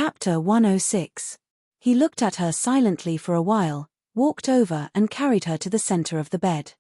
Chapter 106. He looked at her silently for a while, walked over and carried her to the center of the bed.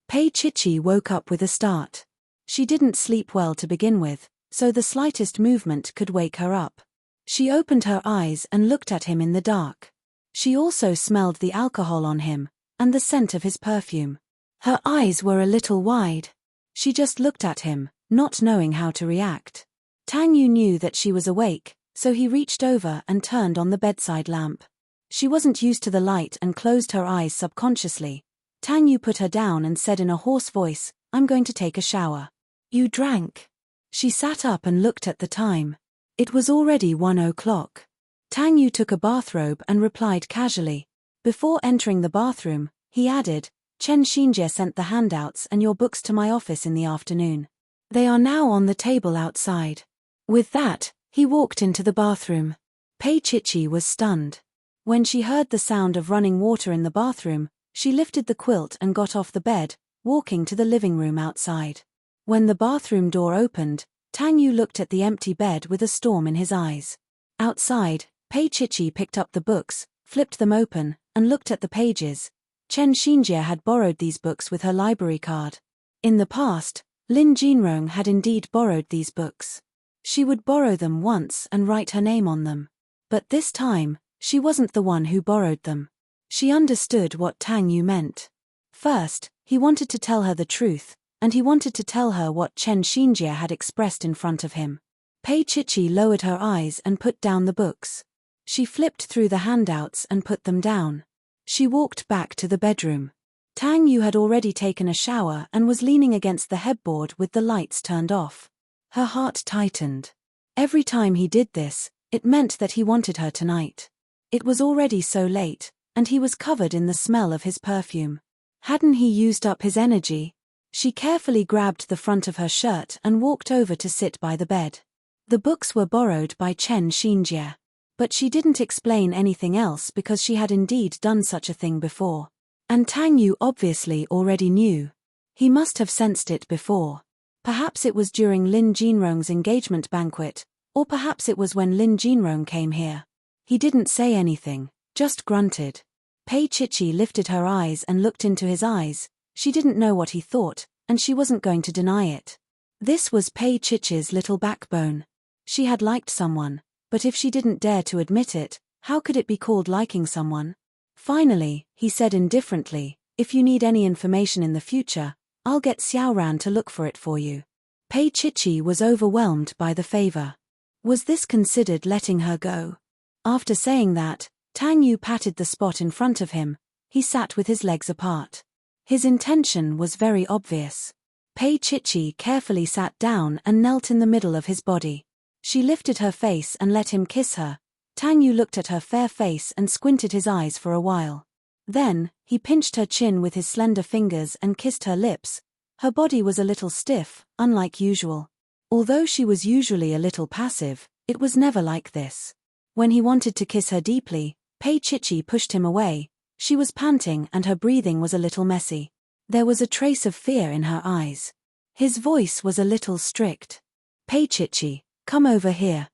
Pei Chichi woke up with a start. She didn't sleep well to begin with, so the slightest movement could wake her up. She opened her eyes and looked at him in the dark. She also smelled the alcohol on him, and the scent of his perfume. Her eyes were a little wide. She just looked at him, not knowing how to react. Tang Yu knew that she was awake, so he reached over and turned on the bedside lamp. She wasn't used to the light and closed her eyes subconsciously. Tang Yu put her down and said in a hoarse voice, "I'm going to take a shower." "You drank?" She sat up and looked at the time. It was already 1 o'clock. Tang Yu took a bathrobe and replied casually. Before entering the bathroom, he added, "Chen Xinjie sent the handouts and your books to my office in the afternoon. They are now on the table outside." With that, he walked into the bathroom. Pei Chichi was stunned. When she heard the sound of running water in the bathroom, she lifted the quilt and got off the bed, walking to the living room outside. When the bathroom door opened, Tang Yu looked at the empty bed with a storm in his eyes. Outside, Pei Chichi picked up the books, flipped them open, and looked at the pages. Chen Xinjie had borrowed these books with her library card. In the past, Lin Jinrong had indeed borrowed these books. She would borrow them once and write her name on them. But this time, she wasn't the one who borrowed them. She understood what Tang Yu meant. First, he wanted to tell her the truth, and he wanted to tell her what Chen Xinjie had expressed in front of him. Pei Chichi lowered her eyes and put down the books. She flipped through the handouts and put them down. She walked back to the bedroom. Tang Yu had already taken a shower and was leaning against the headboard with the lights turned off. Her heart tightened. Every time he did this, it meant that he wanted her tonight. It was already so late, and he was covered in the smell of his perfume. Hadn't he used up his energy? She carefully grabbed the front of her shirt and walked over to sit by the bed. The books were borrowed by Chen Xinjie. But she didn't explain anything else because she had indeed done such a thing before. And Tang Yu obviously already knew. He must have sensed it before. Perhaps it was during Lin Jinrong's engagement banquet, or perhaps it was when Lin Jinrong came here. He didn't say anything, just grunted. Pei Chichi lifted her eyes and looked into his eyes. She didn't know what he thought, and she wasn't going to deny it. This was Pei Chichi's little backbone. She had liked someone, but if she didn't dare to admit it, how could it be called liking someone? Finally, he said indifferently, "If you need any information in the future, I'll get Xiaoran to look for it for you." Pei Chichi was overwhelmed by the favor. Was this considered letting her go? After saying that, Tang Yu patted the spot in front of him. He sat with his legs apart. His intention was very obvious. Pei Chichi carefully sat down and knelt in the middle of his body. She lifted her face and let him kiss her. Tang Yu looked at her fair face and squinted his eyes for a while. Then, he pinched her chin with his slender fingers and kissed her lips. Her body was a little stiff, unlike usual. Although she was usually a little passive, it was never like this. When he wanted to kiss her deeply, Pei Chichi pushed him away. She was panting and her breathing was a little messy. There was a trace of fear in her eyes. His voice was a little strict. "Pei Chichi, come over here."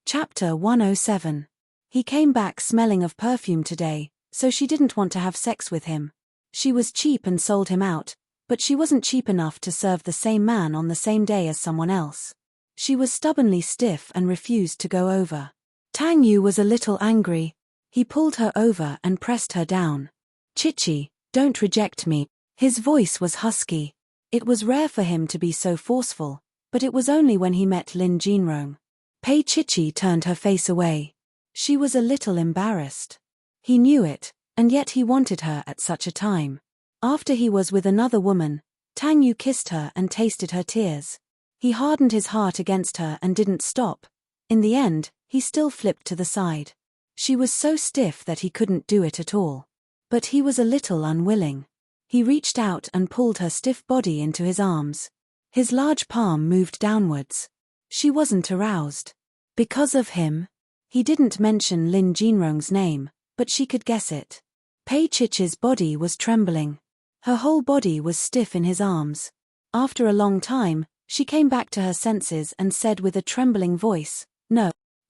Chapter 107. He came back smelling of perfume today, so she didn't want to have sex with him. She was cheap and sold him out, but she wasn't cheap enough to serve the same man on the same day as someone else. She was stubbornly stiff and refused to go over. Tang Yu was a little angry. He pulled her over and pressed her down. "Chichi, don't reject me." His voice was husky. It was rare for him to be so forceful, but it was only when he met Lin Jinrong. Pei Chichi turned her face away. She was a little embarrassed. He knew it, and yet he wanted her at such a time. After he was with another woman, Tang Yu kissed her and tasted her tears. He hardened his heart against her and didn't stop. In the end, he still flipped to the side. She was so stiff that he couldn't do it at all. But he was a little unwilling. He reached out and pulled her stiff body into his arms. His large palm moved downwards. She wasn't aroused. Because of him? He didn't mention Lin Jinrong's name, but she could guess it. Pei Chichi's body was trembling. Her whole body was stiff in his arms. After a long time, she came back to her senses and said with a trembling voice,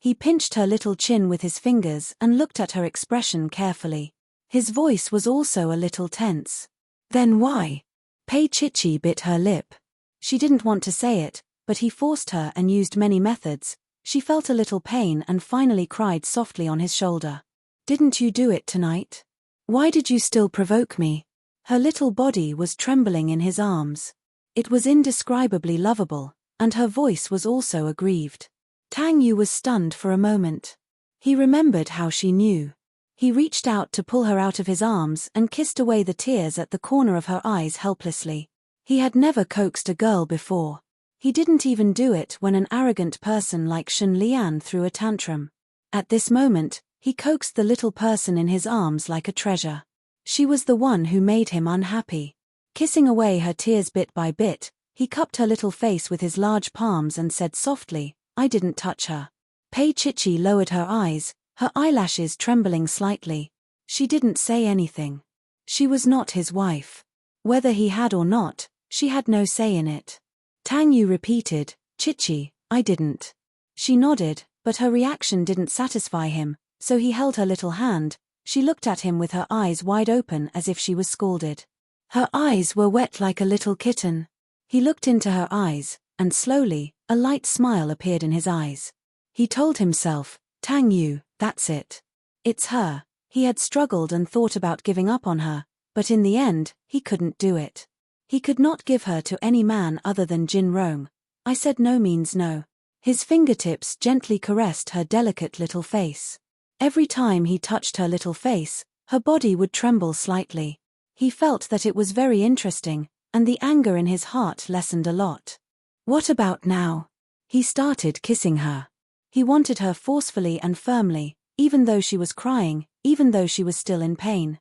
He pinched her little chin with his fingers and looked at her expression carefully. His voice was also a little tense. Then why? Pei Chichi bit her lip. She didn't want to say it, but he forced her and used many methods. She felt a little pain and finally cried softly on his shoulder. Didn't you do it tonight? Why did you still provoke me? Her little body was trembling in his arms. It was indescribably lovable, and her voice was also aggrieved. Tang Yu was stunned for a moment. He remembered how she knew. He reached out to pull her out of his arms and kissed away the tears at the corner of her eyes helplessly. He had never coaxed a girl before. He didn't even do it when an arrogant person like Shen Lian threw a tantrum. At this moment, he coaxed the little person in his arms like a treasure. She was the one who made him unhappy. Kissing away her tears bit by bit, he cupped her little face with his large palms and said softly, I didn't touch her. Pei Chichi lowered her eyes, her eyelashes trembling slightly. She didn't say anything. She was not his wife. Whether he had or not, she had no say in it. Tang Yu repeated, Chichi, I didn't. She nodded, but her reaction didn't satisfy him, so he held her little hand. She looked at him with her eyes wide open as if she was scalded. Her eyes were wet like a little kitten. He looked into her eyes, and slowly, a light smile appeared in his eyes. He told himself, Tang Yu, that's it. It's her. He had struggled and thought about giving up on her, but in the end, he couldn't do it. He could not give her to any man other than Jin Rong. I said no means no. His fingertips gently caressed her delicate little face. Every time he touched her little face, her body would tremble slightly. He felt that it was very interesting, and the anger in his heart lessened a lot. What about now? He started kissing her. He wanted her forcefully and firmly, even though she was crying, even though she was still in pain.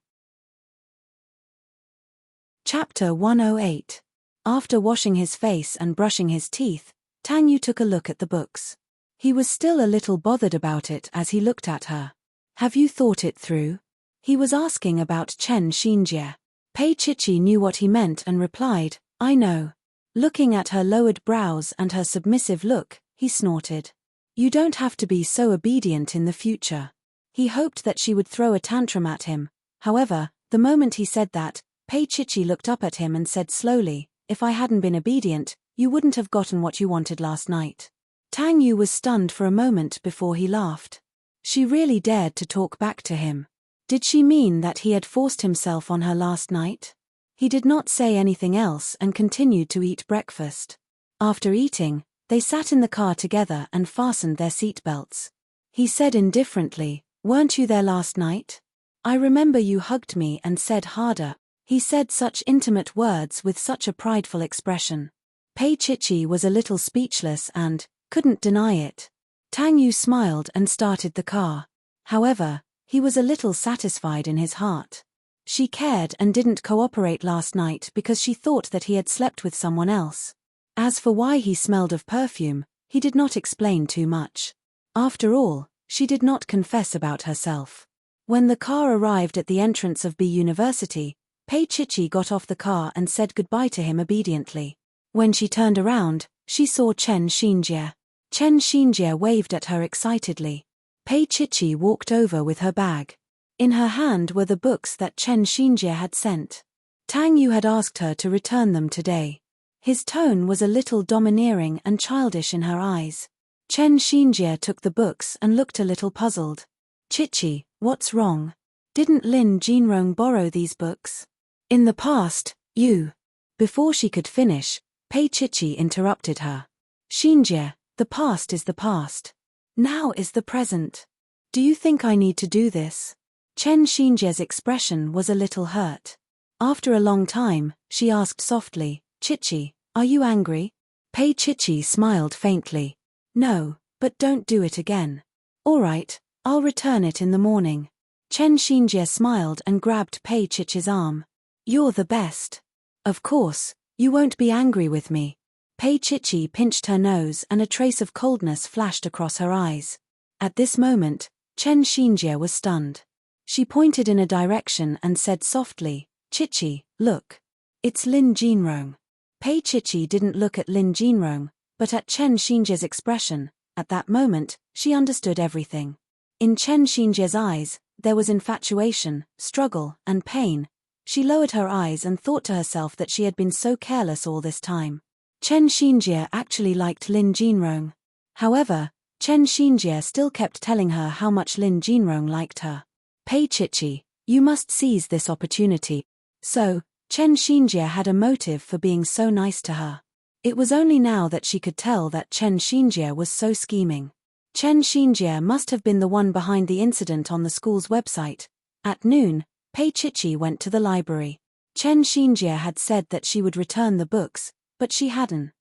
Chapter 108. After washing his face and brushing his teeth, Tang Yu took a look at the books. He was still a little bothered about it as he looked at her. Have you thought it through? He was asking about Chen Xinjie. Pei Chichi knew what he meant and replied, I know. Looking at her lowered brows and her submissive look, he snorted. You don't have to be so obedient in the future. He hoped that she would throw a tantrum at him. However, the moment he said that, Pei Chichi looked up at him and said slowly, if I hadn't been obedient, you wouldn't have gotten what you wanted last night. Tang Yu was stunned for a moment before he laughed. She really dared to talk back to him. Did she mean that he had forced himself on her last night? He did not say anything else and continued to eat breakfast. After eating, they sat in the car together and fastened their seatbelts. He said indifferently, weren't you there last night? I remember you hugged me and said harder. He said such intimate words with such a prideful expression. Pei Chichi was a little speechless and couldn't deny it. Tang Yu smiled and started the car. However, he was a little satisfied in his heart. She cared and didn't cooperate last night because she thought that he had slept with someone else. As for why he smelled of perfume, he did not explain too much. After all, she did not confess about herself. When the car arrived at the entrance of B University, Pei Chichi got off the car and said goodbye to him obediently. When she turned around, she saw Chen Xinjie. Chen Xinjie waved at her excitedly. Pei Chichi walked over with her bag. In her hand were the books that Chen Xinjie had sent. Tang Yu had asked her to return them today. His tone was a little domineering and childish in her eyes. Chen Xinjie took the books and looked a little puzzled. Chichi, what's wrong? Didn't Lin Jinrong borrow these books? In the past, you. Before she could finish, Pei Chichi interrupted her. Xinjie, the past is the past. Now is the present. Do you think I need to do this? Chen Xinjie's expression was a little hurt. After a long time, she asked softly, Chichi, are you angry? Pei Chichi smiled faintly. No, but don't do it again. All right, I'll return it in the morning. Chen Xinjie smiled and grabbed Pei Chichi's arm. You're the best. Of course, you won't be angry with me. Pei Chichi pinched her nose and a trace of coldness flashed across her eyes. At this moment, Chen Xinjie was stunned. She pointed in a direction and said softly, Chichi, look. It's Lin Jinrong. Pei Chichi didn't look at Lin Jinrong, but at Chen Xinjie's expression, At that moment, she understood everything. In Chen Xinjie's eyes, there was infatuation, struggle, and pain. She lowered her eyes and thought to herself that she had been so careless all this time. Chen Xinjie actually liked Lin Jinrong. However, Chen Xinjie still kept telling her how much Lin Jinrong liked her. Pei Chichi, you must seize this opportunity. So, Chen Xinjie had a motive for being so nice to her. It was only now that she could tell that Chen Xinjie was so scheming. Chen Xinjie must have been the one behind the incident on the school's website. At noon, Pei Chichi went to the library. Chen Xinjie had said that she would return the books, but she hadn't.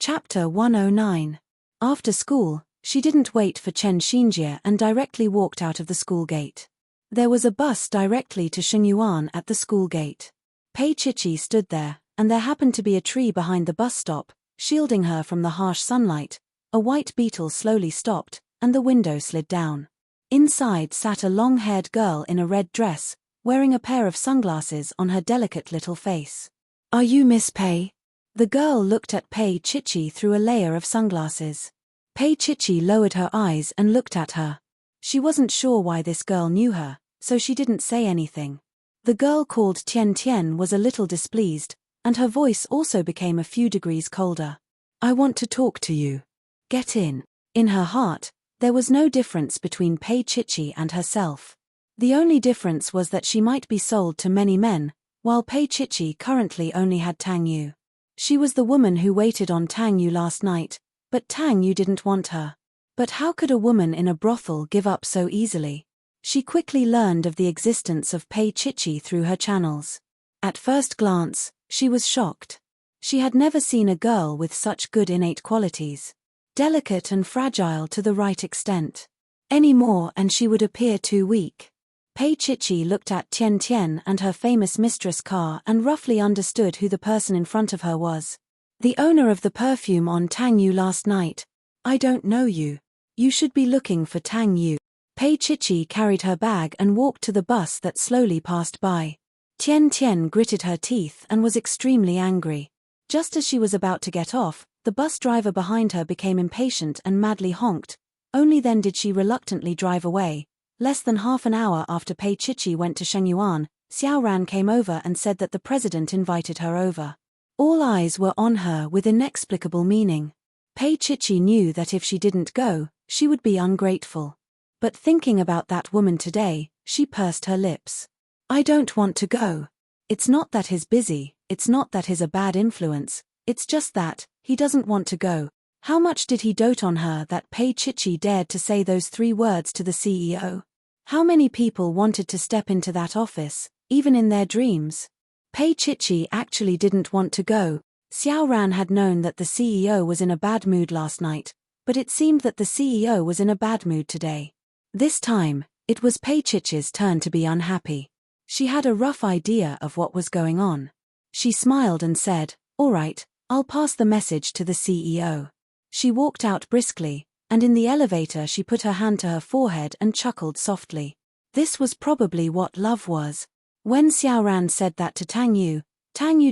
Chapter 109. After school, she didn't wait for Chen Xinjie and directly walked out of the school gate. There was a bus directly to Shengyuan at the school gate. Pei Chichi stood there, and there happened to be a tree behind the bus stop, shielding her from the harsh sunlight. A white beetle slowly stopped, and the window slid down. Inside sat a long-haired girl in a red dress, wearing a pair of sunglasses on her delicate little face. "Are you Miss Pei?" The girl looked at Pei Chichi through a layer of sunglasses. Pei Chichi lowered her eyes and looked at her. She wasn't sure why this girl knew her, so she didn't say anything. The girl called Tian Tian was a little displeased, and her voice also became a few degrees colder. "I want to talk to you. Get in." In her heart, there was no difference between Pei Chichi and herself. The only difference was that she might be sold to many men, while Pei Chichi currently only had Tang Yu. She was the woman who waited on Tang Yu last night, but Tang Yu didn't want her. But how could a woman in a brothel give up so easily? She quickly learned of the existence of Pei Chichi through her channels. At first glance, she was shocked. She had never seen a girl with such good innate qualities. Delicate and fragile to the right extent. Any more and she would appear too weak. Pei Chichi looked at Tian Tian and her famous mistress Ka and roughly understood who the person in front of her was. "The owner of the perfume on Tang Yu last night. I don't know you. You should be looking for Tang Yu." Pei Chichi carried her bag and walked to the bus that slowly passed by. Tian Tian gritted her teeth and was extremely angry. Just as she was about to get off, the bus driver behind her became impatient and madly honked. Only then did she reluctantly drive away. Less than half an hour after Pei Chichi went to Shengyuan, Xiao Ran came over and said that the president invited her over. All eyes were on her with inexplicable meaning. Pei Chichi knew that if she didn't go, she would be ungrateful. But thinking about that woman today, she pursed her lips. "I don't want to go. It's not that he's busy, it's not that he's a bad influence, it's just that he doesn't want to go." How much did he dote on her that Pei Chichi dared to say those 3 words to the CEO? How many people wanted to step into that office, even in their dreams? Pei Chichi actually didn't want to go. Xiao Ran had known that the CEO was in a bad mood last night, but it seemed that the CEO was in a bad mood today. This time, it was Pei Chichi's turn to be unhappy. She had a rough idea of what was going on. She smiled and said, "All right, I'll pass the message to the CEO." She walked out briskly, and in the elevator she put her hand to her forehead and chuckled softly. This was probably what love was. When Xiao Ran said that to Tang Yu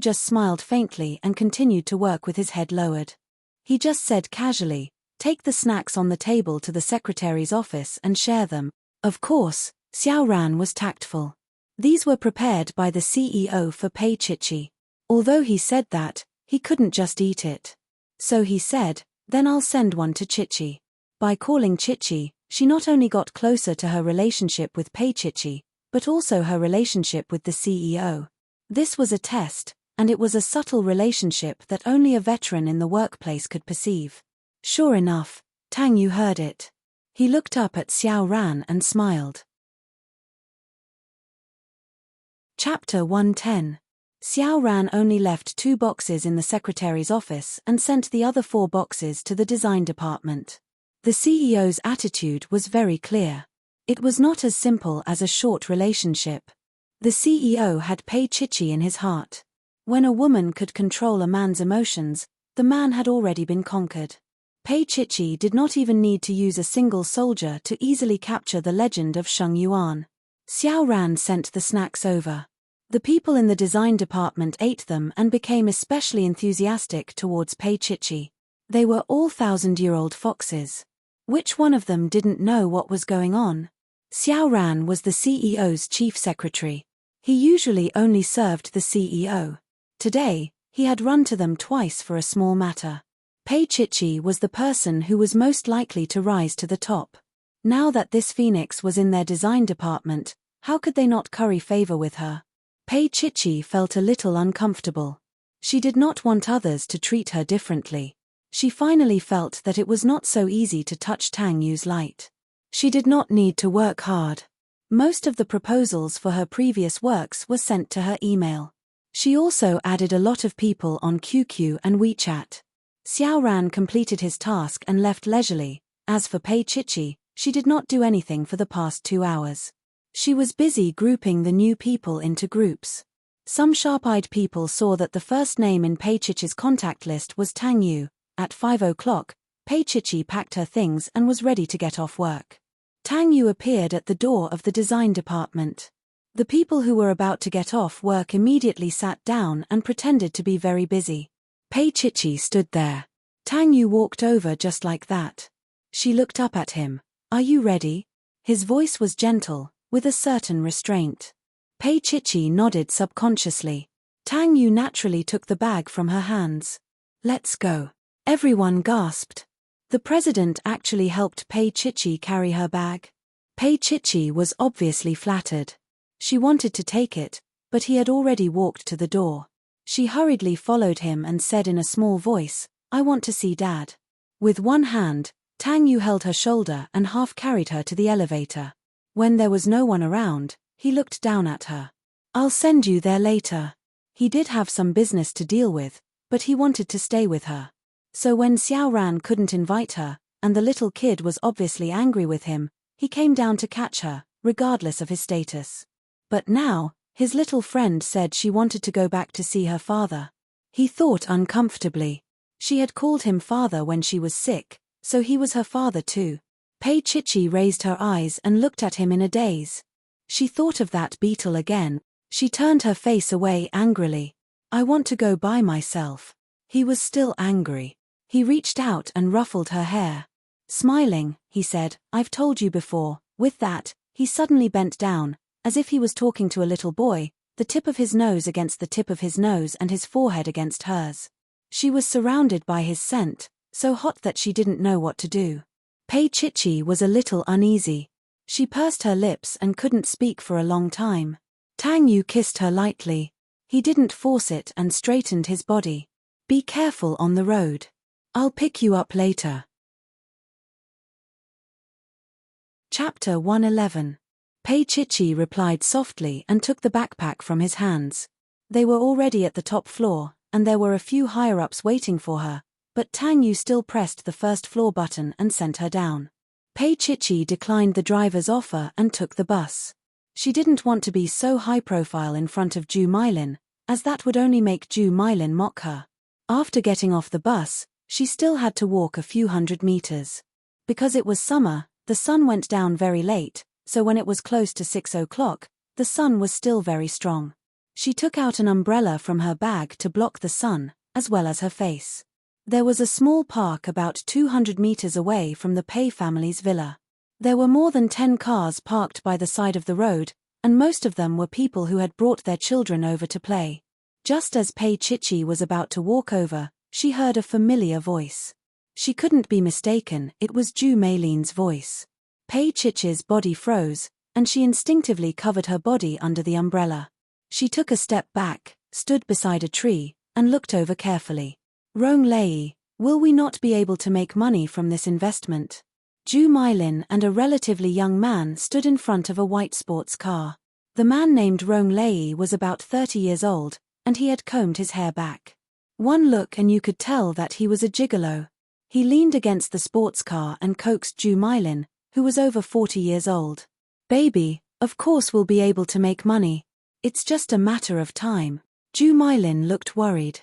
just smiled faintly and continued to work with his head lowered. He just said casually, "Take the snacks on the table to the secretary's office and share them." Of course, Xiao Ran was tactful. These were prepared by the CEO for Pei Chichi. Although he said that, he couldn't just eat it. So he said, "Then I'll send one to Chichi." By calling Chichi, she not only got closer to her relationship with Pei Chichi, but also her relationship with the CEO. This was a test, and it was a subtle relationship that only a veteran in the workplace could perceive. Sure enough, Tang Yu heard it. He looked up at Xiao Ran and smiled. Chapter 110. Xiao Ran only left 2 boxes in the secretary's office and sent the other 4 boxes to the design department. The CEO's attitude was very clear. It was not as simple as a short relationship. The CEO had Pei Chichi in his heart. When a woman could control a man's emotions, the man had already been conquered. Pei Chichi did not even need to use a single soldier to easily capture the legend of Sheng Yuan. Xiao Ran sent the snacks over. The people in the design department ate them and became especially enthusiastic towards Pei Chichi. They were all 1,000-year-old foxes. Which one of them didn't know what was going on? Xiao Ran was the CEO's chief secretary. He usually only served the CEO. Today, he had run to them twice for a small matter. Pei Chichi was the person who was most likely to rise to the top. Now that this phoenix was in their design department, how could they not curry favor with her? Pei Chichi felt a little uncomfortable. She did not want others to treat her differently. She finally felt that it was not so easy to touch Tang Yu's light. She did not need to work hard. Most of the proposals for her previous works were sent to her email. She also added a lot of people on QQ and WeChat. Xiao Ran completed his task and left leisurely. As for Pei Chichi, she did not do anything for the past 2 hours. She was busy grouping the new people into groups. Some sharp-eyed people saw that the first name in Pei Chichi's contact list was Tang Yu. At 5 o'clock, Pei Chichi packed her things and was ready to get off work. Tang Yu appeared at the door of the design department. The people who were about to get off work immediately sat down and pretended to be very busy. Pei Chichi stood there. Tang Yu walked over just like that. She looked up at him. "Are you ready?" His voice was gentle, with a certain restraint. Pei Chichi nodded subconsciously. Tang Yu naturally took the bag from her hands. "Let's go." Everyone gasped. The president actually helped Pei Chichi carry her bag. Pei Chichi was obviously flattered. She wanted to take it, but he had already walked to the door. She hurriedly followed him and said in a small voice, "I want to see Dad." With one hand, Tang Yu held her shoulder and half carried her to the elevator. When there was no one around, he looked down at her. "I'll send you there later." He did have some business to deal with, but he wanted to stay with her. So when Xiao Ran couldn't invite her, and the little kid was obviously angry with him, he came down to catch her, regardless of his status. But now, his little friend said she wanted to go back to see her father. He thought uncomfortably. She had called him father when she was sick, so he was her father too. Pei Chichi raised her eyes and looked at him in a daze. She thought of that beetle again. She turned her face away angrily. "I want to go by myself." He was still angry. He reached out and ruffled her hair. Smiling, he said, "I've told you before." With that, he suddenly bent down, as if he was talking to a little boy, the tip of his nose against the tip of his nose and his forehead against hers. She was surrounded by his scent, so hot that she didn't know what to do. Pei Chichi was a little uneasy. She pursed her lips and couldn't speak for a long time. Tang Yu kissed her lightly. He didn't force it and straightened his body. "Be careful on the road. I'll pick you up later." Chapter 111. Pei Chichi replied softly and took the backpack from his hands. They were already at the top floor, and there were a few higher-ups waiting for her, but Tang Yu still pressed the first floor button and sent her down. Pei Chichi declined the driver's offer and took the bus. She didn't want to be so high-profile in front of Ju Milin, as that would only make Ju Milin mock her. After getting off the bus, she still had to walk a few hundred meters. Because it was summer, the sun went down very late, so when it was close to 6 o'clock, the sun was still very strong. She took out an umbrella from her bag to block the sun, as well as her face. There was a small park about 200 meters away from the Pei family's villa. There were more than 10 cars parked by the side of the road, and most of them were people who had brought their children over to play. Just as Pei Chichi was about to walk over, she heard a familiar voice. She couldn't be mistaken, it was Ju Meilin's voice. Pei Chichi's body froze, and she instinctively covered her body under the umbrella. She took a step back, stood beside a tree, and looked over carefully. "Rong Lei, will we not be able to make money from this investment?" Ju Milin and a relatively young man stood in front of a white sports car. The man named Rong Lei was about 30 years old, and he had combed his hair back. One look and you could tell that he was a gigolo. He leaned against the sports car and coaxed Ju Milin, who was over 40 years old. "Baby, of course we'll be able to make money. It's just a matter of time." Ju Milin looked worried.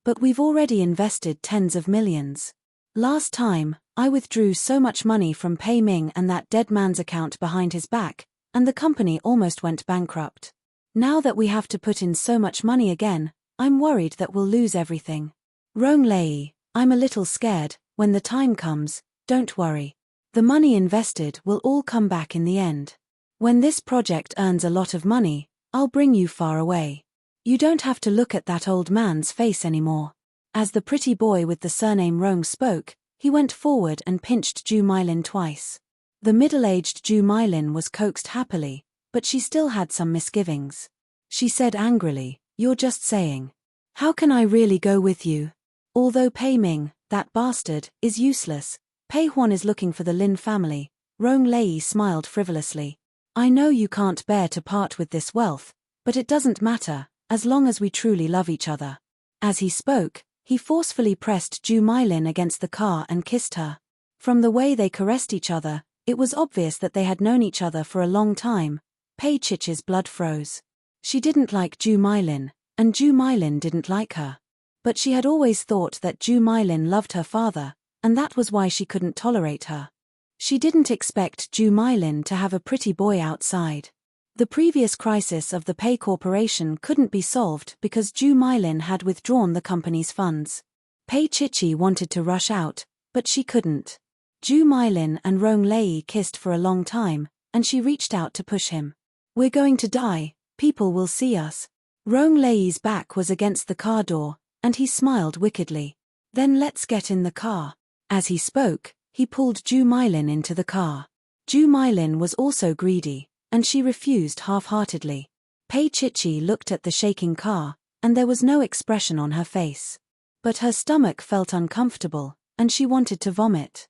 "But we've already invested tens of millions. Last time, I withdrew so much money from Pei Ming and that dead man's account behind his back, and the company almost went bankrupt. Now that we have to put in so much money again, I'm worried that we'll lose everything." "Rong Lei, I'm a little scared. When the time comes, don't worry. The money invested will all come back in the end. When this project earns a lot of money, I'll bring you far away. You don't have to look at that old man's face anymore." As the pretty boy with the surname Rong spoke, he went forward and pinched Ju Mylin twice. The middle-aged Ju Mylin was coaxed happily, but she still had some misgivings. She said angrily, "You're just saying. How can I really go with you? Although Pei Ming, that bastard, is useless, Pei Huan is looking for the Lin family." Rong Lei smiled frivolously. "I know you can't bear to part with this wealth, but it doesn't matter, as long as we truly love each other." As he spoke, he forcefully pressed Ju Mylin against the car and kissed her. From the way they caressed each other, it was obvious that they had known each other for a long time. Pei Chichi's blood froze. She didn't like Ju Mylin, and Ju Mylin didn't like her. But she had always thought that Ju Mylin loved her father, and that was why she couldn't tolerate her. She didn't expect Ju Mylin to have a pretty boy outside. The previous crisis of the Pei Corporation couldn't be solved because Ju Mylin had withdrawn the company's funds. Pei Chichi wanted to rush out, but she couldn't. Ju Mylin and Rong Lei kissed for a long time, and she reached out to push him. "We're going to die, people will see us." Rong Lei's back was against the car door, and he smiled wickedly. "Then let's get in the car." As he spoke, he pulled Ju Mylin into the car. Ju Mylin was also greedy, and she refused half-heartedly. Pei Chichi looked at the shaking car, and there was no expression on her face. But her stomach felt uncomfortable, and she wanted to vomit.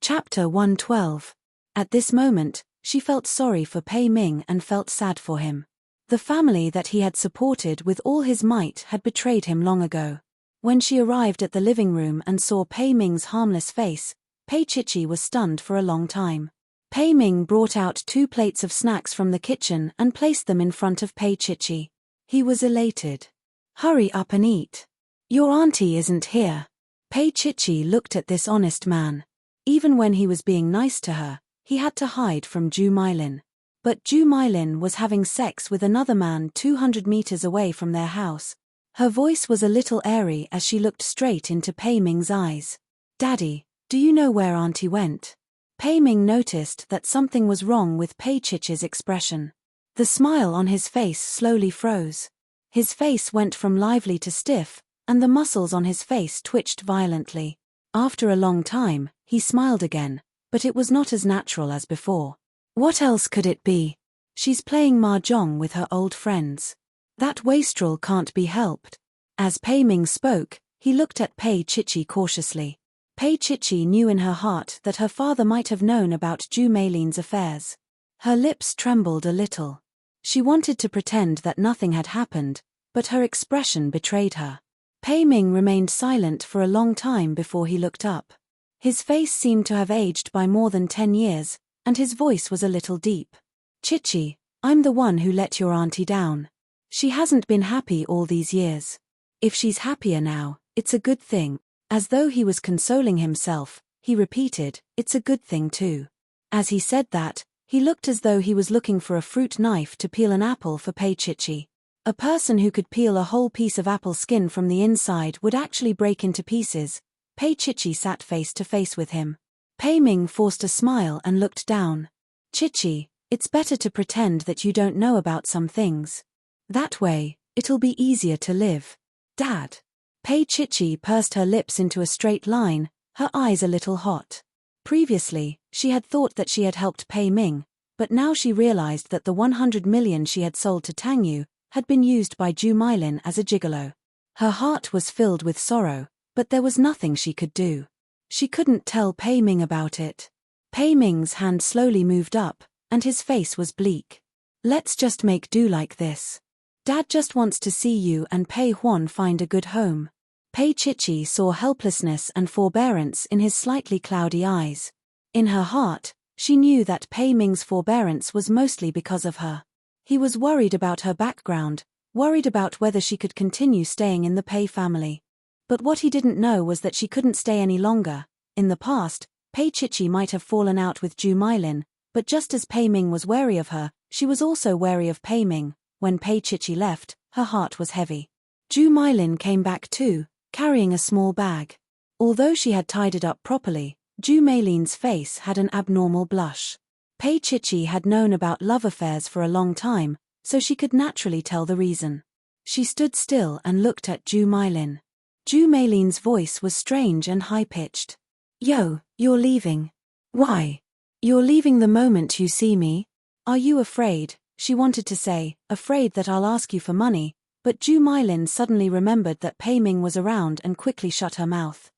Chapter 112. At this moment, she felt sorry for Pei Ming and felt sad for him. The family that he had supported with all his might had betrayed him long ago. When she arrived at the living room and saw Pei Ming's harmless face, Pei Chichi was stunned for a long time. Pei Ming brought out 2 plates of snacks from the kitchen and placed them in front of Pei Chichi. He was elated. "Hurry up and eat. Your auntie isn't here." Pei Chichi looked at this honest man. Even when he was being nice to her, he had to hide from Ju Mylin. But Ju Mylin was having sex with another man 200 meters away from their house. Her voice was a little airy as she looked straight into Pei Ming's eyes. "Daddy, do you know where auntie went?" Pei Ming noticed that something was wrong with Pei Chichi's expression. The smile on his face slowly froze. His face went from lively to stiff, and the muscles on his face twitched violently. After a long time, he smiled again, but it was not as natural as before. "What else could it be? She's playing mahjong with her old friends. That wastrel can't be helped." As Pei Ming spoke, he looked at Pei Chichi cautiously. Pei Chichi knew in her heart that her father might have known about Ju Meilin's affairs. Her lips trembled a little. She wanted to pretend that nothing had happened, but her expression betrayed her. Pei Ming remained silent for a long time before he looked up. His face seemed to have aged by more than 10 years, and his voice was a little deep. "Chichi, I'm the one who let your auntie down. She hasn't been happy all these years. If she's happier now, it's a good thing." As though he was consoling himself, he repeated, "It's a good thing too." As he said that, he looked as though he was looking for a fruit knife to peel an apple for Pei Chichi. A person who could peel a whole piece of apple skin from the inside would actually break into pieces. Pei Chichi sat face to face with him. Pei Ming forced a smile and looked down. "Chichi, it's better to pretend that you don't know about some things. That way, it'll be easier to live." "Dad." Pei Chichi pursed her lips into a straight line, her eyes a little hot. Previously, she had thought that she had helped Pei Ming, but now she realized that the 100 million she had sold to Tang Yu had been used by Ju Mylin as a gigolo. Her heart was filled with sorrow, but there was nothing she could do. She couldn't tell Pei Ming about it. Pei Ming's hand slowly moved up, and his face was bleak. "Let's just make do like this. Dad just wants to see you and Pei Huan find a good home." Pei Chichi saw helplessness and forbearance in his slightly cloudy eyes. In her heart, she knew that Pei Ming's forbearance was mostly because of her. He was worried about her background, worried about whether she could continue staying in the Pei family. But what he didn't know was that she couldn't stay any longer. In the past, Pei Chichi might have fallen out with Ju Mylin, but just as Pei Ming was wary of her, she was also wary of Pei Ming. When Pei Chichi left, her heart was heavy. Ju Mylin came back too, carrying a small bag. Although she had tied it up properly, Ju Maylin's face had an abnormal blush. Pei Chichi had known about love affairs for a long time, so she could naturally tell the reason. She stood still and looked at Ju Mylin. Ju Maylin's voice was strange and high-pitched. Yo, you're leaving. Why? You're leaving the moment you see me? Are you afraid? She wanted to say, afraid that I'll ask you for money, but Ju Mylin suddenly remembered that Pei Ming was around and quickly shut her mouth.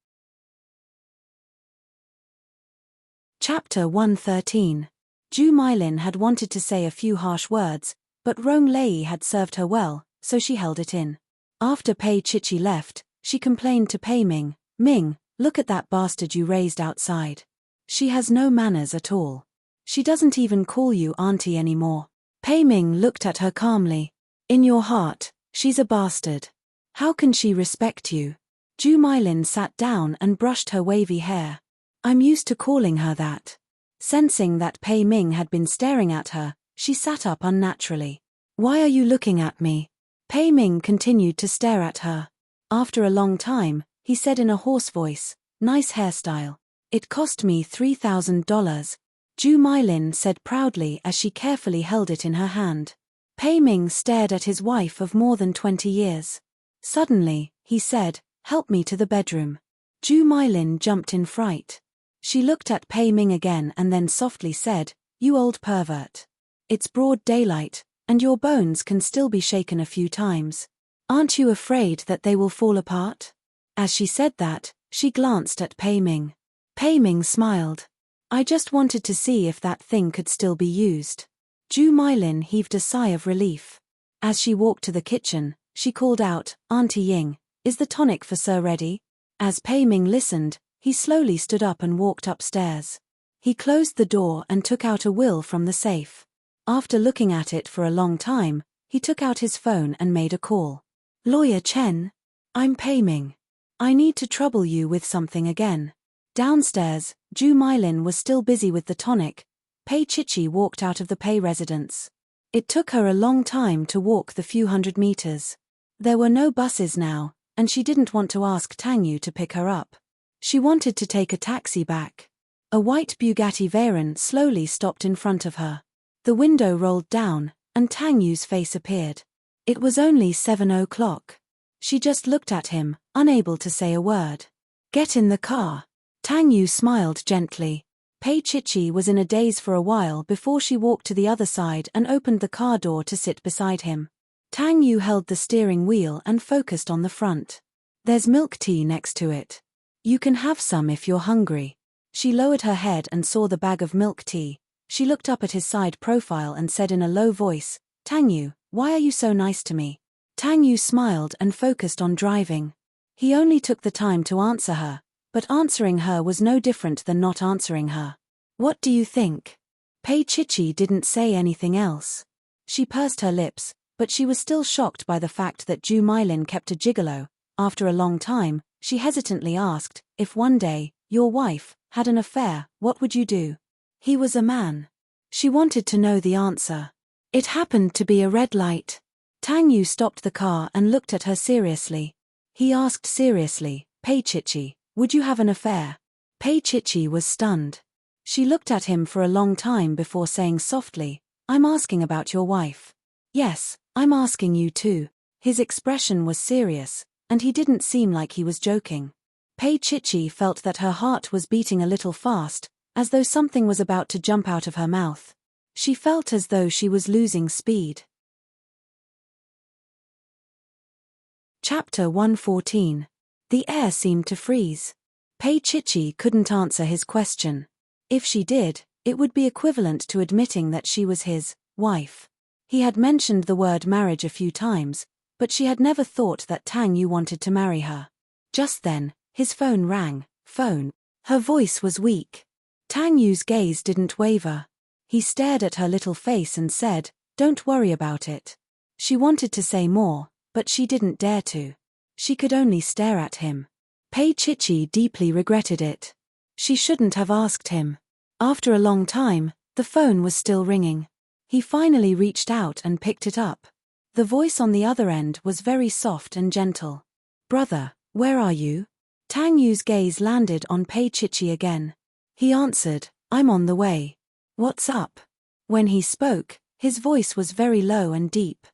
Chapter 113. Ju Mylin had wanted to say a few harsh words, but Rong Lei had served her well, so she held it in. After Pei Chichi left, she complained to Pei Ming, Ming, look at that bastard you raised outside. She has no manners at all. She doesn't even call you auntie anymore. Pei Ming looked at her calmly. In your heart, she's a bastard. How can she respect you? Ju Mylin sat down and brushed her wavy hair. I'm used to calling her that. Sensing that Pei Ming had been staring at her, she sat up unnaturally. Why are you looking at me? Pei Ming continued to stare at her. After a long time, he said in a hoarse voice, nice hairstyle. It cost me $3,000. Ju Mylin said proudly as she carefully held it in her hand. Pei Ming stared at his wife of more than 20 years. Suddenly, he said, help me to the bedroom. Ju Mylin jumped in fright. She looked at Pei Ming again and then softly said, you old pervert. It's broad daylight, and your bones can still be shaken a few times. Aren't you afraid that they will fall apart? As she said that, she glanced at Pei Ming. Pei Ming smiled. I just wanted to see if that thing could still be used. Ju Mylin heaved a sigh of relief. As she walked to the kitchen, she called out, Auntie Ying, is the tonic for Sir ready? As Pei Ming listened, he slowly stood up and walked upstairs. He closed the door and took out a will from the safe. After looking at it for a long time, he took out his phone and made a call. Lawyer Chen? I'm Pei Ming. I need to trouble you with something again. Downstairs, Ju Mylin was still busy with the tonic. Pei Chichi walked out of the Pei residence. It took her a long time to walk the few hundred meters. There were no buses now, and she didn't want to ask Tang Yu to pick her up. She wanted to take a taxi back. A white Bugatti Veyron slowly stopped in front of her. The window rolled down, and Tang Yu's face appeared. It was only 7 o'clock. She just looked at him, unable to say a word. Get in the car. Tang Yu smiled gently. Pei Chichi was in a daze for a while before she walked to the other side and opened the car door to sit beside him. Tang Yu held the steering wheel and focused on the front. There's milk tea next to it. You can have some if you're hungry. She lowered her head and saw the bag of milk tea. She looked up at his side profile and said in a low voice, Tang Yu, why are you so nice to me? Tang Yu smiled and focused on driving. He only took the time to answer her, but answering her was no different than not answering her. What do you think? Pei Chichi didn't say anything else. She pursed her lips, but she was still shocked by the fact that Ju Mylin kept a gigolo. After a long time, she hesitantly asked, if one day, your wife, had an affair, what would you do? He was a man. She wanted to know the answer. It happened to be a red light. Tang Yu stopped the car and looked at her seriously. He asked seriously, Pei Chichi, would you have an affair? Pei Chichi was stunned. She looked at him for a long time before saying softly, I'm asking about your wife. Yes, I'm asking you too. His expression was serious, and he didn't seem like he was joking. Pei Chichi felt that her heart was beating a little fast, as though something was about to jump out of her mouth. She felt as though she was losing speed. Chapter 114. The air seemed to freeze. Pei Chichi couldn't answer his question. If she did, it would be equivalent to admitting that she was his wife. He had mentioned the word marriage a few times, but she had never thought that Tang Yu wanted to marry her. Just then, his phone rang. Phone. Her voice was weak. Tang Yu's gaze didn't waver. He stared at her little face and said, don't worry about it. She wanted to say more, but she didn't dare to. She could only stare at him. Pei Chichi deeply regretted it. She shouldn't have asked him. After a long time, the phone was still ringing. He finally reached out and picked it up. The voice on the other end was very soft and gentle. Brother, where are you? Tang Yu's gaze landed on Pei Chichi again. He answered, I'm on the way. What's up? When he spoke, his voice was very low and deep.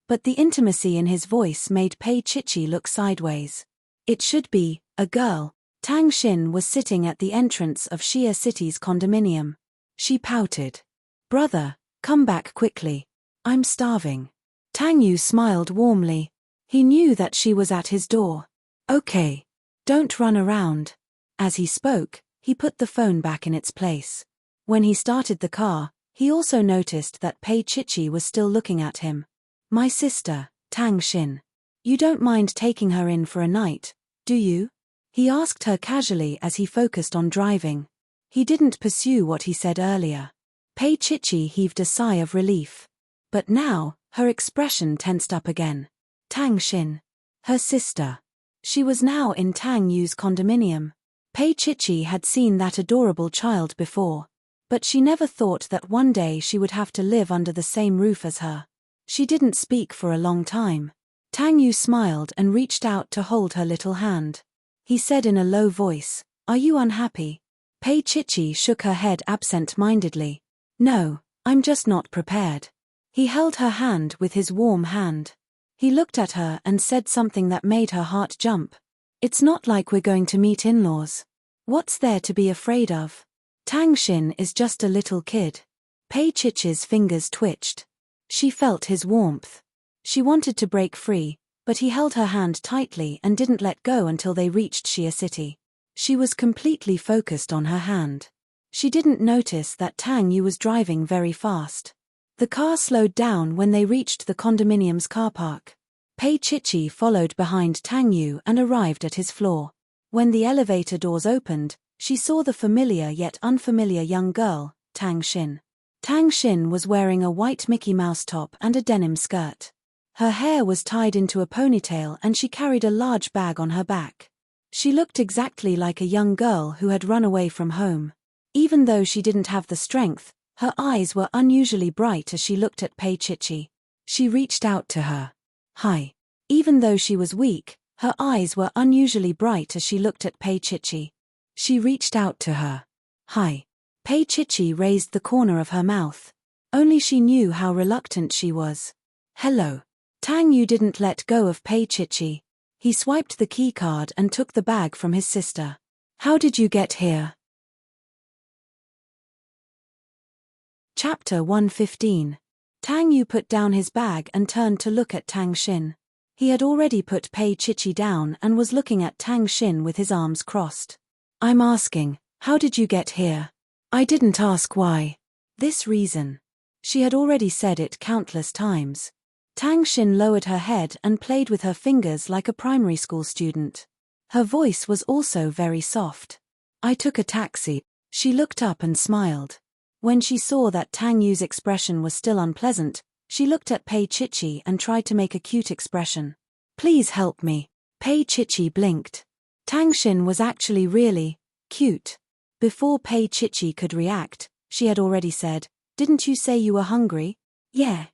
But the intimacy in his voice made Pei Chichi look sideways. It should be a girl. Tang Xin was sitting at the entrance of Xia City's condominium. She pouted. Brother, come back quickly. I'm starving. Tang Yu smiled warmly. He knew that she was at his door. Okay. Don't run around. As he spoke, he put the phone back in its place. When he started the car, he also noticed that Pei Chichi was still looking at him. My sister, Tang Xin. You don't mind taking her in for a night, do you? He asked her casually as he focused on driving. He didn't pursue what he said earlier. Pei Chichi heaved a sigh of relief. But now, her expression tensed up again. Tang Xin. Her sister. She was now in Tang Yu's condominium. Pei Chichi had seen that adorable child before. But she never thought that one day she would have to live under the same roof as her. She didn't speak for a long time. Tang Yu smiled and reached out to hold her little hand. He said in a low voice, Are you unhappy? Pei Chichi shook her head absent-mindedly. No, I'm just not prepared. He held her hand with his warm hand. He looked at her and said something that made her heart jump. It's not like we're going to meet in-laws. What's there to be afraid of? Tang Xin is just a little kid. Pei Chichi's fingers twitched. She felt his warmth. She wanted to break free, but he held her hand tightly and didn't let go until they reached Xia City. She was completely focused on her hand. She didn't notice that Tang Yu was driving very fast. The car slowed down when they reached the condominium's car park. Pei Chichi followed behind Tang Yu and arrived at his floor. When the elevator doors opened, she saw the familiar yet unfamiliar young girl, Tang Xin. Tang Xin was wearing a white Mickey Mouse top and a denim skirt. Her hair was tied into a ponytail and she carried a large bag on her back. She looked exactly like a young girl who had run away from home. Even though she didn't have the strength, her eyes were unusually bright as she looked at Pei Chichi. She reached out to her. Hi. Even though she was weak, her eyes were unusually bright as she looked at Pei Chichi. She reached out to her. Hi. Pei Chichi raised the corner of her mouth. Only she knew how reluctant she was. Hello. Tang Yu didn't let go of Pei Chichi. He swiped the key card and took the bag from his sister. How did you get here? Chapter 115. Tang Yu put down his bag and turned to look at Tang Xin. He had already put Pei Chichi down and was looking at Tang Xin with his arms crossed. I'm asking, how did you get here? I didn't ask why. This reason. She had already said it countless times. Tang Xin lowered her head and played with her fingers like a primary school student. Her voice was also very soft. I took a taxi. She looked up and smiled. When she saw that Tang Yu's expression was still unpleasant, she looked at Pei Chichi and tried to make a cute expression. Please help me. Pei Chichi blinked. Tang Xin was actually really cute. Before Pei Chichi could react, she had already said, Didn't you say you were hungry? Yeah.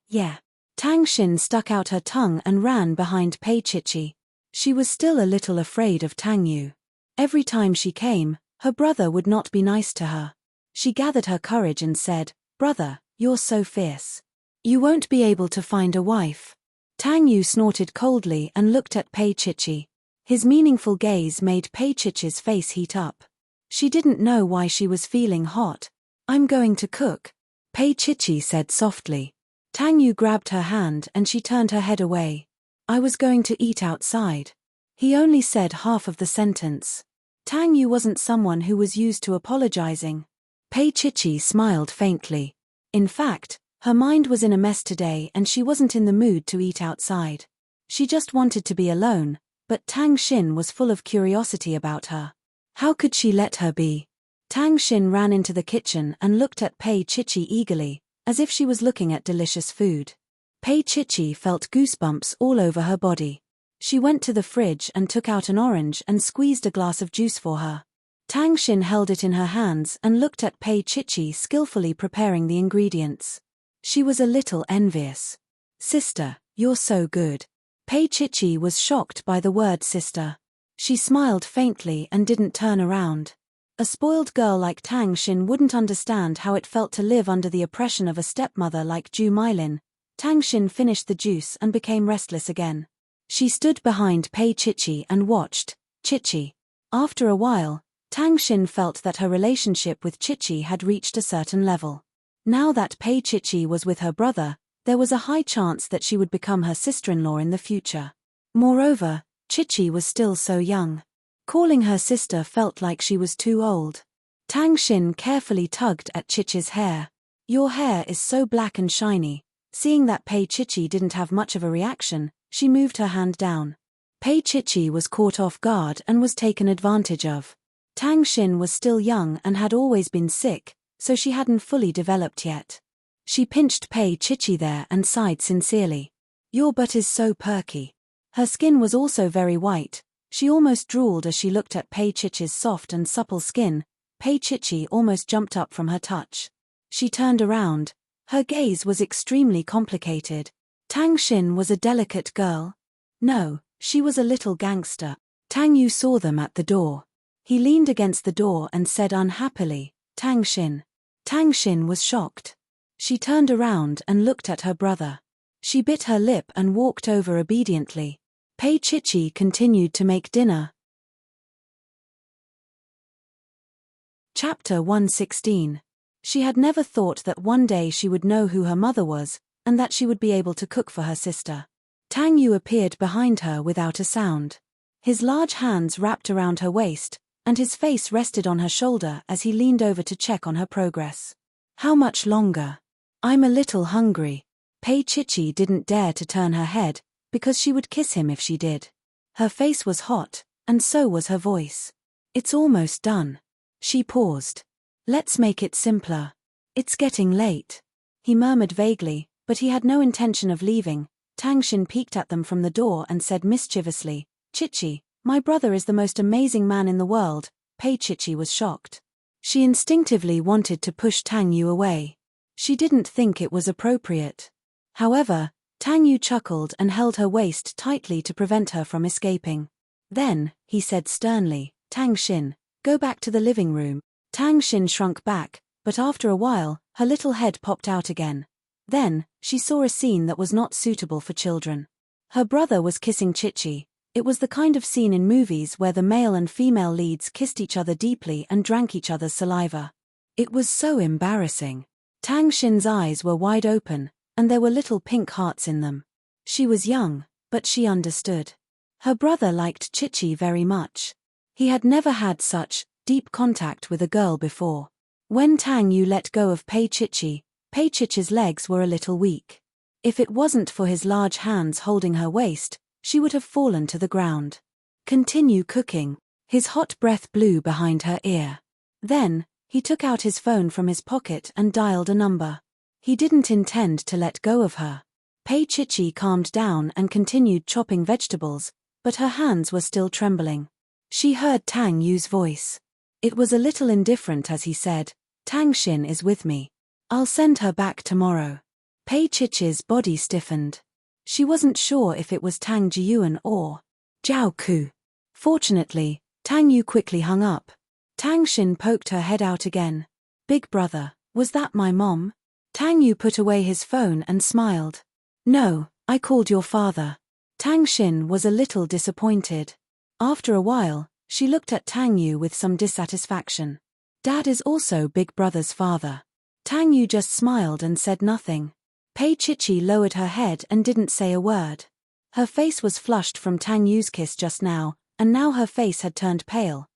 Tang Xin stuck out her tongue and ran behind Pei Chichi. She was still a little afraid of Tang Yu. Every time she came, her brother would not be nice to her. She gathered her courage and said, Brother, you're so fierce. You won't be able to find a wife. Tang Yu snorted coldly and looked at Pei Chichi. His meaningful gaze made Pei Chichi's face heat up. She didn't know why she was feeling hot. I'm going to cook, Pei Chichi said softly. Tang Yu grabbed her hand and she turned her head away. I was going to eat outside. He only said half of the sentence. Tang Yu wasn't someone who was used to apologizing. Pei Chichi smiled faintly. In fact, her mind was in a mess today and she wasn't in the mood to eat outside. She just wanted to be alone, but Tang Xin was full of curiosity about her. How could she let her be? Tang Xin ran into the kitchen and looked at Pei Chichi eagerly, as if she was looking at delicious food. Pei Chichi felt goosebumps all over her body. She went to the fridge and took out an orange and squeezed a glass of juice for her. Tang Xin held it in her hands and looked at Pei Chichi skillfully preparing the ingredients. She was a little envious. Sister, You're so good. Pei Chichi was shocked by the word sister. She smiled faintly and didn't turn around. A spoiled girl like Tang Xin wouldn't understand how it felt to live under the oppression of a stepmother like Ju Mailin. Tang Xin finished the juice and became restless again. She stood behind Pei Chichi and watched. Chichi. After a while, Tang Xin felt that her relationship with Chichi had reached a certain level. Now that Pei Chichi was with her brother, there was a high chance that she would become her sister-in-law in the future. Moreover, Chichi was still so young. Calling her sister felt like she was too old. Tang Xin carefully tugged at Chichi's hair. Your hair is so black and shiny. Seeing that Pei Chichi didn't have much of a reaction, she moved her hand down. Pei Chichi was caught off guard and was taken advantage of. Tang Xin was still young and had always been sick, so she hadn't fully developed yet. She pinched Pei Chichi there and sighed sincerely. Your butt is so perky. Her skin was also very white. She almost drooled as she looked at Pei Chichi's soft and supple skin. Pei Chichi almost jumped up from her touch. She turned around. Her gaze was extremely complicated. Tang Xin was a delicate girl. No, she was a little gangster. Tang Yu saw them at the door. He leaned against the door and said unhappily, Tang Xin. Tang Xin was shocked. She turned around and looked at her brother. She bit her lip and walked over obediently. Pei Chichi continued to make dinner. Chapter 116. She had never thought that one day she would know who her mother was, and that she would be able to cook for her sister. Tang Yu appeared behind her without a sound. His large hands wrapped around her waist, and his face rested on her shoulder as he leaned over to check on her progress. How much longer? I'm a little hungry. Pei Chichi didn't dare to turn her head, because she would kiss him if she did. Her face was hot, and so was her voice. It's almost done. She paused. Let's make it simpler. It's getting late. He murmured vaguely, but he had no intention of leaving. Tang Xin peeked at them from the door and said mischievously, Chichi, my brother is the most amazing man in the world. Pei Chichi was shocked. She instinctively wanted to push Tang Yu away. She didn't think it was appropriate. However, Tang Yu chuckled and held her waist tightly to prevent her from escaping. Then, he said sternly, Tang Xin, go back to the living room. Tang Xin shrunk back, but after a while, her little head popped out again. Then, she saw a scene that was not suitable for children. Her brother was kissing Chichi. It was the kind of scene in movies where the male and female leads kissed each other deeply and drank each other's saliva. It was so embarrassing. Tang Xin's eyes were wide open, and there were little pink hearts in them. She was young, but she understood. Her brother liked Chichi very much. He had never had such deep contact with a girl before. When Tang Yu let go of Pei Chichi's legs were a little weak. If it wasn't for his large hands holding her waist, she would have fallen to the ground. Continue cooking. His hot breath blew behind her ear. Then, he took out his phone from his pocket and dialed a number. He didn't intend to let go of her. Pei Chichi calmed down and continued chopping vegetables, but her hands were still trembling. She heard Tang Yu's voice. It was a little indifferent as he said, Tang Xin is with me. I'll send her back tomorrow. Pei Chichi's body stiffened. She wasn't sure if it was Tang Jiyuan or Zhao Ku. Fortunately, Tang Yu quickly hung up. Tang Xin poked her head out again. Big brother, was that my mom? Tang Yu put away his phone and smiled. No, I called your father. Tang Xin was a little disappointed. After a while, she looked at Tang Yu with some dissatisfaction. Dad is also Big Brother's father. Tang Yu just smiled and said nothing. Pei Chichi lowered her head and didn't say a word. Her face was flushed from Tang Yu's kiss just now, and now her face had turned pale.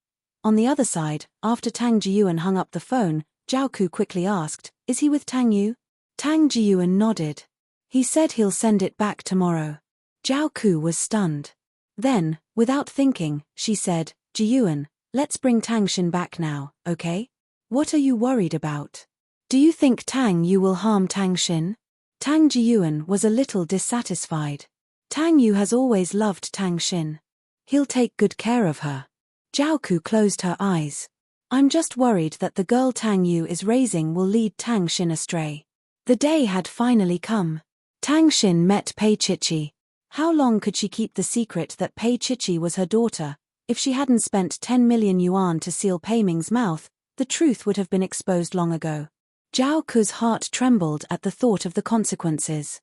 On the other side, after Tang Jiyuan hung up the phone, Zhao Ku quickly asked, is he with Tang Yu? Tang Jiyuan nodded. He said he'll send it back tomorrow. Zhao Ku was stunned. Then, without thinking, she said, Jiyuan, let's bring Tang Xin back now, okay? What are you worried about? Do you think Tang Yu will harm Tang Xin? Tang Jiyuan was a little dissatisfied. Tang Yu has always loved Tang Xin. He'll take good care of her. Zhao Ku closed her eyes. I'm just worried that the girl Tang Yu is raising will lead Tang Xin astray. The day had finally come. Tang Xin met Pei Chichi. How long could she keep the secret that Pei Chichi was her daughter? If she hadn't spent 10 million yuan to seal Pei Ming's mouth, the truth would have been exposed long ago. Zhao Ku's heart trembled at the thought of the consequences.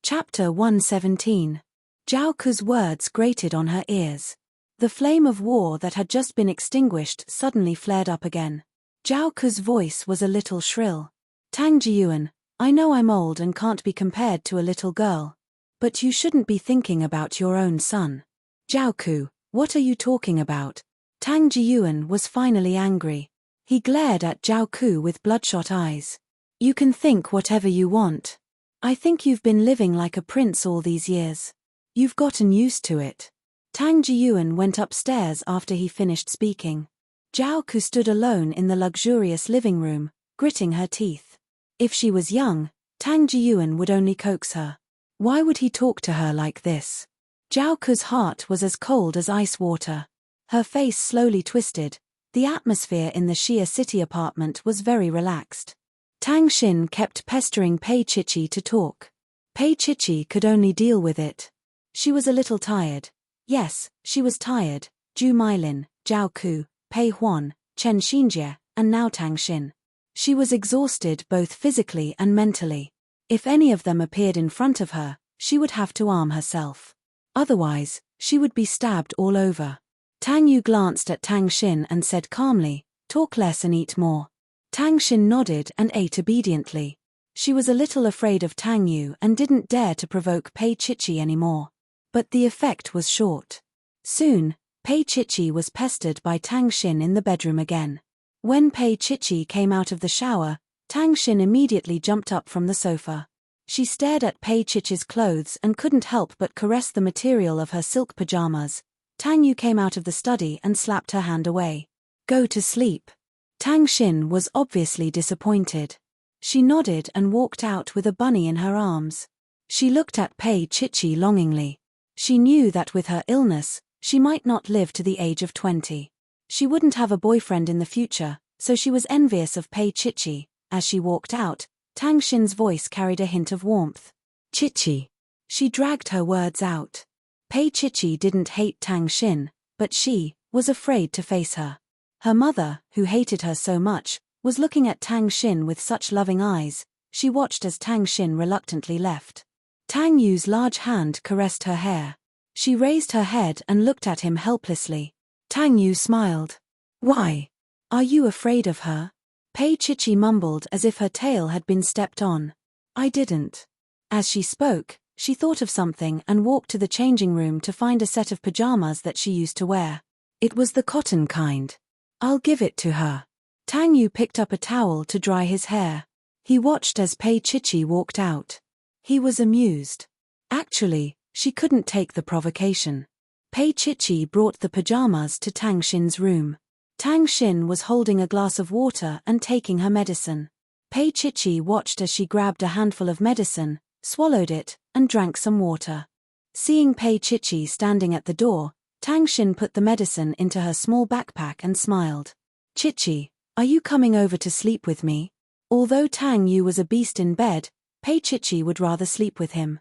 Chapter 117. Zhao Ku's words grated on her ears. The flame of war that had just been extinguished suddenly flared up again. Zhao Ku's voice was a little shrill. Tang Jiyuan, I know I'm old and can't be compared to a little girl. But you shouldn't be thinking about your own son. Zhao Ku, what are you talking about? Tang Jiyuan was finally angry. He glared at Zhao Ku with bloodshot eyes. You can think whatever you want. I think you've been living like a prince all these years. You've gotten used to it. Tang Jiyuan went upstairs after he finished speaking. Zhao Ku stood alone in the luxurious living room, gritting her teeth. If she was young, Tang Jiyuan would only coax her. Why would he talk to her like this? Zhao Ku's heart was as cold as ice water. Her face slowly twisted. The atmosphere in the Xia City apartment was very relaxed. Tang Xin kept pestering Pei Chichi to talk. Pei Chichi could only deal with it. She was a little tired. Yes, she was tired. Zhu Mailin, Zhao Ku, Pei Huan, Chen Xinjie, and now Tang Xin. She was exhausted both physically and mentally. If any of them appeared in front of her, she would have to arm herself. Otherwise, she would be stabbed all over. Tang Yu glanced at Tang Xin and said calmly, talk less and eat more. Tang Xin nodded and ate obediently. She was a little afraid of Tang Yu and didn't dare to provoke Pei Chichi anymore. But the effect was short. Soon, Pei Chichi was pestered by Tang Xin in the bedroom again. When Pei Chichi came out of the shower, Tang Xin immediately jumped up from the sofa. She stared at Pei Chichi's clothes and couldn't help but caress the material of her silk pajamas. Tang Yu came out of the study and slapped her hand away. Go to sleep. Tang Xin was obviously disappointed. She nodded and walked out with a bunny in her arms. She looked at Pei Chichi longingly. She knew that with her illness, she might not live to the age of 20. She wouldn't have a boyfriend in the future, so she was envious of Pei Chichi. As she walked out, Tang Xin's voice carried a hint of warmth. Chichi. She dragged her words out. Pei Chichi didn't hate Tang Xin, but she was afraid to face her. Her mother, who hated her so much, was looking at Tang Xin with such loving eyes. She watched as Tang Xin reluctantly left. Tang Yu's large hand caressed her hair. She raised her head and looked at him helplessly. Tang Yu smiled. Why? Are you afraid of her? Pei Chichi mumbled as if her tail had been stepped on. I didn't. As she spoke, she thought of something and walked to the changing room to find a set of pajamas that she used to wear. It was the cotton kind. I'll give it to her. Tang Yu picked up a towel to dry his hair. He watched as Pei Chichi walked out. He was amused. Actually, she couldn't take the provocation. Pei Chichi brought the pajamas to Tang Xin's room. Tang Xin was holding a glass of water and taking her medicine. Pei Chichi watched as she grabbed a handful of medicine, swallowed it, and drank some water. Seeing Pei Chichi standing at the door, Tang Xin put the medicine into her small backpack and smiled. Chichi, are you coming over to sleep with me? Although Tang Yu was a beast in bed, Pei Chichi would rather sleep with him.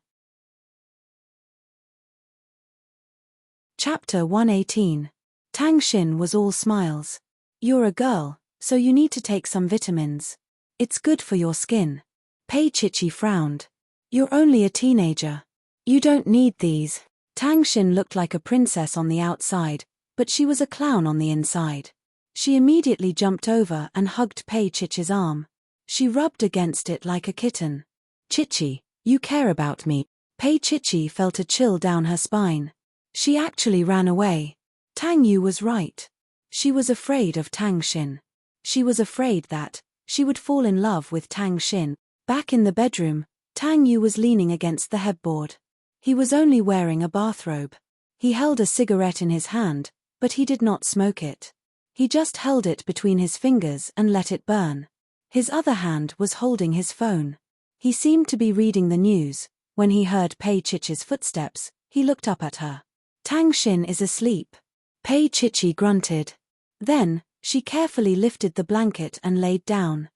Chapter 118. Tang Xin was all smiles. You're a girl, so you need to take some vitamins. It's good for your skin. Pei Chichi frowned. You're only a teenager. You don't need these. Tang Xin looked like a princess on the outside, but she was a clown on the inside. She immediately jumped over and hugged Pei Chichi's arm. She rubbed against it like a kitten. Chichi, you care about me. Pei Chichi felt a chill down her spine. She actually ran away. Tang Yu was right. She was afraid of Tang Xin. She was afraid that she would fall in love with Tang Xin. Back in the bedroom, Tang Yu was leaning against the headboard. He was only wearing a bathrobe. He held a cigarette in his hand, but he did not smoke it. He just held it between his fingers and let it burn. His other hand was holding his phone. He seemed to be reading the news. When he heard Pei Chichi's footsteps, he looked up at her. Tang Xin is asleep. Pei Chichi grunted. Then, she carefully lifted the blanket and laid down.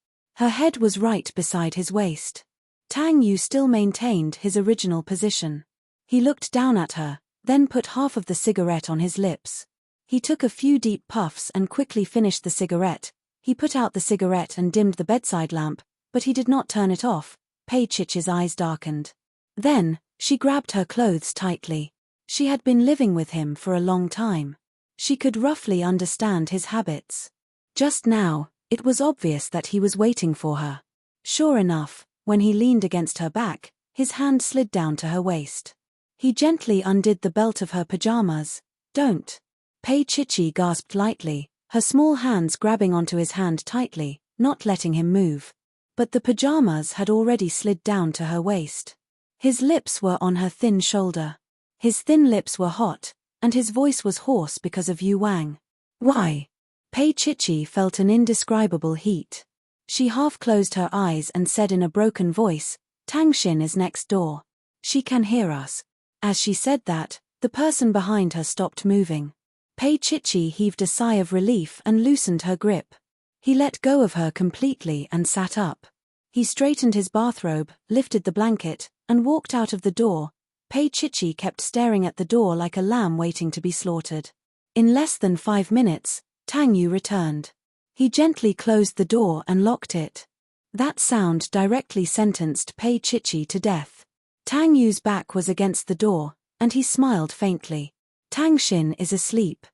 Her head was right beside his waist. Tang Yu still maintained his original position. He looked down at her, then put half of the cigarette on his lips. He took a few deep puffs and quickly finished the cigarette. He put out the cigarette and dimmed the bedside lamp, but he did not turn it off. Pei Chichi's eyes darkened. Then, she grabbed her clothes tightly. She had been living with him for a long time. She could roughly understand his habits. Just now, it was obvious that he was waiting for her. Sure enough, when he leaned against her back, his hand slid down to her waist. He gently undid the belt of her pajamas. Don't. Pei Chichi gasped lightly, her small hands grabbing onto his hand tightly, not letting him move. But the pajamas had already slid down to her waist. His lips were on her thin shoulder. His thin lips were hot, and his voice was hoarse because of Yu Wang. Why? Pei Chichi felt an indescribable heat. She half closed her eyes and said in a broken voice, Tang Xin is next door. She can hear us. As she said that, the person behind her stopped moving. Pei Chichi heaved a sigh of relief and loosened her grip. He let go of her completely and sat up. He straightened his bathrobe, lifted the blanket, and walked out of the door. Pei Chichi kept staring at the door like a lamb waiting to be slaughtered. In less than 5 minutes, Tang Yu returned. He gently closed the door and locked it. That sound directly sentenced Pei Chichi to death. Tang Yu's back was against the door, and he smiled faintly. Tang Xin is asleep.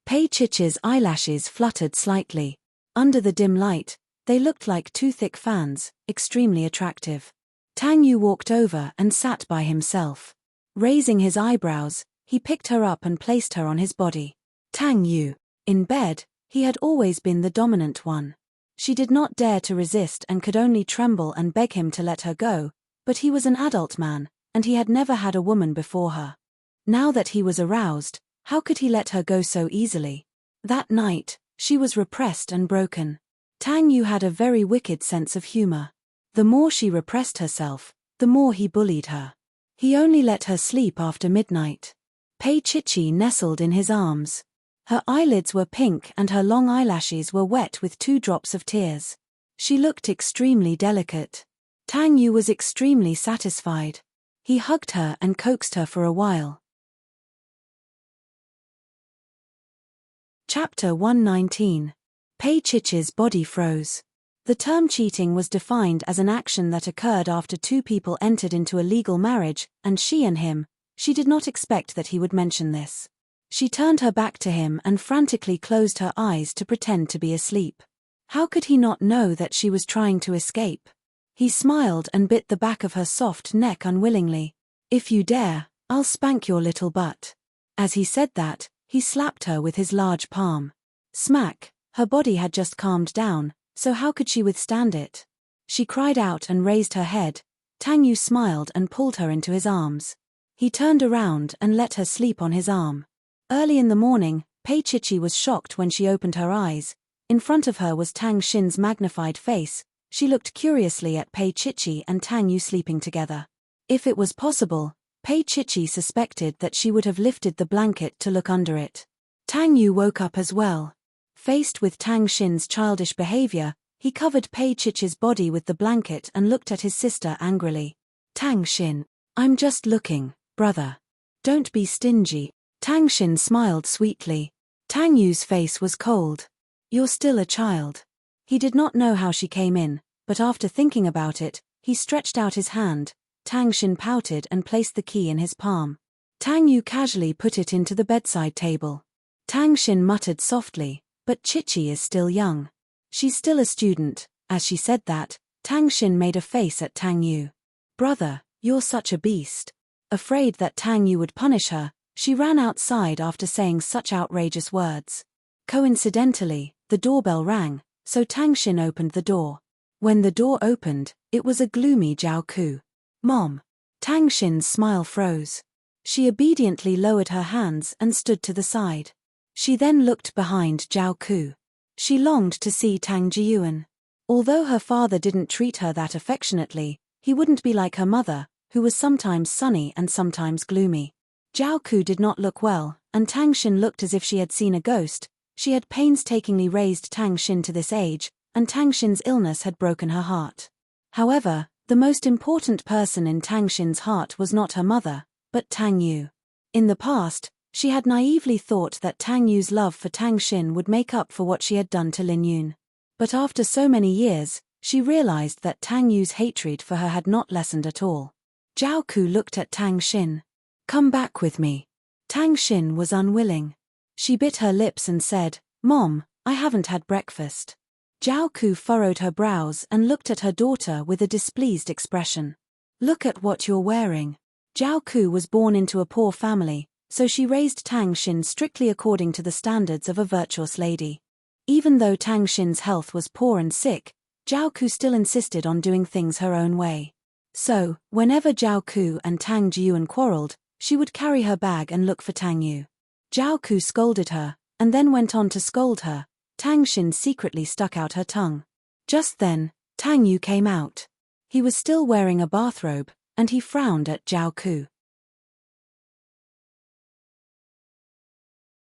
Pei Chichi's eyelashes fluttered slightly. Under the dim light, they looked like 2 thick fans, extremely attractive. Tang Yu walked over and sat by himself. Raising his eyebrows, he picked her up and placed her on his body. Tang Yu. In bed, he had always been the dominant one. She did not dare to resist and could only tremble and beg him to let her go, but he was an adult man, and he had never had a woman before her. Now that he was aroused, how could he let her go so easily? That night, she was repressed and broken. Tang Yu had a very wicked sense of humor. The more she repressed herself, the more he bullied her. He only let her sleep after midnight. Pei Chichi nestled in his arms. Her eyelids were pink and her long eyelashes were wet with 2 drops of tears. She looked extremely delicate. Tang Yu was extremely satisfied. He hugged her and coaxed her for a while. Chapter 119. Pei Chichi's body froze. The term cheating was defined as an action that occurred after 2 people entered into a legal marriage, and she and him. She did not expect that he would mention this. She turned her back to him and frantically closed her eyes to pretend to be asleep. How could he not know that she was trying to escape? He smiled and bit the back of her soft neck unwillingly. If you dare, I'll spank your little butt. As he said that, he slapped her with his large palm. Smack, her body had just calmed down, so how could she withstand it? She cried out and raised her head. Tang Yu smiled and pulled her into his arms. He turned around and let her sleep on his arm. Early in the morning, Pei Chichi was shocked when she opened her eyes. In front of her was Tang Xin's magnified face. She looked curiously at Pei Chichi and Tang Yu sleeping together. If it was possible, Pei Chichi suspected that she would have lifted the blanket to look under it. Tang Yu woke up as well. Faced with Tang Xin's childish behavior, he covered Pei Chichi's body with the blanket and looked at his sister angrily. Tang Xin, I'm just looking, brother. Don't be stingy. Tang Xin smiled sweetly. Tang Yu's face was cold. You're still a child. He did not know how she came in, but after thinking about it, he stretched out his hand. Tang Xin pouted and placed the key in his palm. Tang Yu casually put it into the bedside table. Tang Xin muttered softly, but Chichi is still young. She's still a student. As she said that, Tang Xin made a face at Tang Yu. Brother, you're such a beast. Afraid that Tang Yu would punish her, she ran outside after saying such outrageous words. Coincidentally, the doorbell rang, so Tang Xin opened the door. When the door opened, it was a gloomy Zhao Ku. Mom. Tang Xin's smile froze. She obediently lowered her hands and stood to the side. She then looked behind Zhao Ku. She longed to see Tang Jiyuan. Although her father didn't treat her that affectionately, he wouldn't be like her mother, who was sometimes sunny and sometimes gloomy. Zhao Ku did not look well, and Tang Xin looked as if she had seen a ghost. She had painstakingly raised Tang Xin to this age, and Tang Xin's illness had broken her heart. However, the most important person in Tang Xin's heart was not her mother, but Tang Yu. In the past, she had naively thought that Tang Yu's love for Tang Xin would make up for what she had done to Lin Yun. But after so many years, she realized that Tang Yu's hatred for her had not lessened at all. Zhao Ku looked at Tang Xin. "Come back with me." Tang Xin was unwilling. She bit her lips and said, "Mom, I haven't had breakfast." Zhao Ku furrowed her brows and looked at her daughter with a displeased expression. "Look at what you're wearing." Zhao Ku was born into a poor family, so she raised Tang Xin strictly according to the standards of a virtuous lady. Even though Tang Xin's health was poor and sick, Zhao Ku still insisted on doing things her own way. So, whenever Zhao Ku and Tang Jiyuan quarreled, she would carry her bag and look for Tang Yu. Zhao Ku scolded her, and then went on to scold her. Tang Xin secretly stuck out her tongue. Just then, Tang Yu came out. He was still wearing a bathrobe, and he frowned at Zhao Ku.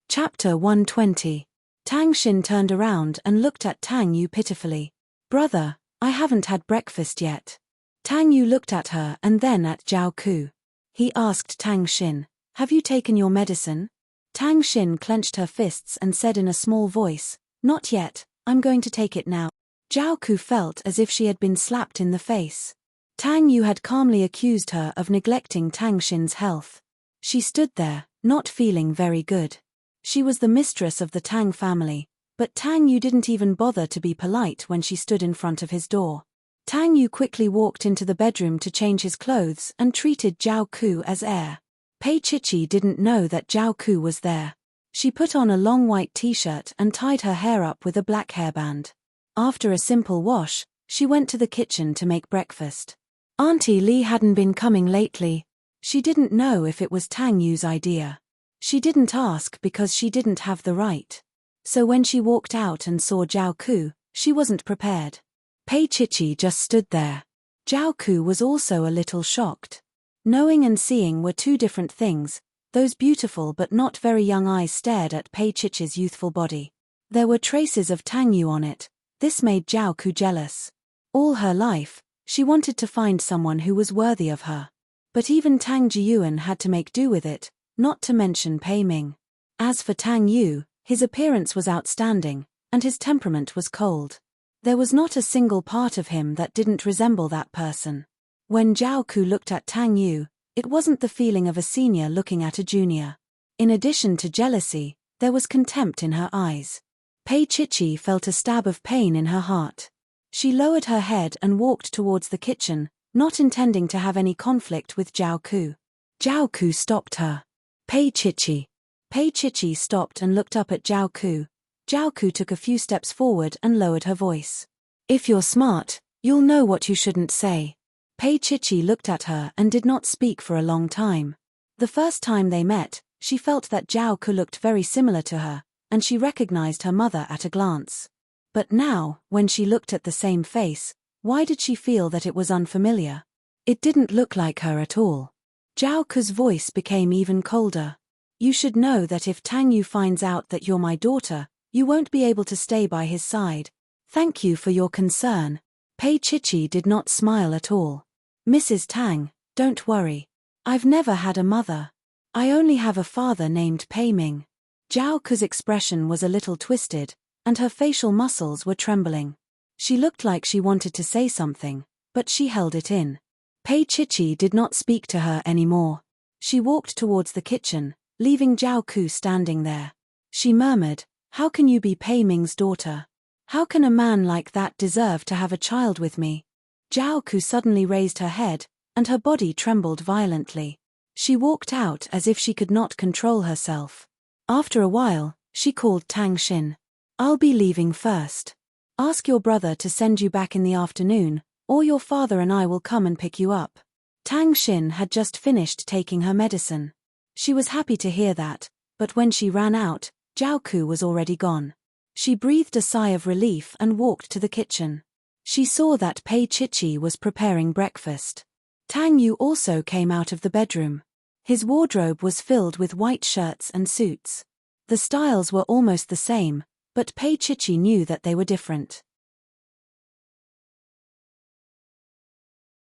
Chapter 120. Tang Xin turned around and looked at Tang Yu pitifully. "Brother, I haven't had breakfast yet." Tang Yu looked at her and then at Zhao Ku. He asked Tang Xin, "Have you taken your medicine?" Tang Xin clenched her fists and said in a small voice, "Not yet, I'm going to take it now." Zhao Ku felt as if she had been slapped in the face. Tang Yu had calmly accused her of neglecting Tang Xin's health. She stood there, not feeling very good. She was the mistress of the Tang family, but Tang Yu didn't even bother to be polite when she stood in front of his door. Tang Yu quickly walked into the bedroom to change his clothes and treated Zhao Ku as heir. Pei Chichi didn't know that Zhao Ku was there. She put on a long white t-shirt and tied her hair up with a black hairband. After a simple wash, she went to the kitchen to make breakfast. Auntie Li hadn't been coming lately. She didn't know if it was Tang Yu's idea. She didn't ask because she didn't have the right. So when she walked out and saw Zhao Ku, she wasn't prepared. Pei Chichi just stood there. Zhao Ku was also a little shocked. Knowing and seeing were two different things. Those beautiful but not very young eyes stared at Pei Chichi's youthful body. There were traces of Tang Yu on it. This made Zhao Ku jealous. All her life, she wanted to find someone who was worthy of her. But even Tang Jiyuan had to make do with it, not to mention Pei Ming. As for Tang Yu, his appearance was outstanding, and his temperament was cold. There was not a single part of him that didn't resemble that person. When Zhao Ku looked at Tang Yu, it wasn't the feeling of a senior looking at a junior. In addition to jealousy, there was contempt in her eyes. Pei Chichi felt a stab of pain in her heart. She lowered her head and walked towards the kitchen, not intending to have any conflict with Zhao Ku. Zhao Ku stopped her. "Pei Chichi." Pei Chichi stopped and looked up at Zhao Ku. Zhao Ku took a few steps forward and lowered her voice. "If you're smart, you'll know what you shouldn't say." Pei Chichi looked at her and did not speak for a long time. The first time they met, she felt that Zhao Ku looked very similar to her, and she recognized her mother at a glance. But now, when she looked at the same face, why did she feel that it was unfamiliar? It didn't look like her at all. Zhao Ku's voice became even colder. "You should know that if Tang Yu finds out that you're my daughter, you won't be able to stay by his side. Thank you for your concern." Pei Chichi did not smile at all. "Mrs. Tang, don't worry. I've never had a mother. I only have a father named Pei Ming." Zhao Ku's expression was a little twisted, and her facial muscles were trembling. She looked like she wanted to say something, but she held it in. Pei Chichi did not speak to her anymore. She walked towards the kitchen, leaving Zhao Ku standing there. She murmured, "How can you be Pei Ming's daughter? How can a man like that deserve to have a child with me?" Zhao Ku suddenly raised her head, and her body trembled violently. She walked out as if she could not control herself. After a while, she called Tang Xin. "I'll be leaving first. Ask your brother to send you back in the afternoon, or your father and I will come and pick you up." Tang Xin had just finished taking her medicine. She was happy to hear that, but when she ran out, Zhao Ku was already gone. She breathed a sigh of relief and walked to the kitchen. She saw that Pei Chichi was preparing breakfast. Tang Yu also came out of the bedroom. His wardrobe was filled with white shirts and suits. The styles were almost the same, but Pei Chichi knew that they were different.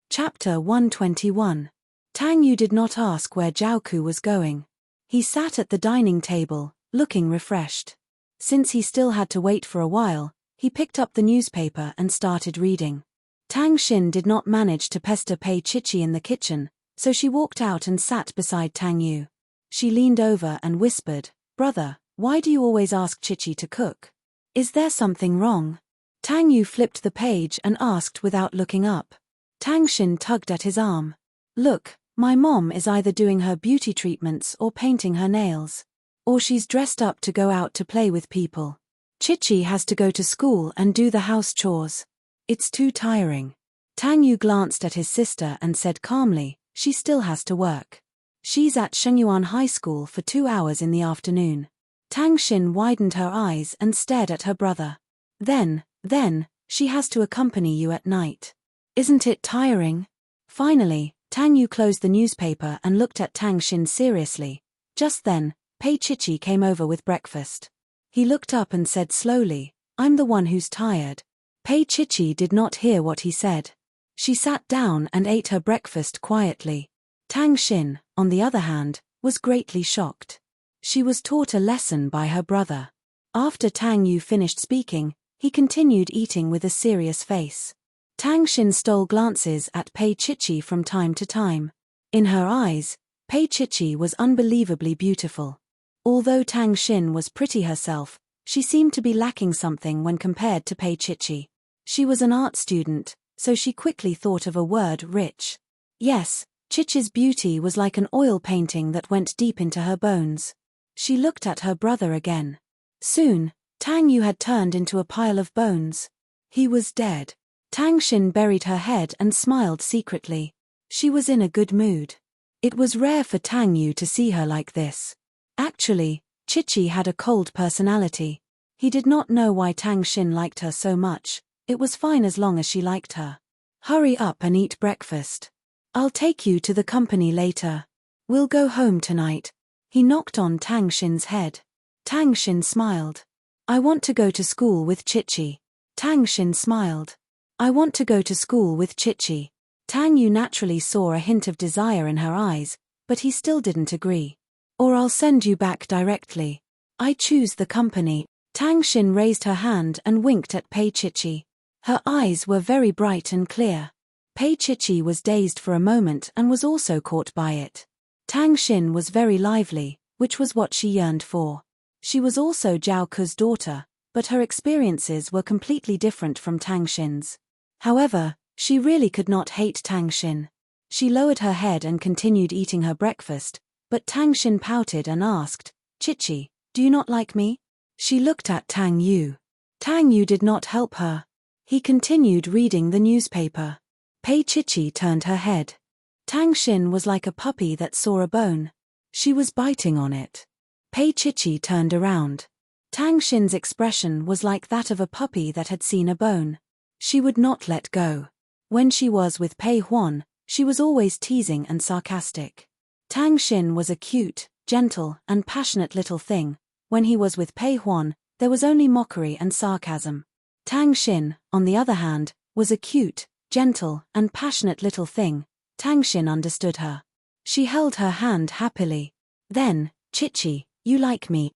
Chapter 121. Tang Yu did not ask where Jiaoku was going. He sat at the dining table, looking refreshed. Since he still had to wait for a while, he picked up the newspaper and started reading. Tang Xin did not manage to pester Pei Chichi in the kitchen, so she walked out and sat beside Tang Yu. She leaned over and whispered, "Brother, why do you always ask Chichi to cook? Is there something wrong?" Tang Yu flipped the page and asked without looking up. Tang Xin tugged at his arm. "Look, my mom is either doing her beauty treatments or painting her nails. Or she's dressed up to go out to play with people. Chichi has to go to school and do the house chores. It's too tiring." Tang Yu glanced at his sister and said calmly, "She still has to work. She's at Shengyuan High School for 2 hours in the afternoon." Tang Xin widened her eyes and stared at her brother. Then, she has to accompany you at night. Isn't it tiring?" Finally, Tang Yu closed the newspaper and looked at Tang Xin seriously. Just then, Pei Chichi came over with breakfast. He looked up and said slowly, "I'm the one who's tired." Pei Chichi did not hear what he said. She sat down and ate her breakfast quietly. Tang Xin, on the other hand, was greatly shocked. She was taught a lesson by her brother. After Tang Yu finished speaking, he continued eating with a serious face. Tang Xin stole glances at Pei Chichi from time to time. In her eyes, Pei Chichi was unbelievably beautiful. Although Tang Xin was pretty herself, she seemed to be lacking something when compared to Pei Chichi. She was an art student, so she quickly thought of a word, rich. Yes, Chichi's beauty was like an oil painting that went deep into her bones. She looked at her brother again. Soon, Tang Yu had turned into a pile of bones. He was dead. Tang Xin buried her head and smiled secretly. She was in a good mood. It was rare for Tang Yu to see her like this. Actually, Chichi had a cold personality. He did not know why Tang Xin liked her so much. It was fine as long as she liked her. "Hurry up and eat breakfast. I'll take you to the company later. We'll go home tonight." He knocked on Tang Xin's head. Tang Xin smiled. "I want to go to school with Chichi." Tang Xin smiled. "I want to go to school with Chichi." Tang Yu naturally saw a hint of desire in her eyes, but he still didn't agree. "Or I'll send you back directly. I choose the company." Tang Xin raised her hand and winked at Pei Chichi. Her eyes were very bright and clear. Pei Chichi was dazed for a moment and was also caught by it. Tang Xin was very lively, which was what she yearned for. She was also Jiaoku's daughter, but her experiences were completely different from Tang Xin's. However, she really could not hate Tang Xin. She lowered her head and continued eating her breakfast, but Tang Xin pouted and asked, "Chichi, do you not like me?" She looked at Tang Yu. Tang Yu did not help her. He continued reading the newspaper. Pei Chichi turned her head. Tang Xin was like a puppy that saw a bone. She was biting on it. Pei Chichi turned around. Tang Xin's expression was like that of a puppy that had seen a bone. She would not let go. When she was with Pei Huan, she was always teasing and sarcastic. Tang Xin was a cute, gentle, and passionate little thing. When he was with Pei Huan, there was only mockery and sarcasm. Tang Xin, on the other hand, was a cute, gentle, and passionate little thing. Tang Xin understood her. She held her hand happily. Then, "Chichi, you like me."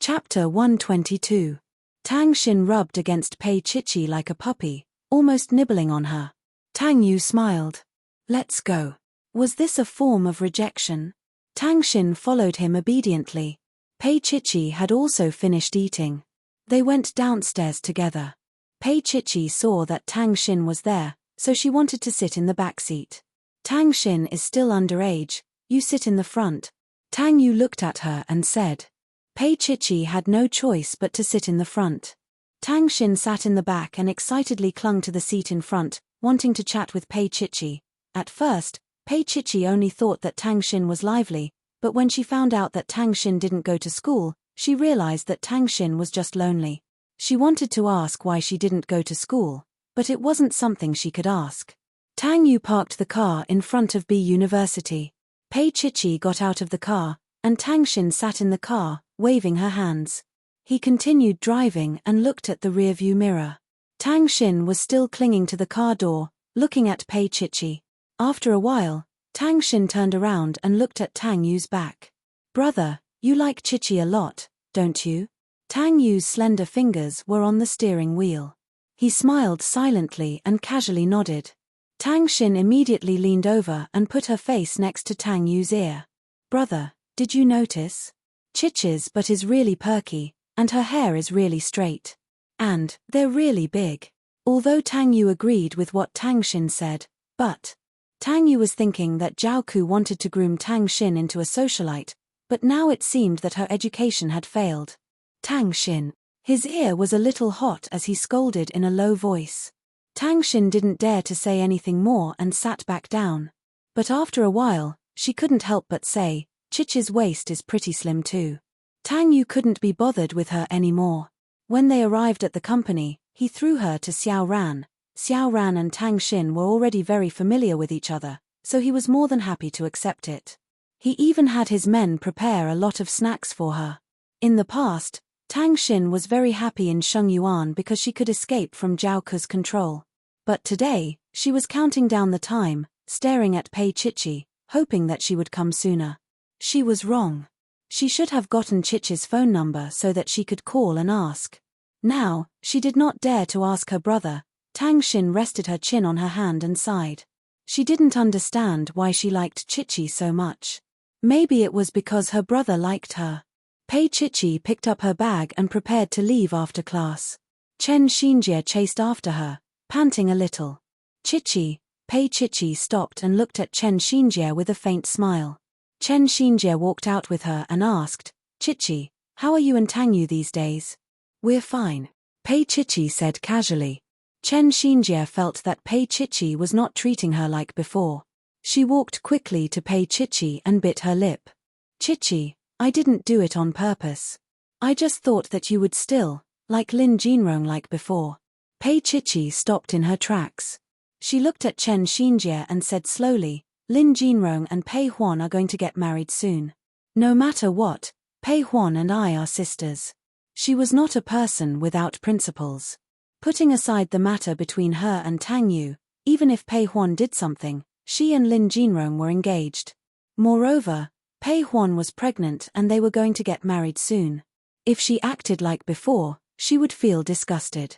Chapter 122. Tang Xin rubbed against Pei Chichi like a puppy, almost nibbling on her. Tang Yu smiled. "Let's go." Was this a form of rejection? Tang Xin followed him obediently. Pei Chichi had also finished eating. They went downstairs together. Pei Chichi saw that Tang Xin was there, so she wanted to sit in the back seat. "Tang Xin is still underage, you sit in the front." Tang Yu looked at her and said. Pei Chichi had no choice but to sit in the front. Tang Xin sat in the back and excitedly clung to the seat in front, wanting to chat with Pei Chichi. At first, Pei Chichi only thought that Tang Xin was lively, but when she found out that Tang Xin didn't go to school, she realized that Tang Xin was just lonely. She wanted to ask why she didn't go to school, but it wasn't something she could ask. Tang Yu parked the car in front of B University. Pei Chichi got out of the car, and Tang Xin sat in the car, waving her hands. He continued driving and looked at the rearview mirror. Tang Xin was still clinging to the car door, looking at Pei Chichi. After a while, Tang Xin turned around and looked at Tang Yu's back. Brother, you like Chichi a lot, don't you? Tang Yu's slender fingers were on the steering wheel. He smiled silently and casually nodded. Tang Xin immediately leaned over and put her face next to Tang Yu's ear. Brother, did you notice? Chichi's butt is really perky, and her hair is really straight. And they're really big. Although Tang Yu agreed with what Tang Xin said, but Tang Yu was thinking that Zhao Ku wanted to groom Tang Xin into a socialite, but now it seemed that her education had failed. Tang Xin. His ear was a little hot as he scolded in a low voice. Tang Xin didn't dare to say anything more and sat back down. But after a while, she couldn't help but say, Chichi's waist is pretty slim too. Tang Yu couldn't be bothered with her anymore. When they arrived at the company, he threw her to Xiao Ran. Xiao Ran and Tang Xin were already very familiar with each other, so he was more than happy to accept it. He even had his men prepare a lot of snacks for her. In the past, Tang Xin was very happy in Shengyuan because she could escape from Zhao Ku's control. But today, she was counting down the time, staring at Pei Chichi, hoping that she would come sooner. She was wrong. She should have gotten Chichi's phone number so that she could call and ask. Now, she did not dare to ask her brother. Tang Xin rested her chin on her hand and sighed. She didn't understand why she liked Chichi so much. Maybe it was because her brother liked her. Pei Chichi picked up her bag and prepared to leave after class. Chen Xinjie chased after her, panting a little. Chichi. Pei Chichi stopped and looked at Chen Xinjie with a faint smile. Chen Xinjie walked out with her and asked, Chichi, how are you and Tang Yu these days? We're fine, Pei Chichi said casually. Chen Xinjie felt that Pei Chichi was not treating her like before. She walked quickly to Pei Chichi and bit her lip. Chichi, I didn't do it on purpose. I just thought that you would still, like Lin Jinrong like before. Pei Chichi stopped in her tracks. She looked at Chen Xinjie and said slowly, Lin Jinrong and Pei Huan are going to get married soon. No matter what, Pei Huan and I are sisters. She was not a person without principles. Putting aside the matter between her and Tang Yu, even if Pei Huan did something, she and Lin Jinrong were engaged. Moreover, Pei Huan was pregnant and they were going to get married soon. If she acted like before, she would feel disgusted.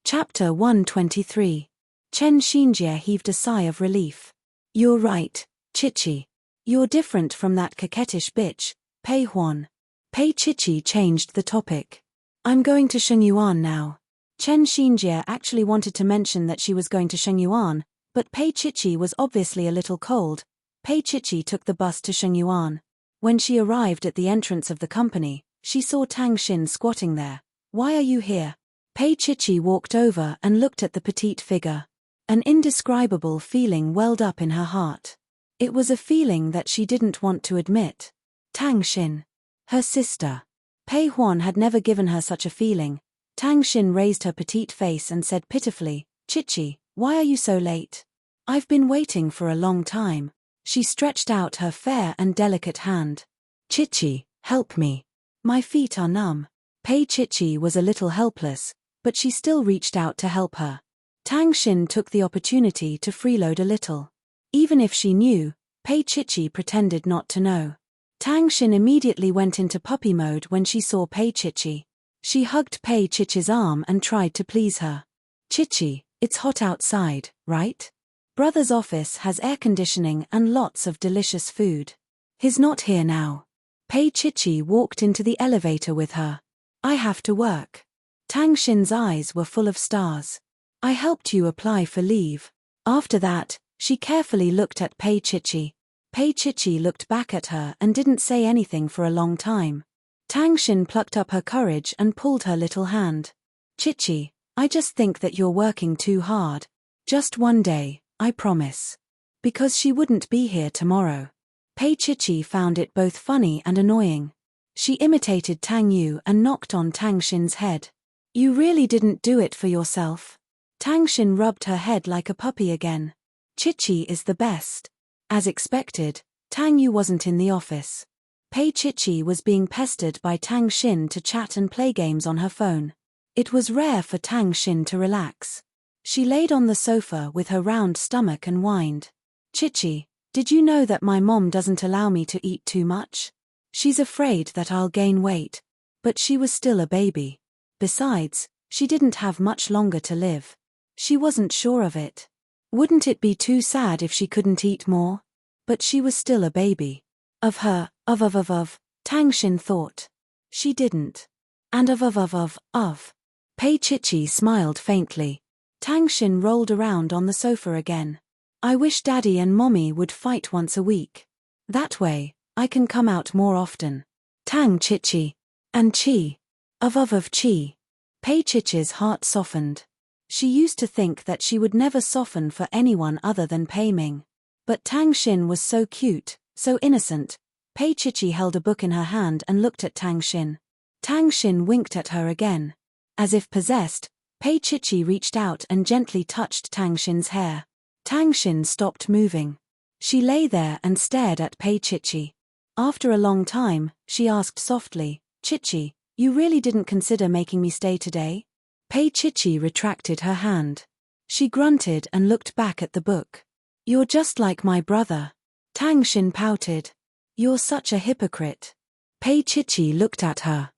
Chapter 123. Chen Xinjie heaved a sigh of relief. You're right, Chichi. You're different from that coquettish bitch, Pei Huan. Pei Chichi changed the topic. I'm going to Shengyuan now. Chen Xinjie actually wanted to mention that she was going to Shengyuan, but Pei Chichi was obviously a little cold. Pei Chichi took the bus to Shengyuan. When she arrived at the entrance of the company, she saw Tang Xin squatting there. Why are you here? Pei Chichi walked over and looked at the petite figure. An indescribable feeling welled up in her heart. It was a feeling that she didn't want to admit. Tang Xin. Her sister. Pei Huan had never given her such a feeling. Tang Xin raised her petite face and said pitifully, Chichi, why are you so late? I've been waiting for a long time. She stretched out her fair and delicate hand. Chichi, help me. My feet are numb. Pei Chichi was a little helpless, but she still reached out to help her. Tang Xin took the opportunity to freeload a little. Even if she knew, Pei Chichi pretended not to know. Tang Xin immediately went into puppy mode when she saw Pei Chichi. She hugged Pei Chichi's arm and tried to please her. Chichi, it's hot outside, right? Brother's office has air conditioning and lots of delicious food. He's not here now. Pei Chichi walked into the elevator with her. I have to work. Tang Xin's eyes were full of stars. I helped you apply for leave. After that, she carefully looked at Pei Chichi. Pei Chichi looked back at her and didn't say anything for a long time. Tang Xin plucked up her courage and pulled her little hand. Chichi, I just think that you're working too hard. Just one day, I promise. Because she wouldn't be here tomorrow. Pei Chichi found it both funny and annoying. She imitated Tang Yu and knocked on Tang Xin's head. You really didn't do it for yourself. Tang Xin rubbed her head like a puppy again. Chichi is the best. As expected, Tang Yu wasn't in the office. Pei Chichi was being pestered by Tang Xin to chat and play games on her phone. It was rare for Tang Xin to relax. She laid on the sofa with her round stomach and whined. Chichi, did you know that my mom doesn't allow me to eat too much? She's afraid that I'll gain weight. But she was still a baby. Besides, she didn't have much longer to live. She wasn't sure of it. Wouldn't it be too sad if she couldn't eat more? But she was still a baby. Of her, Tang Xin thought. She didn't. And of. Pei Chichi smiled faintly. Tang Xin rolled around on the sofa again. I wish Daddy and Mommy would fight once a week. That way, I can come out more often. Tang Chichi. And Chi. Of Chi. Pei Chichi's heart softened. She used to think that she would never soften for anyone other than Pei Ming. But Tang Xin was so cute, so innocent. Pei Chichi held a book in her hand and looked at Tang Xin. Tang Xin winked at her again. As if possessed, Pei Chichi reached out and gently touched Tang Xin's hair. Tang Xin stopped moving. She lay there and stared at Pei Chichi. After a long time, she asked softly, Chichi, you really didn't consider making me stay today? Pei Chichi retracted her hand. She grunted and looked back at the book. You're just like my brother. Tang Xin pouted. You're such a hypocrite. Pei Chichi looked at her.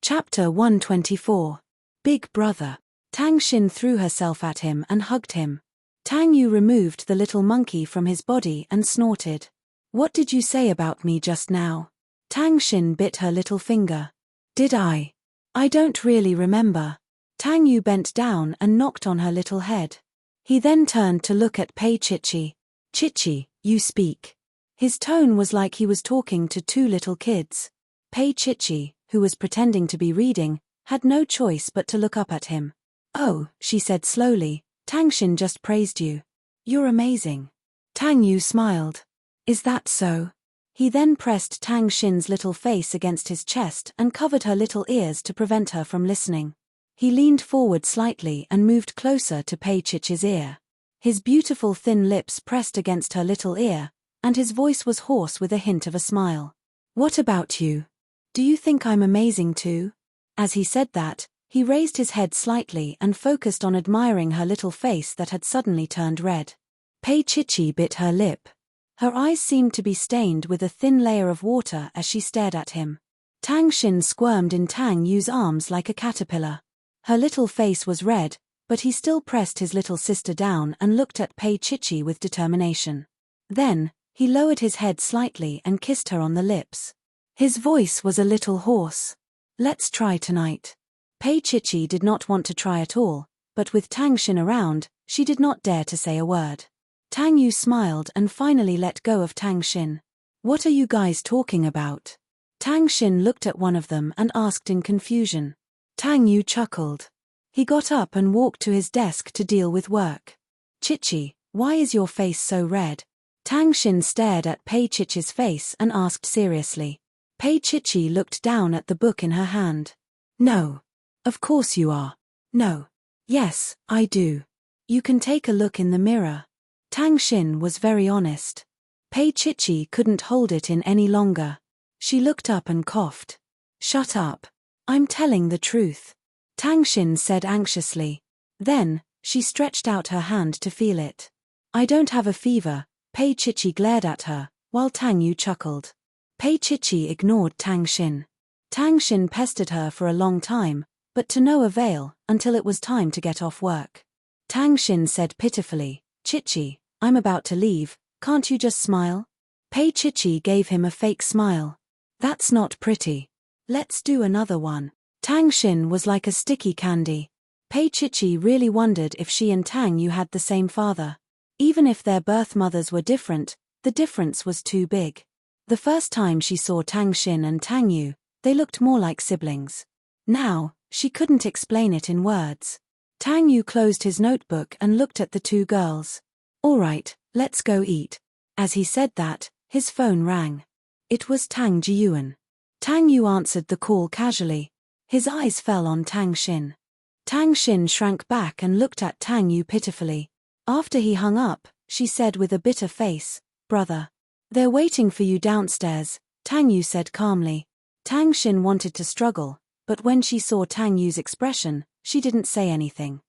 Chapter 124. Big Brother. Tang Xin threw herself at him and hugged him. Tang Yu removed the little monkey from his body and snorted. What did you say about me just now? Tang Xin bit her little finger. Did I? I don't really remember. Tang Yu bent down and knocked on her little head. He then turned to look at Pei Chichi. Chichi, you speak. His tone was like he was talking to two little kids. Pei Chichi, who was pretending to be reading, had no choice but to look up at him. Oh, she said slowly, Tang Xin just praised you. You're amazing. Tang Yu smiled. Is that so? He then pressed Tang Xin's little face against his chest and covered her little ears to prevent her from listening. He leaned forward slightly and moved closer to Pei Chichi's ear. His beautiful thin lips pressed against her little ear, and his voice was hoarse with a hint of a smile. What about you? Do you think I'm amazing too? As he said that, he raised his head slightly and focused on admiring her little face that had suddenly turned red. Pei Chichi bit her lip. Her eyes seemed to be stained with a thin layer of water as she stared at him. Tang Xin squirmed in Tang Yu's arms like a caterpillar. Her little face was red, but he still pressed his little sister down and looked at Pei Chichi with determination. Then, he lowered his head slightly and kissed her on the lips. His voice was a little hoarse. Let's try tonight. Pei Chichi did not want to try at all, but with Tang Xin around, she did not dare to say a word. Tang Yu smiled and finally let go of Tang Xin. What are you guys talking about? Tang Xin looked at one of them and asked in confusion. Tang Yu chuckled. He got up and walked to his desk to deal with work. Chichi, why is your face so red? Tang Xin stared at Pei Chichi's face and asked seriously. Pei Chichi looked down at the book in her hand. No. Of course you are. No. Yes, I do. You can take a look in the mirror. Tang Xin was very honest. Pei Chichi couldn't hold it in any longer. She looked up and coughed. Shut up. I'm telling the truth. Tang Xin said anxiously. Then, she stretched out her hand to feel it. I don't have a fever. Pei Chichi glared at her, while Tang Yu chuckled. Pei Chichi ignored Tang Xin. Tang Xin pestered her for a long time, but to no avail, until it was time to get off work. Tang Xin said pitifully, Chichi, I'm about to leave, can't you just smile? Pei Chichi gave him a fake smile. That's not pretty. Let's do another one. Tang Xin was like a sticky candy. Pei Chichi really wondered if she and Tang Yu had the same father. Even if their birth mothers were different, the difference was too big. The first time she saw Tang Xin and Tang Yu, they looked more like siblings. Now, she couldn't explain it in words. Tang Yu closed his notebook and looked at the two girls. All right, let's go eat. As he said that, his phone rang. It was Tang Jiyuan. Tang Yu answered the call casually. His eyes fell on Tang Xin. Tang Xin shrank back and looked at Tang Yu pitifully. After he hung up, she said with a bitter face, brother. They're waiting for you downstairs, Tang Yu said calmly. Tang Xin wanted to struggle, but when she saw Tang Yu's expression, she didn't say anything.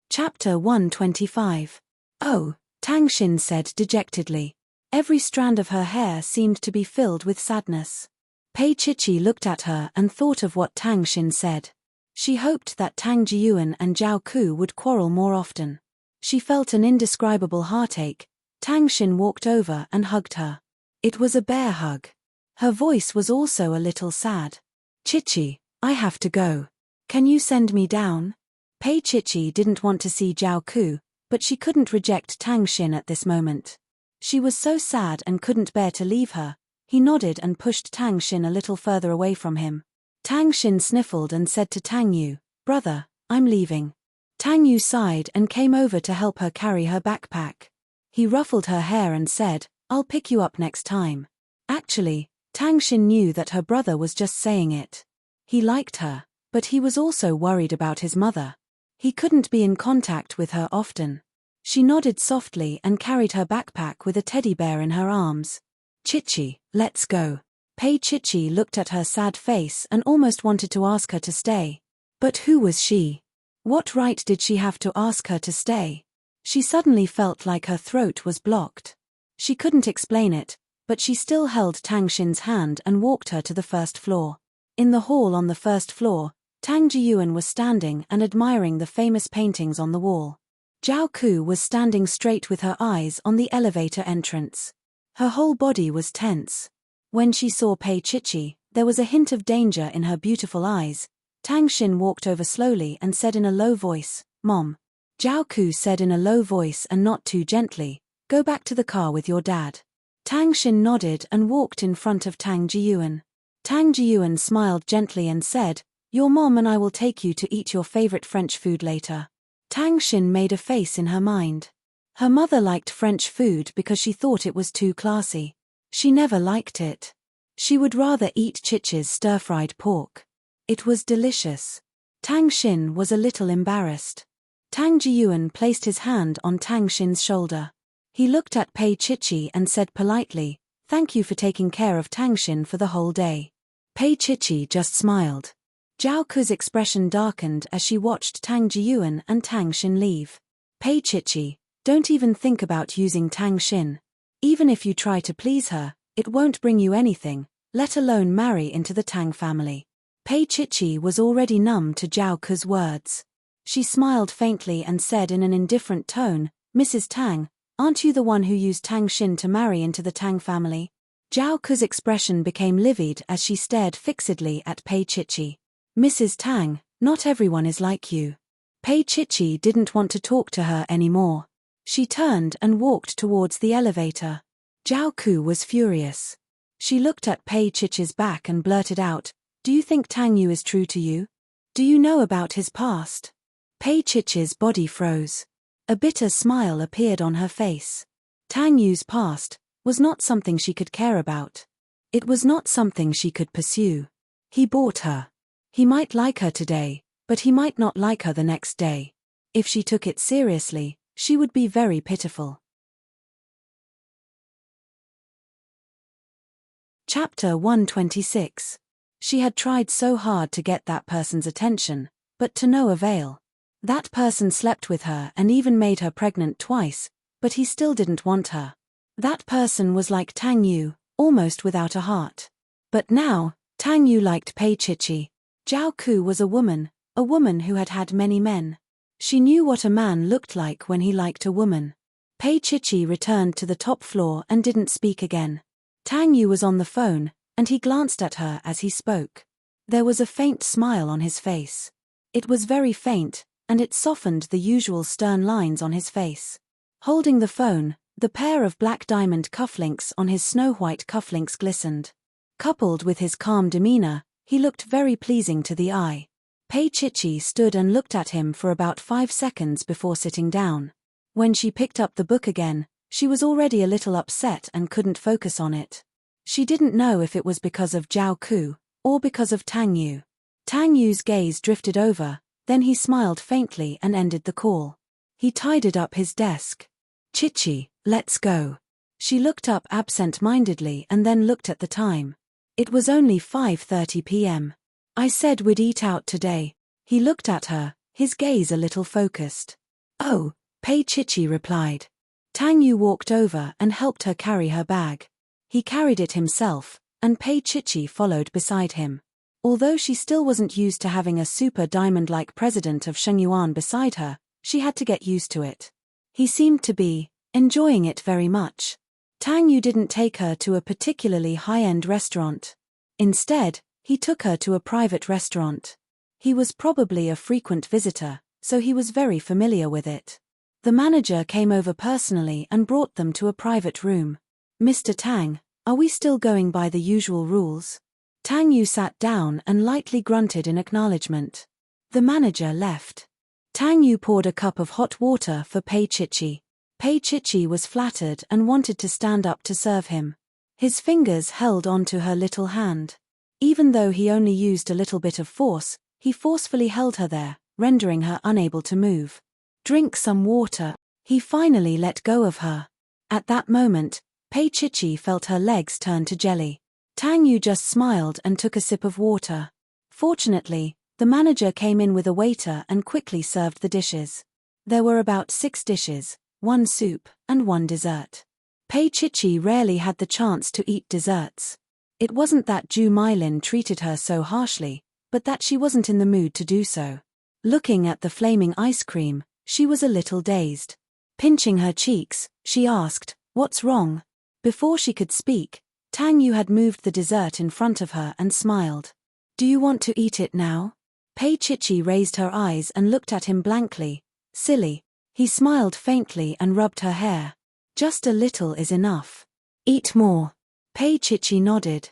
Chapter 125. Oh, Tang Xin said dejectedly. Every strand of her hair seemed to be filled with sadness. Pei Chichi looked at her and thought of what Tang Xin said. She hoped that Tang Jiyuan and Zhao Ku would quarrel more often. She felt an indescribable heartache. Tang Xin walked over and hugged her. It was a bear hug. Her voice was also a little sad. Chichi, I have to go. Can you send me down? Pei Chichi didn't want to see Zhao Ku, but she couldn't reject Tang Xin at this moment. She was so sad and couldn't bear to leave her. He nodded and pushed Tang Xin a little further away from him. Tang Xin sniffled and said to Tang Yu, "Brother, I'm leaving." Tang Yu sighed and came over to help her carry her backpack. He ruffled her hair and said, "I'll pick you up next time." Actually, Tang Xin knew that her brother was just saying it. He liked her, but he was also worried about his mother. He couldn't be in contact with her often. She nodded softly and carried her backpack with a teddy bear in her arms. Chichi, let's go. Pei Chichi looked at her sad face and almost wanted to ask her to stay. But who was she? What right did she have to ask her to stay? She suddenly felt like her throat was blocked. She couldn't explain it, but she still held Tang Xin's hand and walked her to the first floor. In the hall on the first floor, Tang Jiyuan was standing and admiring the famous paintings on the wall. Zhao Ku was standing straight with her eyes on the elevator entrance. Her whole body was tense. When she saw Pei Chichi, there was a hint of danger in her beautiful eyes. Tang Xin walked over slowly and said in a low voice, "Mom." Zhao Ku said in a low voice and not too gently, "Go back to the car with your dad." Tang Xin nodded and walked in front of Tang Jiyuan. Tang Jiyuan smiled gently and said, "Your mom and I will take you to eat your favorite French food later." Tang Xin made a face in her mind. Her mother liked French food because she thought it was too classy. She never liked it. She would rather eat Chichi's stir-fried pork. It was delicious. Tang Xin was a little embarrassed. Tang Jiyuan placed his hand on Tang Xin's shoulder. He looked at Pei Chichi and said politely, "Thank you for taking care of Tang Xin for the whole day." Pei Chichi just smiled. Zhao Ku's expression darkened as she watched Tang Jiyuan and Tang Xin leave. Pei Chichi, don't even think about using Tang Xin. Even if you try to please her, it won't bring you anything, let alone marry into the Tang family. Pei Chichi was already numb to Zhao Ku's words. She smiled faintly and said in an indifferent tone, "Mrs. Tang, aren't you the one who used Tang Xin to marry into the Tang family?" Zhao Ku's expression became livid as she stared fixedly at Pei Chichi. "Mrs. Tang, not everyone is like you." Pei Chichi didn't want to talk to her anymore. She turned and walked towards the elevator. Zhao Ku was furious. She looked at Pei Chichi's back and blurted out, "Do you think Tang Yu is true to you? Do you know about his past?" Pei Chichi's body froze. A bitter smile appeared on her face. Tang Yu's past was not something she could care about. It was not something she could pursue. He bought her. He might like her today, but he might not like her the next day. If she took it seriously, she would be very pitiful. Chapter 126. She had tried so hard to get that person's attention, but to no avail. That person slept with her and even made her pregnant twice, but he still didn't want her. That person was like Tang Yu, almost without a heart. But now, Tang Yu liked Pei Chichi. Zhao Ku was a woman who had had many men. She knew what a man looked like when he liked a woman. Pei Chichi returned to the top floor and didn't speak again. Tang Yu was on the phone, and he glanced at her as he spoke. There was a faint smile on his face. It was very faint, and it softened the usual stern lines on his face. Holding the phone, the pair of black diamond cufflinks on his snow-white cufflinks glistened. Coupled with his calm demeanor, he looked very pleasing to the eye. Pei Chichi stood and looked at him for about 5 seconds before sitting down. When she picked up the book again, she was already a little upset and couldn't focus on it. She didn't know if it was because of Zhao Ku, or because of Tang Yu. Tang Yu's gaze drifted over, then he smiled faintly and ended the call. He tidied up his desk. Chichi, let's go. She looked up absent-mindedly and then looked at the time. It was only 5:30 p.m. I said we'd eat out today. He looked at her, his gaze a little focused. Oh, Pei Chichi replied. Tang Yu walked over and helped her carry her bag. He carried it himself, and Pei Chichi followed beside him. Although she still wasn't used to having a super diamond-like president of Shengyuan beside her, she had to get used to it. He seemed to be enjoying it very much. Tang Yu didn't take her to a particularly high-end restaurant. Instead, he took her to a private restaurant. He was probably a frequent visitor, so he was very familiar with it. The manager came over personally and brought them to a private room. Mr. Tang, are we still going by the usual rules? Tang Yu sat down and lightly grunted in acknowledgement. The manager left. Tang Yu poured a cup of hot water for Pei Chichi. Pei Chichi was flattered and wanted to stand up to serve him. His fingers held onto her little hand. Even though he only used a little bit of force, he forcefully held her there, rendering her unable to move. Drink some water. He finally let go of her. At that moment, Pei Chichi felt her legs turn to jelly. Tang Yu just smiled and took a sip of water. Fortunately, the manager came in with a waiter and quickly served the dishes. There were about 6 dishes, 1 soup, and 1 dessert. Pei Chichi rarely had the chance to eat desserts. It wasn't that Ju Mylin treated her so harshly, but that she wasn't in the mood to do so. Looking at the flaming ice cream, she was a little dazed. Pinching her cheeks, she asked, "What's wrong?" Before she could speak, Tang Yu had moved the dessert in front of her and smiled. "Do you want to eat it now?" Pei Chichi raised her eyes and looked at him blankly. "Silly." He smiled faintly and rubbed her hair. "Just a little is enough. Eat more." Pei Chichi nodded.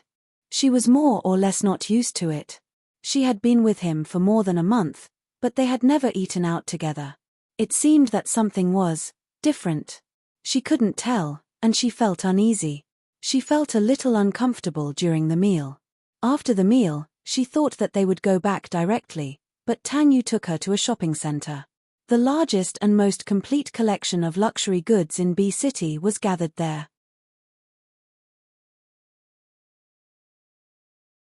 She was more or less not used to it. She had been with him for more than a month, but they had never eaten out together. It seemed that something was different. She couldn't tell, and she felt uneasy. She felt a little uncomfortable during the meal. After the meal, she thought that they would go back directly, but Tang Yu took her to a shopping center. The largest and most complete collection of luxury goods in B City was gathered there.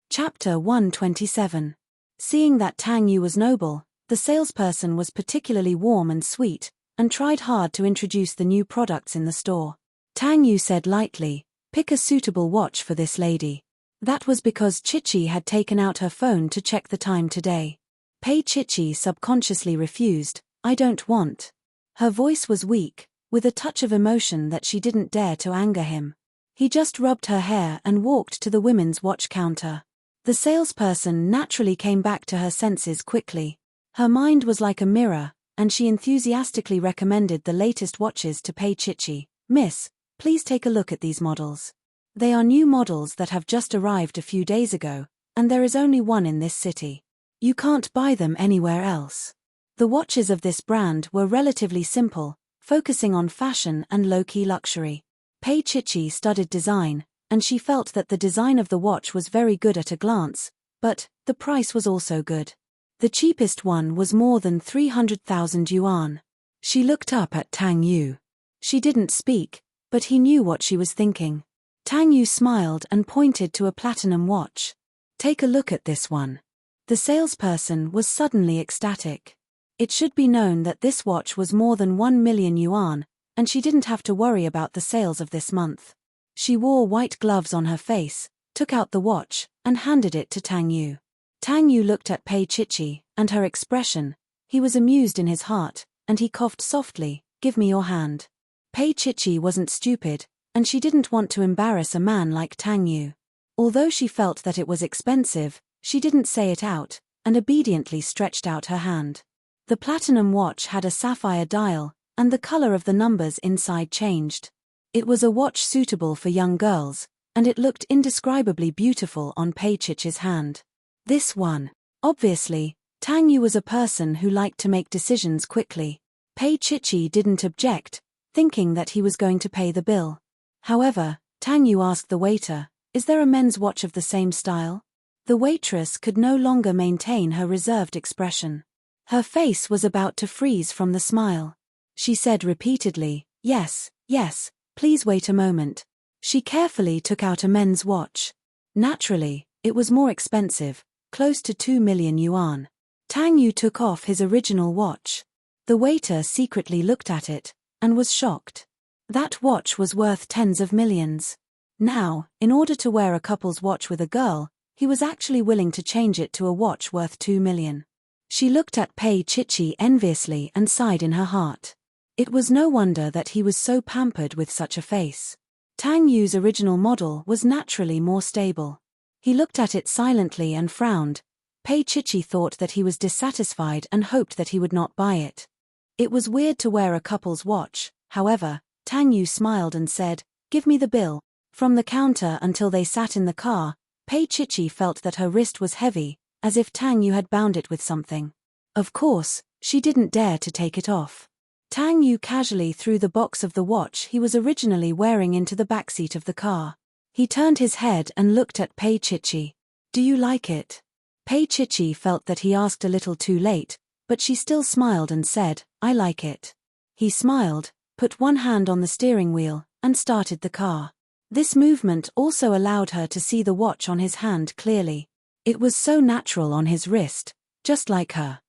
Chapter 127. Seeing that Tang Yu was noble, the salesperson was particularly warm and sweet, and tried hard to introduce the new products in the store. Tang Yu said lightly, "Pick a suitable watch for this lady." That was because Chichi had taken out her phone to check the time today. Pei Chichi subconsciously refused, "I don't want." Her voice was weak, with a touch of emotion that she didn't dare to anger him. He just rubbed her hair and walked to the women's watch counter. The salesperson naturally came back to her senses quickly. Her mind was like a mirror, and she enthusiastically recommended the latest watches to Pei Chichi. "Miss, please take a look at these models. They are new models that have just arrived a few days ago, and there is only one in this city. You can't buy them anywhere else." The watches of this brand were relatively simple, focusing on fashion and low-key luxury. Pei Chichi studied design, and she felt that the design of the watch was very good at a glance, but the price was also good. The cheapest one was more than 300,000 yuan. She looked up at Tang Yu. She didn't speak, but he knew what she was thinking. Tang Yu smiled and pointed to a platinum watch. "Take a look at this one." The salesperson was suddenly ecstatic. It should be known that this watch was more than 1 million yuan, and she didn't have to worry about the sales of this month. She wore white gloves on her face, took out the watch, and handed it to Tang Yu. Tang Yu looked at Pei Chichi, and her expression. He was amused in his heart, and he coughed softly, "Give me your hand." Pei Chichi wasn't stupid, and she didn't want to embarrass a man like Tang Yu. Although she felt that it was expensive, she didn't say it out, and obediently stretched out her hand. The platinum watch had a sapphire dial, and the color of the numbers inside changed. It was a watch suitable for young girls, and it looked indescribably beautiful on Pei Chichi's hand. This one. Obviously, Tang Yu was a person who liked to make decisions quickly. Pei Chichi didn't object, thinking that he was going to pay the bill. However, Tang Yu asked the waiter, "Is there a men's watch of the same style?" The waitress could no longer maintain her reserved expression. Her face was about to freeze from the smile. She said repeatedly, "Yes, yes, please wait a moment." She carefully took out a men's watch. Naturally, it was more expensive, close to 2 million yuan. Tang Yu took off his original watch. The waiter secretly looked at it, and was shocked. That watch was worth tens of millions. Now, in order to wear a couple's watch with a girl, he was actually willing to change it to a watch worth 2 million. She looked at Pei Chichi enviously and sighed in her heart. It was no wonder that he was so pampered with such a face. Tang Yu's original model was naturally more stable. He looked at it silently and frowned. Pei Chichi thought that he was dissatisfied and hoped that he would not buy it. It was weird to wear a couple's watch, however. Tang Yu smiled and said, "Give me the bill." From the counter until they sat in the car, Pei Chichi felt that her wrist was heavy, as if Tang Yu had bound it with something. Of course, she didn't dare to take it off. Tang Yu casually threw the box of the watch he was originally wearing into the backseat of the car. He turned his head and looked at Pei Chichi. "Do you like it?" Pei Chichi felt that he asked a little too late, but she still smiled and said, "I like it." He smiled, put one hand on the steering wheel, and started the car. This movement also allowed her to see the watch on his hand clearly. It was so natural on his wrist, just like her.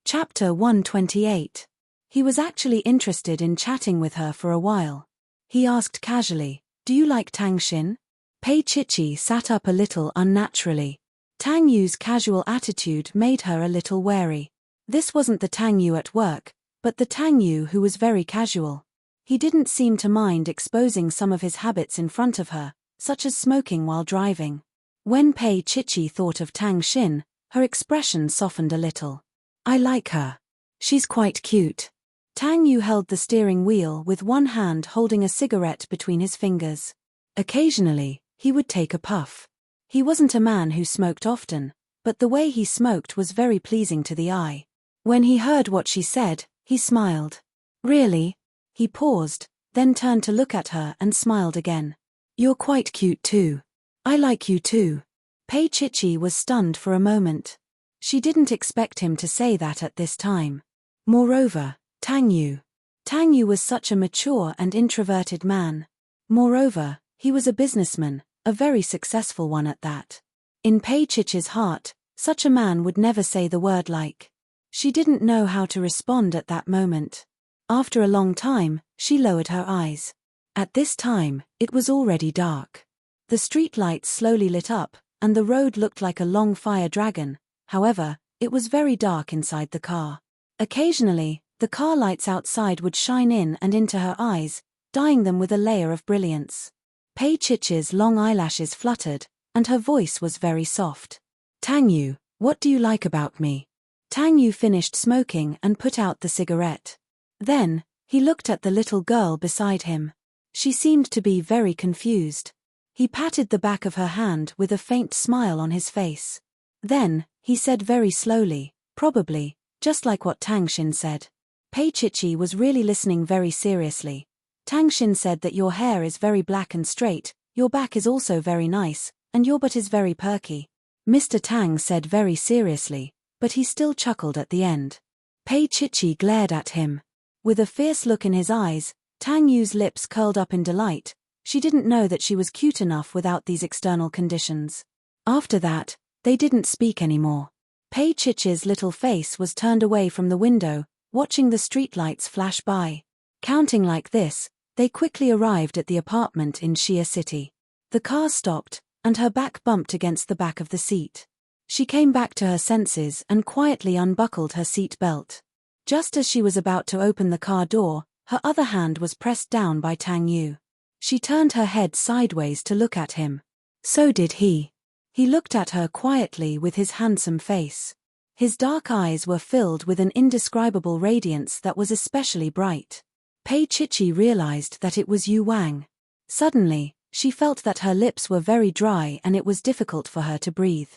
Chapter 128. He was actually interested in chatting with her for a while. He asked casually, "Do you like Tang Xin?" Pei Chichi sat up a little unnaturally. Tang Yu's casual attitude made her a little wary. This wasn't the Tang Yu at work, but the Tang Yu who was very casual. He didn't seem to mind exposing some of his habits in front of her, such as smoking while driving. When Pei Chichi thought of Tang Xin, her expression softened a little. "I like her. She's quite cute." Tang Yu held the steering wheel with one hand holding a cigarette between his fingers. Occasionally, he would take a puff. He wasn't a man who smoked often, but the way he smoked was very pleasing to the eye. When he heard what she said, he smiled. "Really?" He paused, then turned to look at her and smiled again. "You're quite cute too. I like you too." Pei Chichi was stunned for a moment. She didn't expect him to say that at this time. Moreover, Tang Yu was such a mature and introverted man. Moreover, he was a businessman, a very successful one at that. In Pei Chichi's heart, such a man would never say the word like. She didn't know how to respond at that moment. After a long time, she lowered her eyes. At this time, it was already dark. The street lights slowly lit up, and the road looked like a long fire dragon. However, it was very dark inside the car. Occasionally, the car lights outside would shine in and into her eyes, dyeing them with a layer of brilliance. Pei Chichi's long eyelashes fluttered, and her voice was very soft. "Tang Yu, what do you like about me?" Tang Yu finished smoking and put out the cigarette. Then, he looked at the little girl beside him. She seemed to be very confused. He patted the back of her hand with a faint smile on his face. Then, he said very slowly, probably, just like what Tang Xin said. Pei Chichi was really listening very seriously. "Tang Xin said that your hair is very black and straight, your back is also very nice, and your butt is very perky." Mr. Tang said very seriously, but he still chuckled at the end. Pei Chichi glared at him. With a fierce look in his eyes, Tang Yu's lips curled up in delight. She didn't know that she was cute enough without these external conditions. After that, they didn't speak anymore. Pei Chichi's little face was turned away from the window, watching the streetlights flash by. Counting like this, they quickly arrived at the apartment in Xia City. The car stopped, and her back bumped against the back of the seat. She came back to her senses and quietly unbuckled her seat belt. Just as she was about to open the car door, her other hand was pressed down by Tang Yu. She turned her head sideways to look at him. So did he. He looked at her quietly with his handsome face. His dark eyes were filled with an indescribable radiance that was especially bright. Pei Chichi realized that it was Yu Wang. Suddenly, she felt that her lips were very dry and it was difficult for her to breathe.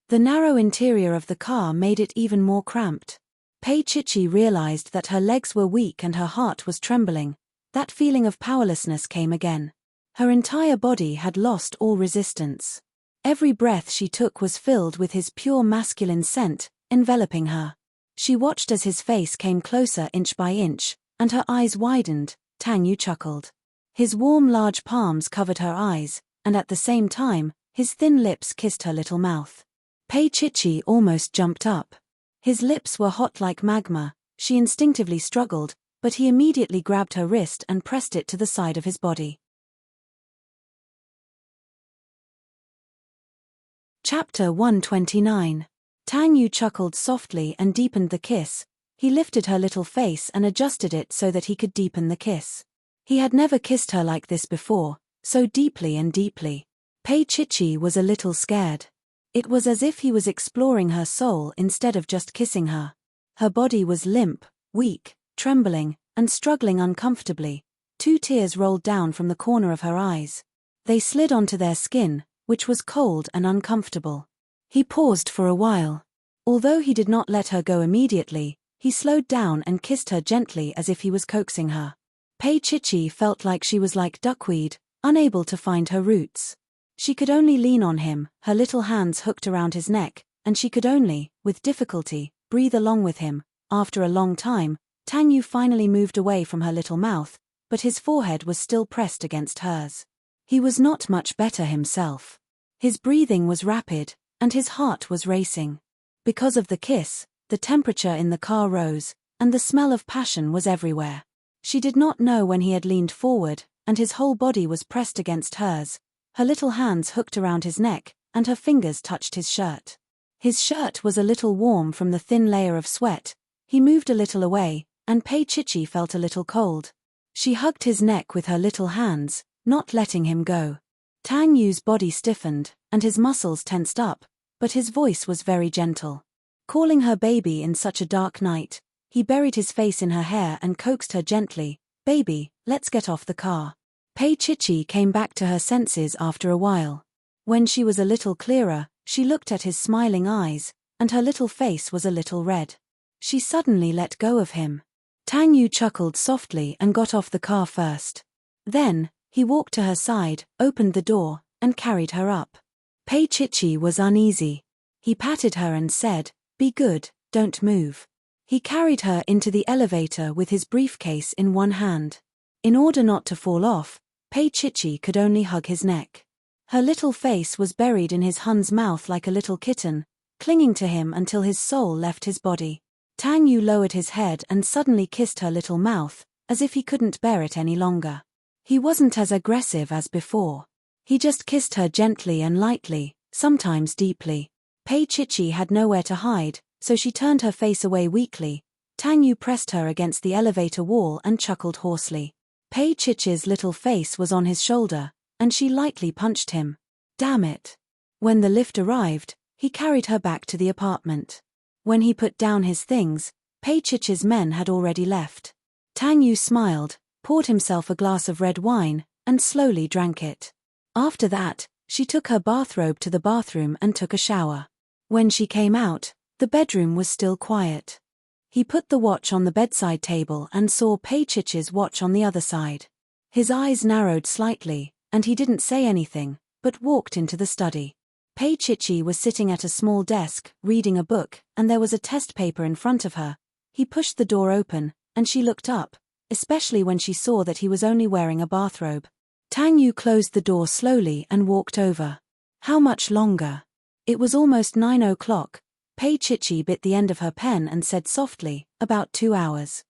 The narrow interior of the car made it even more cramped. Pei Chichi realized that her legs were weak and her heart was trembling. That feeling of powerlessness came again. Her entire body had lost all resistance. Every breath she took was filled with his pure masculine scent, enveloping her. She watched as his face came closer inch by inch, and her eyes widened. Tang Yu chuckled. His warm large palms covered her eyes, and at the same time, his thin lips kissed her little mouth. Pei Chichi almost jumped up. His lips were hot like magma. She instinctively struggled, but he immediately grabbed her wrist and pressed it to the side of his body. Chapter 129. Tang Yu chuckled softly and deepened the kiss. He lifted her little face and adjusted it so that he could deepen the kiss. He had never kissed her like this before, so deeply and deeply. Pei Chichi was a little scared. It was as if he was exploring her soul instead of just kissing her. Her body was limp, weak, trembling, and struggling uncomfortably. 2 tears rolled down from the corner of her eyes. They slid onto their skin, which was cold and uncomfortable. He paused for a while. Although he did not let her go immediately, he slowed down and kissed her gently as if he was coaxing her. Pei Chichi felt like she was like duckweed, unable to find her roots. She could only lean on him, her little hands hooked around his neck, and she could only, with difficulty, breathe along with him. After a long time, Tang Yu finally moved away from her little mouth, but his forehead was still pressed against hers. He was not much better himself. His breathing was rapid, and his heart was racing. Because of the kiss, the temperature in the car rose, and the smell of passion was everywhere. She did not know when he had leaned forward, and his whole body was pressed against hers. Her little hands hooked around his neck, and her fingers touched his shirt. His shirt was a little warm from the thin layer of sweat. He moved a little away, and Pei Chichi felt a little cold. She hugged his neck with her little hands, not letting him go. Tang Yu's body stiffened, and his muscles tensed up, but his voice was very gentle. Calling her baby in such a dark night, he buried his face in her hair and coaxed her gently. "Baby, let's get off the car." Pei Chichi came back to her senses after a while. When she was a little clearer, she looked at his smiling eyes, and her little face was a little red. She suddenly let go of him. Tang Yu chuckled softly and got off the car first. Then, he walked to her side, opened the door, and carried her up. Pei Chichi was uneasy. He patted her and said, "Be good, don't move." He carried her into the elevator with his briefcase in one hand. In order not to fall off, Pei Chichi could only hug his neck. Her little face was buried in his Hun's mouth like a little kitten, clinging to him until his soul left his body. Tang Yu lowered his head and suddenly kissed her little mouth, as if he couldn't bear it any longer. He wasn't as aggressive as before. He just kissed her gently and lightly, sometimes deeply. Pei Chichi had nowhere to hide, so she turned her face away weakly. Tang Yu pressed her against the elevator wall and chuckled hoarsely. Pei Chichi's little face was on his shoulder, and she lightly punched him. Damn it. When the lift arrived, he carried her back to the apartment. When he put down his things, Pei Chichi's men had already left. Tang Yu smiled, poured himself a glass of red wine, and slowly drank it. After that, she took her bathrobe to the bathroom and took a shower. When she came out, the bedroom was still quiet. He put the watch on the bedside table and saw Pei Chichi's watch on the other side. His eyes narrowed slightly, and he didn't say anything, but walked into the study. Pei Chichi was sitting at a small desk, reading a book, and there was a test paper in front of her. He pushed the door open, and she looked up, especially when she saw that he was only wearing a bathrobe. Tang Yu closed the door slowly and walked over. How much longer? It was almost 9 o'clock. Pei Chichi bit the end of her pen and said softly, "About 2 hours."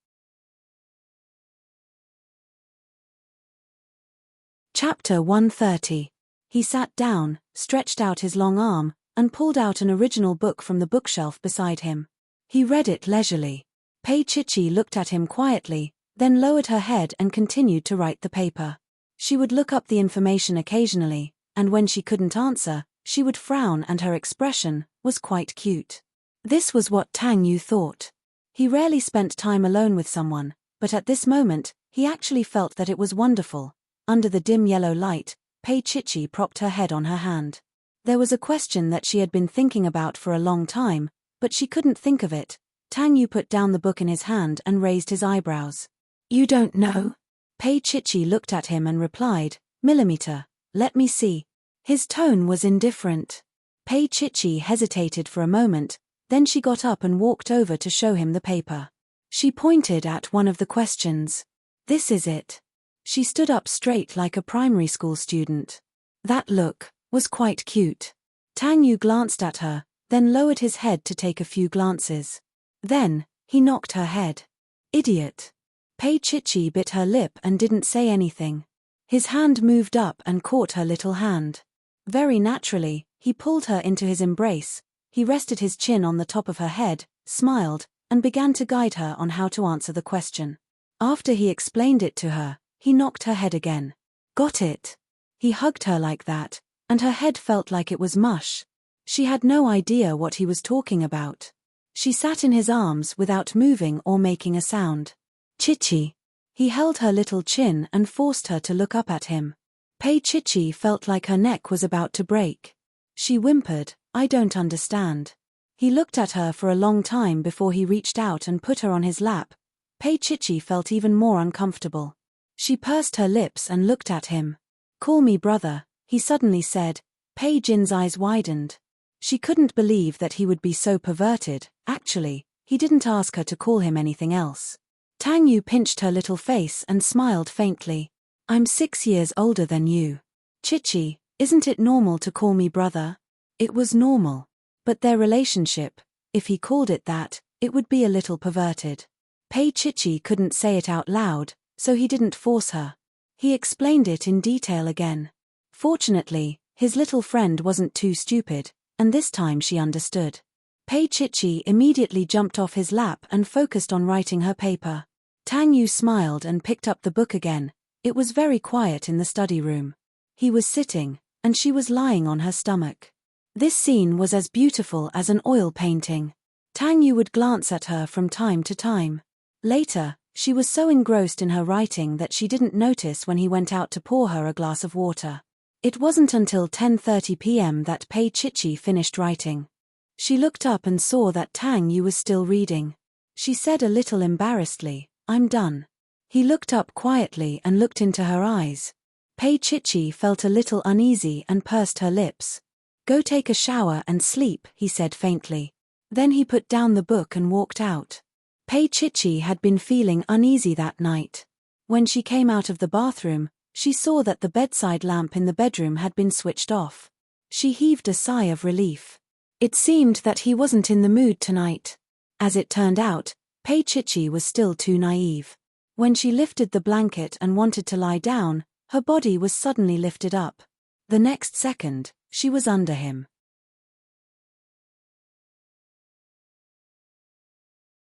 Chapter 130. He sat down, stretched out his long arm, and pulled out an original book from the bookshelf beside him. He read it leisurely. Pei Chichi looked at him quietly, then lowered her head and continued to write the paper. She would look up the information occasionally, and when she couldn't answer, she would frown, and her expression was quite cute. This was what Tang Yu thought. He rarely spent time alone with someone, but at this moment, he actually felt that it was wonderful. Under the dim yellow light, Pei Chichi propped her head on her hand. There was a question that she had been thinking about for a long time, but she couldn't think of it. Tang Yu put down the book in his hand and raised his eyebrows. "You don't know?" Pei Chichi looked at him and replied, "Millimeter, let me see." His tone was indifferent. Pei Chichi hesitated for a moment, Then she got up and walked over to show him the paper. She pointed at one of the questions. "This is it." She stood up straight like a primary school student. That look was quite cute. Tang Yu glanced at her, then lowered his head to take a few glances. Then, he knocked her head. "Idiot." Pei Chichi bit her lip and didn't say anything. His hand moved up and caught her little hand. Very naturally, he pulled her into his embrace. He rested his chin on the top of her head, smiled, and began to guide her on how to answer the question. After he explained it to her, he knocked her head again. "Got it." He hugged her like that, and her head felt like it was mush. She had no idea what he was talking about. She sat in his arms without moving or making a sound. "Chichi." He held her little chin and forced her to look up at him. Pei Chichi felt like her neck was about to break. She whimpered, "I don't understand." He looked at her for a long time before he reached out and put her on his lap. Pei Chichi felt even more uncomfortable. She pursed her lips and looked at him. "Call me brother," he suddenly said. Pei Jin's eyes widened. She couldn't believe that he would be so perverted. Actually, he didn't ask her to call him anything else. Tang Yu pinched her little face and smiled faintly. "I'm 6 years older than you. Chichi, isn't it normal to call me brother?" It was normal. But their relationship, if he called it that, it would be a little perverted. Pei Chichi couldn't say it out loud, so he didn't force her. He explained it in detail again. Fortunately, his little friend wasn't too stupid, and this time she understood. Pei Chichi immediately jumped off his lap and focused on writing her paper. Tang Yu smiled and picked up the book again. It was very quiet in the study room. He was sitting, and she was lying on her stomach. This scene was as beautiful as an oil painting. Tang Yu would glance at her from time to time. Later, she was so engrossed in her writing that she didn't notice when he went out to pour her a glass of water. It wasn't until 10:30 p.m. that Pei Chichi finished writing. She looked up and saw that Tang Yu was still reading. She said a little embarrassedly, "I'm done." He looked up quietly and looked into her eyes. Pei Chichi felt a little uneasy and pursed her lips. "Go take a shower and sleep," he said faintly. Then he put down the book and walked out. Pei Chichi had been feeling uneasy that night. When she came out of the bathroom, she saw that the bedside lamp in the bedroom had been switched off. She heaved a sigh of relief. It seemed that he wasn't in the mood tonight. As it turned out, Pei Chichi was still too naive. When she lifted the blanket and wanted to lie down, her body was suddenly lifted up. The next second, she was under him.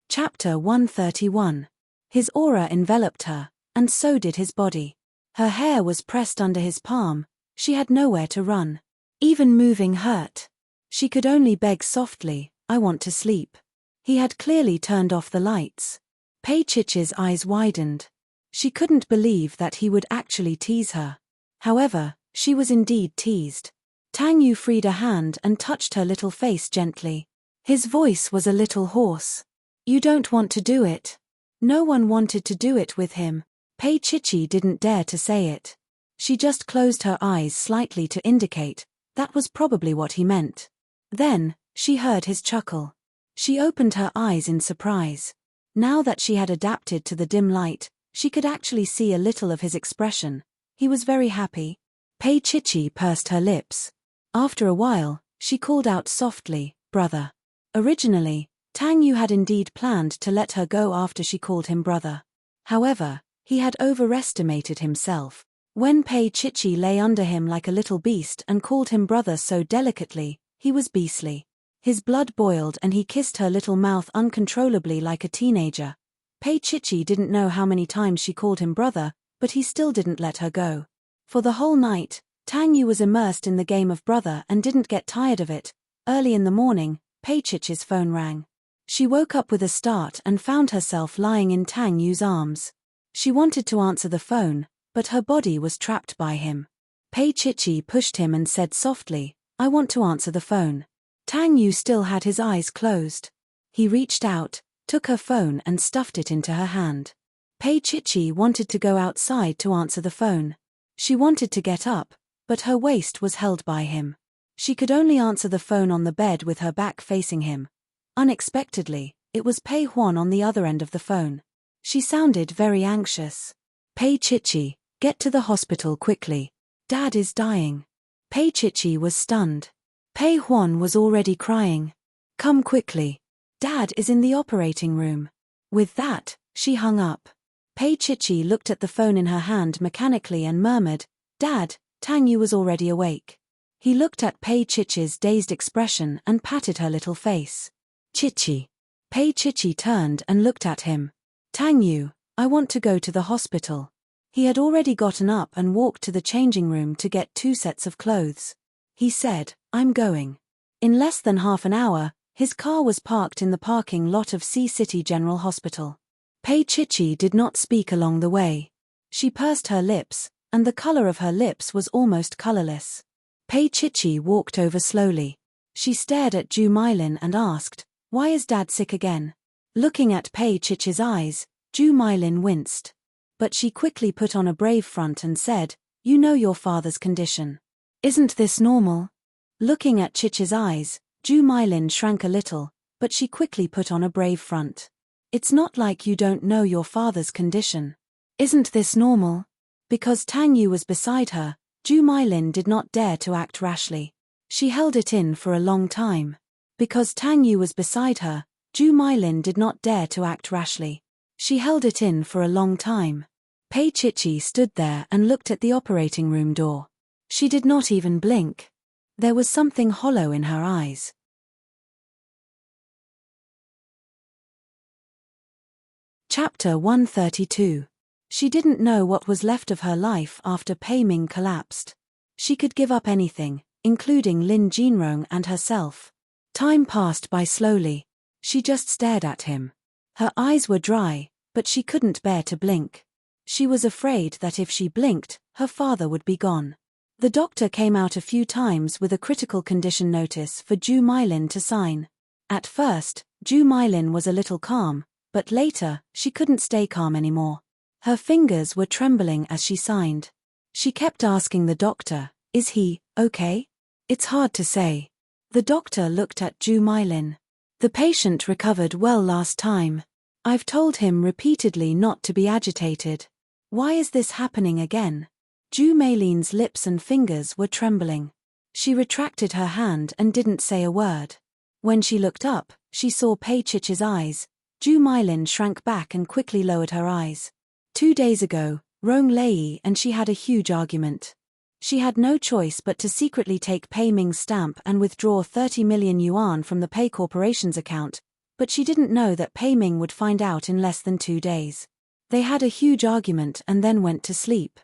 Chapter 131. His aura enveloped her, and so did his body. Her hair was pressed under his palm. She had nowhere to run. Even moving hurt. She could only beg softly, "I want to sleep." He had clearly turned off the lights. Pei Chichi's eyes widened. She couldn't believe that he would actually tease her. However, she was indeed teased. Tang Yu freed a hand and touched her little face gently. His voice was a little hoarse. "You don't want to do it." No one wanted to do it with him. Pei Chichi didn't dare to say it. She just closed her eyes slightly to indicate that was probably what he meant. Then, she heard his chuckle. She opened her eyes in surprise. Now that she had adapted to the dim light, she could actually see a little of his expression. He was very happy. Pei Chichi pursed her lips. After a while, she called out softly, "Brother." Originally, Tang Yu had indeed planned to let her go after she called him brother. However, he had overestimated himself. When Pei Chichi lay under him like a little beast and called him brother so delicately, he was beastly. His blood boiled and he kissed her little mouth uncontrollably like a teenager. Pei Chichi didn't know how many times she called him brother, but he still didn't let her go. For the whole night, Tang Yu was immersed in the game of brother and didn't get tired of it. Early in the morning, Pei Chichi's phone rang. She woke up with a start and found herself lying in Tang Yu's arms. She wanted to answer the phone, but her body was trapped by him. Pei Chichi pushed him and said softly, "I want to answer the phone." Tang Yu still had his eyes closed. He reached out, took her phone and stuffed it into her hand. Pei Chichi wanted to go outside to answer the phone. She wanted to get up, but her waist was held by him. She could only answer the phone on the bed with her back facing him. Unexpectedly, it was Pei Huan on the other end of the phone. She sounded very anxious. Pei Chichi, get to the hospital quickly. Dad is dying. Pei Chichi was stunned. Pei Huan was already crying. Come quickly. Dad is in the operating room. With that, she hung up. Pei Chichi looked at the phone in her hand mechanically and murmured, Dad, Tang Yu was already awake. He looked at Pei Chichi's dazed expression and patted her little face. Chichi. Pei Chichi turned and looked at him. Tang Yu, I want to go to the hospital. He had already gotten up and walked to the changing room to get 2 sets of clothes. He said, I'm going. In less than half an hour, his car was parked in the parking lot of Sea City General Hospital. Pei Chichi did not speak along the way. She pursed her lips, and the color of her lips was almost colorless. Pei Chichi walked over slowly. She stared at Ju Mylin and asked, Why is Dad sick again? Looking at Pei Chichi's eyes, Ju Mylin winced. But she quickly put on a brave front and said, You know your father's condition. Isn't this normal? Looking at Chichi's eyes, Ju Mylin shrank a little, but she quickly put on a brave front. It's not like you don't know your father's condition. Isn't this normal? Because Tang Yu was beside her, Ju Mylin did not dare to act rashly. She held it in for a long time. Because Tang Yu was beside her, Ju Mylin did not dare to act rashly. She held it in for a long time. Pei Chichi stood there and looked at the operating room door. She did not even blink. There was something hollow in her eyes. Chapter 132. She didn't know what was left of her life after Pei Ming collapsed. She could give up anything, including Lin Jinrong and herself. Time passed by slowly. She just stared at him. Her eyes were dry, but she couldn't bear to blink. She was afraid that if she blinked, her father would be gone. The doctor came out a few times with a critical condition notice for Ju Mylin to sign. At first, Ju Mylin was a little calm, but later, she couldn't stay calm anymore. Her fingers were trembling as she signed. She kept asking the doctor, Is he okay? It's hard to say. The doctor looked at Ju Mylin. The patient recovered well last time. I've told him repeatedly not to be agitated. Why is this happening again? Ju Mylin's lips and fingers were trembling. She retracted her hand and didn't say a word. When she looked up, she saw Pei Chichi's eyes. Ju Mylin shrank back and quickly lowered her eyes. 2 days ago, Rong Lei and she had a huge argument. She had no choice but to secretly take Pei Ming's stamp and withdraw 30 million yuan from the Pei Corporation's account, but she didn't know that Pei Ming would find out in less than 2 days. They had a huge argument and then went to sleep.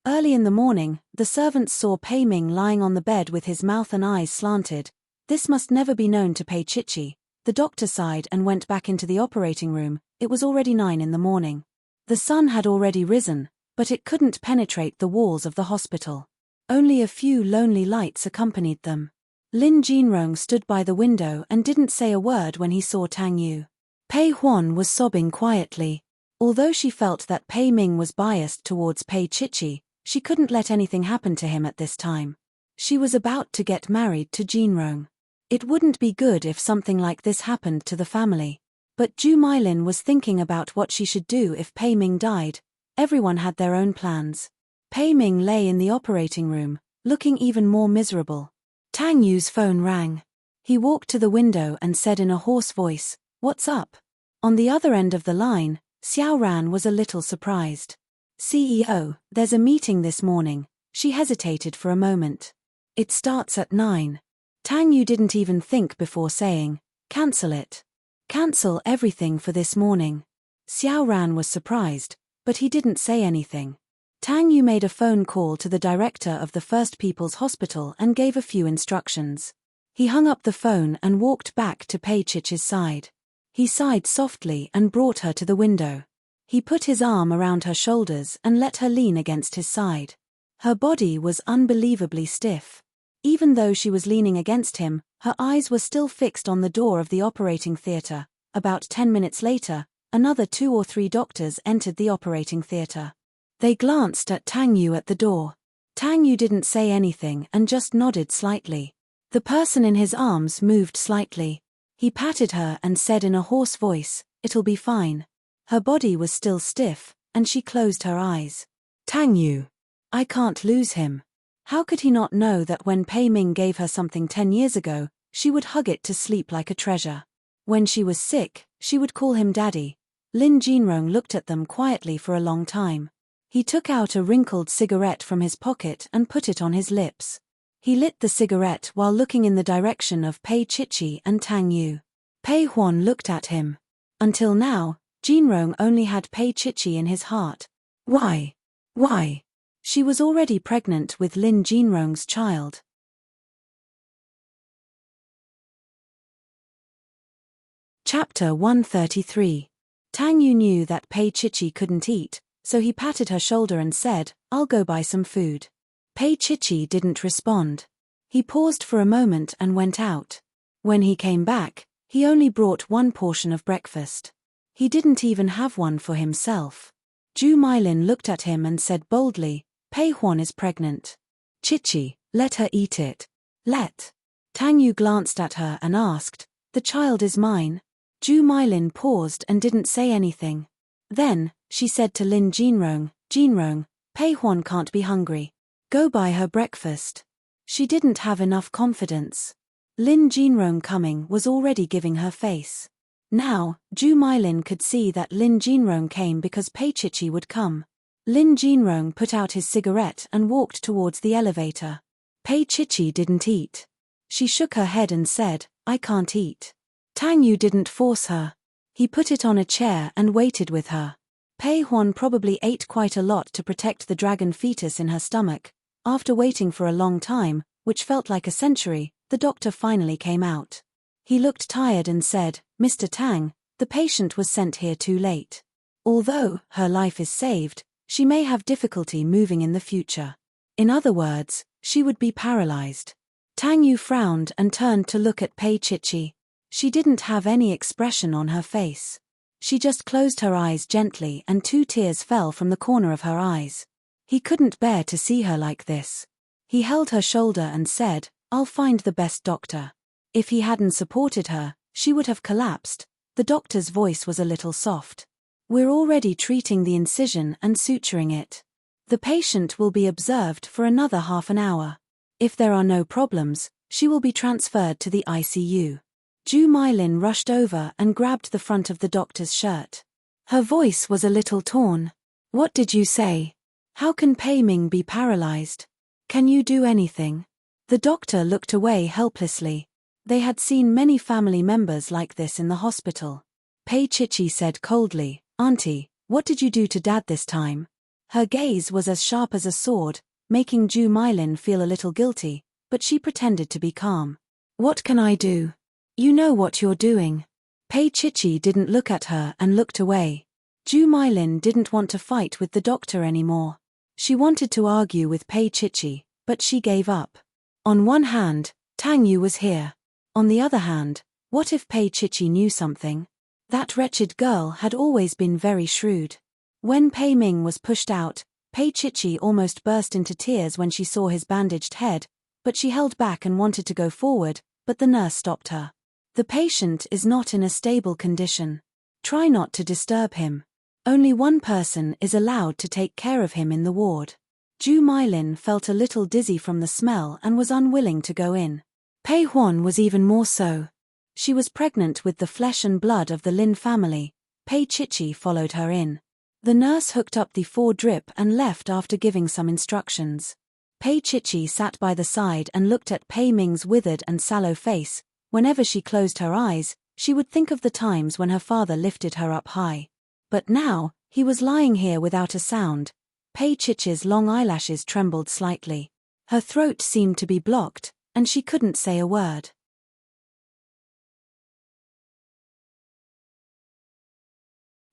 Early in the morning, the servants saw Pei Ming lying on the bed with his mouth and eyes slanted. This must never be known to Pei Chichi. The doctor sighed and went back into the operating room. It was already 9 in the morning. The sun had already risen, but it couldn't penetrate the walls of the hospital. Only a few lonely lights accompanied them. Lin Jinrong stood by the window and didn't say a word when he saw Tang Yu. Pei Huan was sobbing quietly. Although she felt that Pei Ming was biased towards Pei Chichi, she couldn't let anything happen to him at this time. She was about to get married to Jinrong. It wouldn't be good if something like this happened to the family. But Ju Mylin was thinking about what she should do if Pei Ming died. Everyone had their own plans. Pei Ming lay in the operating room, looking even more miserable. Tang Yu's phone rang. He walked to the window and said in a hoarse voice, What's up? On the other end of the line, Xiao Ran was a little surprised. CEO, there's a meeting this morning. She hesitated for a moment. It starts at 9. Tang Yu didn't even think before saying, Cancel it. Cancel everything for this morning. Xiao Ran was surprised, but he didn't say anything. Tang Yu made a phone call to the director of the First People's Hospital and gave a few instructions. He hung up the phone and walked back to Pei Chichi's side. He sighed softly and brought her to the window. He put his arm around her shoulders and let her lean against his side. Her body was unbelievably stiff. Even though she was leaning against him, her eyes were still fixed on the door of the operating theater. About 10 minutes later, another 2 or 3 doctors entered the operating theater. They glanced at Tang Yu at the door. Tang Yu didn't say anything and just nodded slightly. The person in his arms moved slightly. He patted her and said in a hoarse voice, "It'll be fine." Her body was still stiff, and she closed her eyes. "Tang Yu. I can't lose him." How could he not know that when Pei Ming gave her something 10 years ago, she would hug it to sleep like a treasure? When she was sick, she would call him daddy. Lin Jinrong looked at them quietly for a long time. He took out a wrinkled cigarette from his pocket and put it on his lips. He lit the cigarette while looking in the direction of Pei Chichi and Tang Yu. Pei Huan looked at him. Until now, Jinrong only had Pei Chichi in his heart. Why? Why? She was already pregnant with Lin Jinrong's child. Chapter 133. Tang Yu knew that Pei Chichi couldn't eat, so he patted her shoulder and said, "I'll go buy some food." Pei Chichi didn't respond. He paused for a moment and went out. When he came back, he only brought one portion of breakfast. He didn't even have one for himself. Zhu Mailin looked at him and said boldly, "Pei Huan is pregnant. Chichi, let her eat it." Let. Tang Yu glanced at her and asked, "The child is mine?" Zhu Mailin paused and didn't say anything. Then, she said to Lin Jinrong, "Jinrong, Pei Huan can't be hungry. Go buy her breakfast." She didn't have enough confidence. Lin Jinrong coming was already giving her face. Now, Zhu Mailin could see that Lin Jinrong came because Pei Chichi would come. Lin Jinrong put out his cigarette and walked towards the elevator. Pei Chichi didn't eat. She shook her head and said, "I can't eat." Tang Yu didn't force her. He put it on a chair and waited with her. Pei Huan probably ate quite a lot to protect the dragon fetus in her stomach. After waiting for a long time, which felt like a century, the doctor finally came out. He looked tired and said, "Mr. Tang, the patient was sent here too late. Although her life is saved, she may have difficulty moving in the future. In other words, she would be paralyzed." Tang Yu frowned and turned to look at Pei Chichi. She didn't have any expression on her face. She just closed her eyes gently and 2 tears fell from the corner of her eyes. He couldn't bear to see her like this. He held her shoulder and said, "I'll find the best doctor." If he hadn't supported her, she would have collapsed. The doctor's voice was a little soft. "We're already treating the incision and suturing it. The patient will be observed for another half an hour. If there are no problems, she will be transferred to the ICU." Zhu Mailin rushed over and grabbed the front of the doctor's shirt. Her voice was a little torn. "What did you say? How can Pei Ming be paralyzed? Can you do anything?" The doctor looked away helplessly. They had seen many family members like this in the hospital. Pei Chichi said coldly, "Auntie, what did you do to Dad this time?" Her gaze was as sharp as a sword, making Zhu Mailin feel a little guilty, but she pretended to be calm. "What can I do? You know what you're doing." Pei Chichi didn't look at her and looked away. Zhu Mailin didn't want to fight with the doctor anymore. She wanted to argue with Pei Chichi, but she gave up. On one hand, Tang Yu was here. On the other hand, what if Pei Chichi knew something? That wretched girl had always been very shrewd. When Pei Ming was pushed out, Pei Chichi almost burst into tears when she saw his bandaged head, but she held back and wanted to go forward, but the nurse stopped her. "The patient is not in a stable condition. Try not to disturb him. Only one person is allowed to take care of him in the ward." Zhu Mailin felt a little dizzy from the smell and was unwilling to go in. Pei Huan was even more so. She was pregnant with the flesh and blood of the Lin family. Pei Chichi followed her in. The nurse hooked up the 4 drip and left after giving some instructions. Pei Chichi sat by the side and looked at Pei Ming's withered and sallow face. Whenever she closed her eyes, she would think of the times when her father lifted her up high. But now, he was lying here without a sound. Pei Chichi's long eyelashes trembled slightly. Her throat seemed to be blocked, and she couldn't say a word.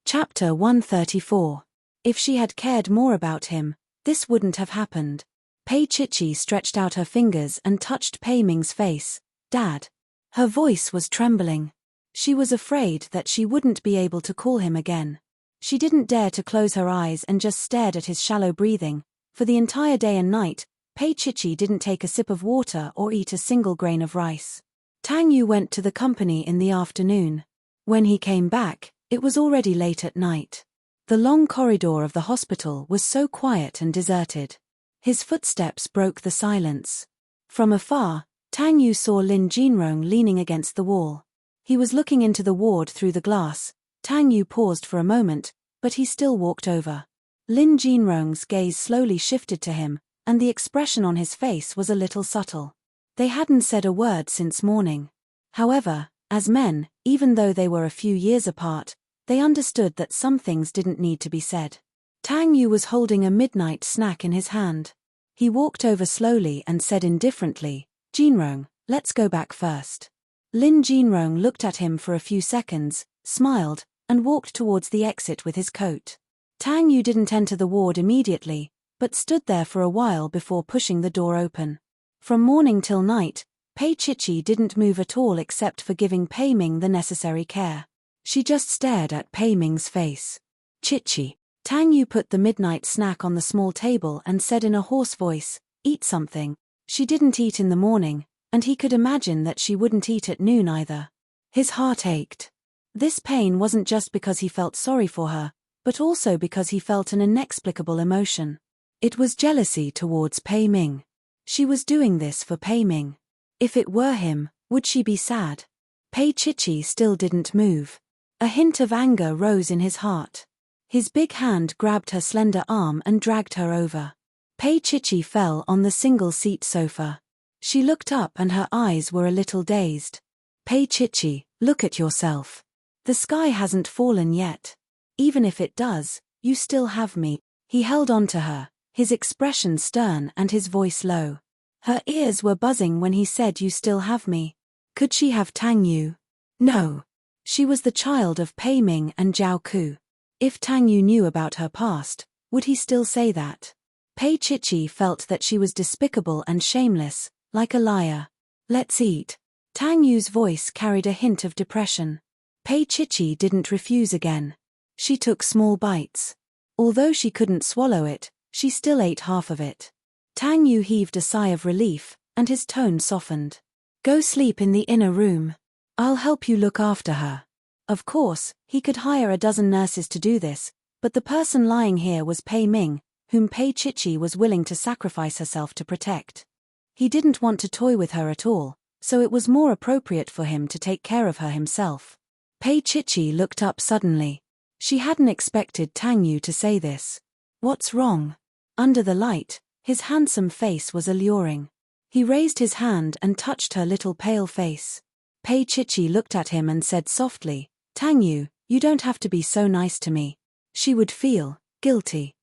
Chapter 134. If she had cared more about him, this wouldn't have happened. Pei Chichi stretched out her fingers and touched Pei Ming's face. "Dad." Her voice was trembling. She was afraid that she wouldn't be able to call him again. She didn't dare to close her eyes and just stared at his shallow breathing. For the entire day and night, Pei Chichi didn't take a sip of water or eat a single grain of rice. Tang Yu went to the company in the afternoon. When he came back, it was already late at night. The long corridor of the hospital was so quiet and deserted. His footsteps broke the silence. From afar, Tang Yu saw Lin Jinrong leaning against the wall. He was looking into the ward through the glass. Tang Yu paused for a moment, but he still walked over. Lin Jinrong's gaze slowly shifted to him, and the expression on his face was a little subtle. They hadn't said a word since morning. However, as men, even though they were a few years apart, they understood that some things didn't need to be said. Tang Yu was holding a midnight snack in his hand. He walked over slowly and said indifferently, "Jinrong, let's go back first." Lin Jinrong looked at him for a few seconds, smiled, and walked towards the exit with his coat. Tang Yu didn't enter the ward immediately, but stood there for a while before pushing the door open. From morning till night, Pei Chichi didn't move at all except for giving Pei Ming the necessary care. She just stared at Pei Ming's face. "Chichi." Tang Yu put the midnight snack on the small table and said in a hoarse voice, "Eat something." She didn't eat in the morning, and he could imagine that she wouldn't eat at noon either. His heart ached. This pain wasn't just because he felt sorry for her, but also because he felt an inexplicable emotion. It was jealousy towards Pei Ming. She was doing this for Pei Ming. If it were him, would she be sad? Pei Chichi still didn't move. A hint of anger rose in his heart. His big hand grabbed her slender arm and dragged her over. Pei Chichi fell on the single-seat sofa. She looked up and her eyes were a little dazed. "Pei Chichi, look at yourself. The sky hasn't fallen yet. Even if it does, you still have me." He held on to her, his expression stern and his voice low. Her ears were buzzing when he said, "You still have me." Could she have Tang Yu? No. She was the child of Pei Ming and Zhao Ku. If Tang Yu knew about her past, would he still say that? Pei Chichi felt that she was despicable and shameless, like a liar. "Let's eat." Tang Yu's voice carried a hint of depression. Pei Chichi didn't refuse again. She took small bites. Although she couldn't swallow it, she still ate half of it. Tang Yu heaved a sigh of relief, and his tone softened. "Go sleep in the inner room. I'll help you look after her." Of course, he could hire a dozen nurses to do this, but the person lying here was Pei Ming, whom Pei Chichi was willing to sacrifice herself to protect. He didn't want to toy with her at all, so it was more appropriate for him to take care of her himself. Pei Chichi looked up suddenly. She hadn't expected Tang Yu to say this. "What's wrong?" Under the light, his handsome face was alluring. He raised his hand and touched her little pale face. Pei Chichi looked at him and said softly, "Tang Yu, you don't have to be so nice to me." She would feel guilty.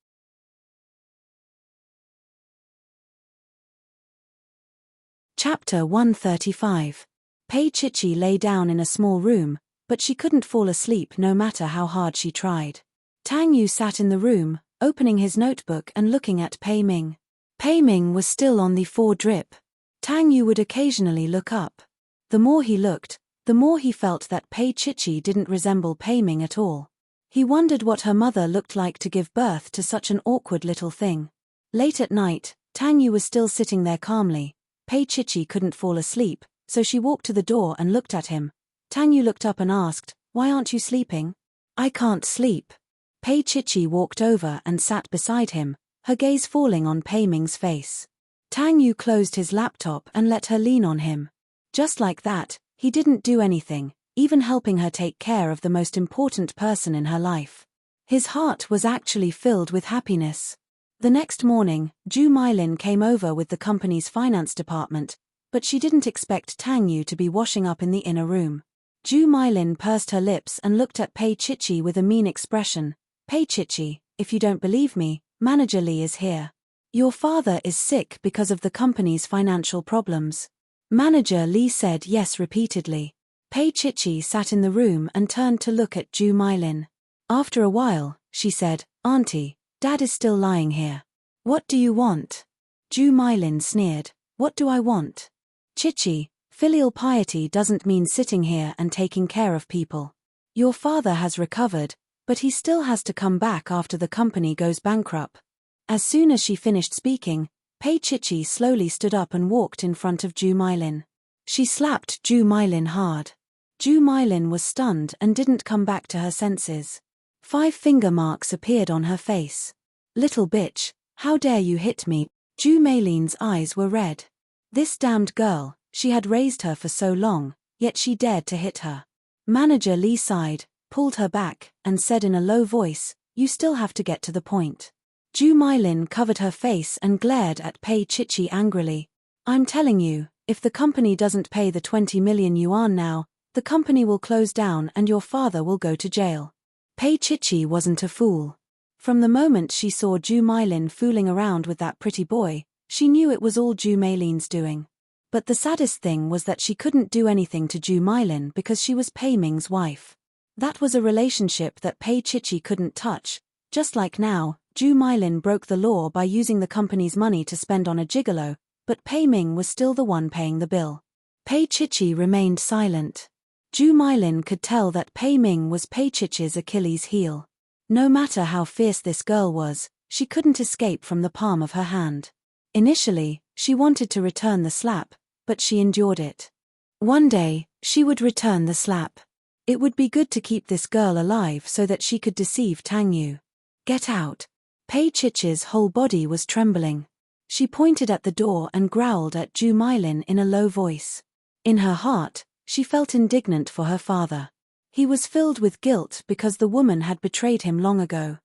Chapter 135. Pei Chichi lay down in a small room, but she couldn't fall asleep no matter how hard she tried. Tang Yu sat in the room, opening his notebook and looking at Pei Ming. Pei Ming was still on the 4-drip. Tang Yu would occasionally look up. The more he looked, the more he felt that Pei Chichi didn't resemble Pei Ming at all. He wondered what her mother looked like to give birth to such an awkward little thing. Late at night, Tang Yu was still sitting there calmly. Pei Chichi couldn't fall asleep, so she walked to the door and looked at him. Tang Yu looked up and asked, "Why aren't you sleeping?" "I can't sleep." Pei Chichi walked over and sat beside him, her gaze falling on Pei Ming's face. Tang Yu closed his laptop and let her lean on him. Just like that, he didn't do anything, even helping her take care of the most important person in her life. His heart was actually filled with happiness. The next morning, Zhu Mailin came over with the company's finance department, but she didn't expect Tang Yu to be washing up in the inner room. Zhu Mailin pursed her lips and looked at Pei Chichi with a mean expression. "Pei Chichi, if you don't believe me, Manager Li is here. Your father is sick because of the company's financial problems." Manager Li said yes repeatedly. Pei Chichi sat in the room and turned to look at Zhu Mailin. After a while, she said, "Auntie, Dad is still lying here. What do you want?" Zhu Mailin sneered. "What do I want? Chichi, filial piety doesn't mean sitting here and taking care of people. Your father has recovered, but he still has to come back after the company goes bankrupt." As soon as she finished speaking, Pei Chichi slowly stood up and walked in front of Zhu Mailin. She slapped Ju Mylin hard. Ju Mylin was stunned and didn't come back to her senses. 5 finger marks appeared on her face. Little bitch, how dare you hit me? Ju Mylin's eyes were red. This damned girl, she had raised her for so long, yet she dared to hit her. Manager Lee sighed, pulled her back, and said in a low voice, "You still have to get to the point." Ju Mylin covered her face and glared at Pei Chichi angrily. "I'm telling you, if the company doesn't pay the 20 million yuan now, the company will close down and your father will go to jail." Pei Chichi wasn't a fool. From the moment she saw Ju Mylin fooling around with that pretty boy, she knew it was all Ju Mylin's doing. But the saddest thing was that she couldn't do anything to Ju Mylin because she was Pei Ming's wife. That was a relationship that Pei Chichi couldn't touch. Just like now, Ju Mylin broke the law by using the company's money to spend on a gigolo, but Pei Ming was still the one paying the bill. Pei Chichi remained silent. Ju Mylin could tell that Pei Ming was Pei Chichi's Achilles heel. No matter how fierce this girl was, she couldn't escape from the palm of her hand. Initially, she wanted to return the slap, but she endured it. One day, she would return the slap. It would be good to keep this girl alive so that she could deceive Tang Yu. "Get out." Pei Chichi's whole body was trembling. She pointed at the door and growled at Ju Mylin in a low voice. In her heart, she felt indignant for her father. He was filled with guilt because the woman had betrayed him long ago.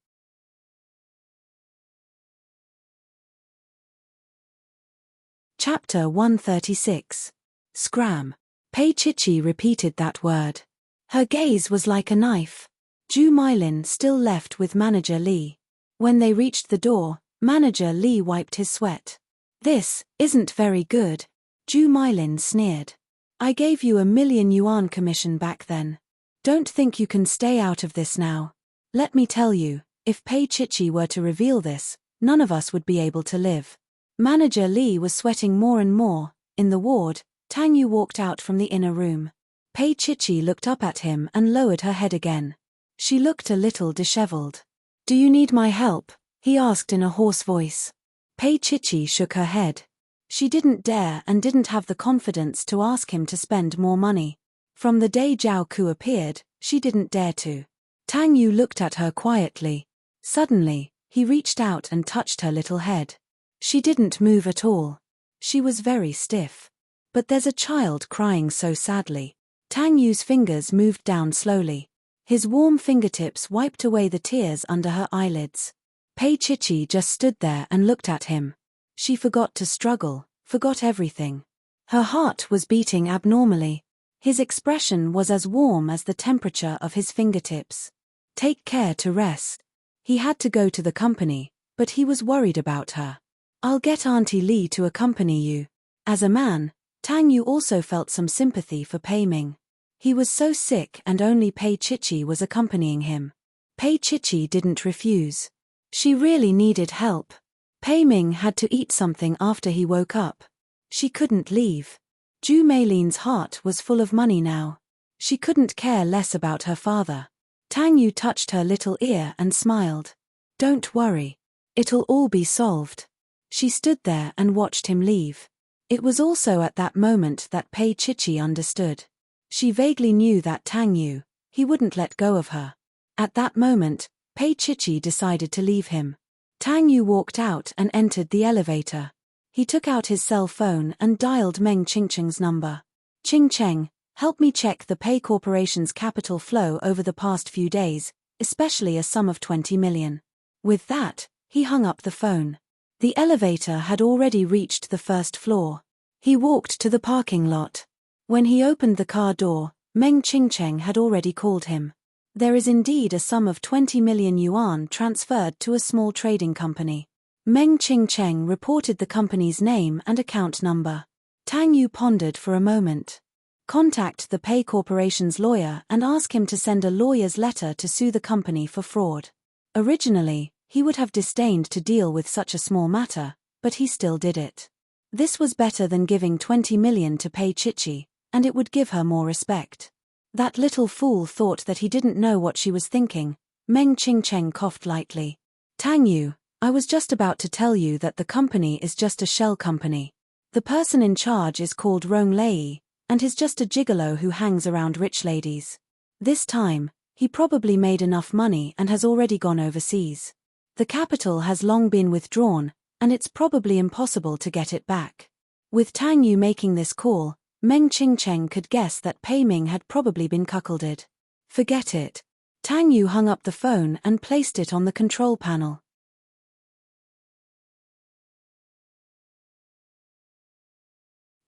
Chapter 136. Scram. Pei Chichi repeated that word. Her gaze was like a knife. Ju Mylin still left with Manager Lee. When they reached the door, Manager Lee wiped his sweat. "This isn't very good," Ju Mylin sneered. "I gave you 1 million yuan commission back then. Don't think you can stay out of this now. Let me tell you, if Pei Chichi were to reveal this, none of us would be able to live." Manager Lee was sweating more and more. In the ward, Tang Yu walked out from the inner room. Pei Chichi looked up at him and lowered her head again. She looked a little disheveled. "Do you need my help?" he asked in a hoarse voice. Pei Chichi shook her head. She didn't dare and didn't have the confidence to ask him to spend more money. From the day Zhao Ku appeared, she didn't dare to. Tang Yu looked at her quietly. Suddenly, he reached out and touched her little head. She didn't move at all. She was very stiff. "But there's a child crying so sadly." Tang Yu's fingers moved down slowly. His warm fingertips wiped away the tears under her eyelids. Pei Chichi just stood there and looked at him. She forgot to struggle, forgot everything. Her heart was beating abnormally. His expression was as warm as the temperature of his fingertips. "Take care to rest." He had to go to the company, but he was worried about her. "I'll get Auntie Lee to accompany you." As a man, Tang Yu also felt some sympathy for Pei Ming. He was so sick and only Pei Chichi was accompanying him. Pei Chichi didn't refuse. She really needed help. Pei Ming had to eat something after he woke up. She couldn't leave. Ju Mylin's heart was full of money now. She couldn't care less about her father. Tang Yu touched her little ear and smiled. "Don't worry. It'll all be solved." She stood there and watched him leave. It was also at that moment that Pei Chichi understood. She vaguely knew that Tang Yu, he wouldn't let go of her. At that moment, Pei Chichi decided to leave him. Tang Yu walked out and entered the elevator. He took out his cell phone and dialed Meng Qingcheng's number. "Qing Cheng, help me check the Pei Corporation's capital flow over the past few days, especially a sum of 20 million. With that, he hung up the phone. The elevator had already reached the first floor. He walked to the parking lot. When he opened the car door, Meng Qingcheng had already called him. There is indeed a sum of 20 million yuan transferred to a small trading company. Meng Qingcheng reported the company's name and account number. Tang Yu pondered for a moment. Contact the Pei Corporation's lawyer and ask him to send a lawyer's letter to sue the company for fraud. Originally, he would have disdained to deal with such a small matter, but he still did it. This was better than giving 20 million to Pei Chichi, and it would give her more respect. That little fool thought that he didn't know what she was thinking. Meng Qingcheng coughed lightly. "Tang Yu, I was just about to tell you that the company is just a shell company. The person in charge is called Rong Lei, and he's just a gigolo who hangs around rich ladies. This time, he probably made enough money and has already gone overseas. The capital has long been withdrawn, and it's probably impossible to get it back. With Tang Yu making this call, Meng Qingcheng could guess that Pei Ming had probably been cuckolded. Forget it. Tang Yu hung up the phone and placed it on the control panel.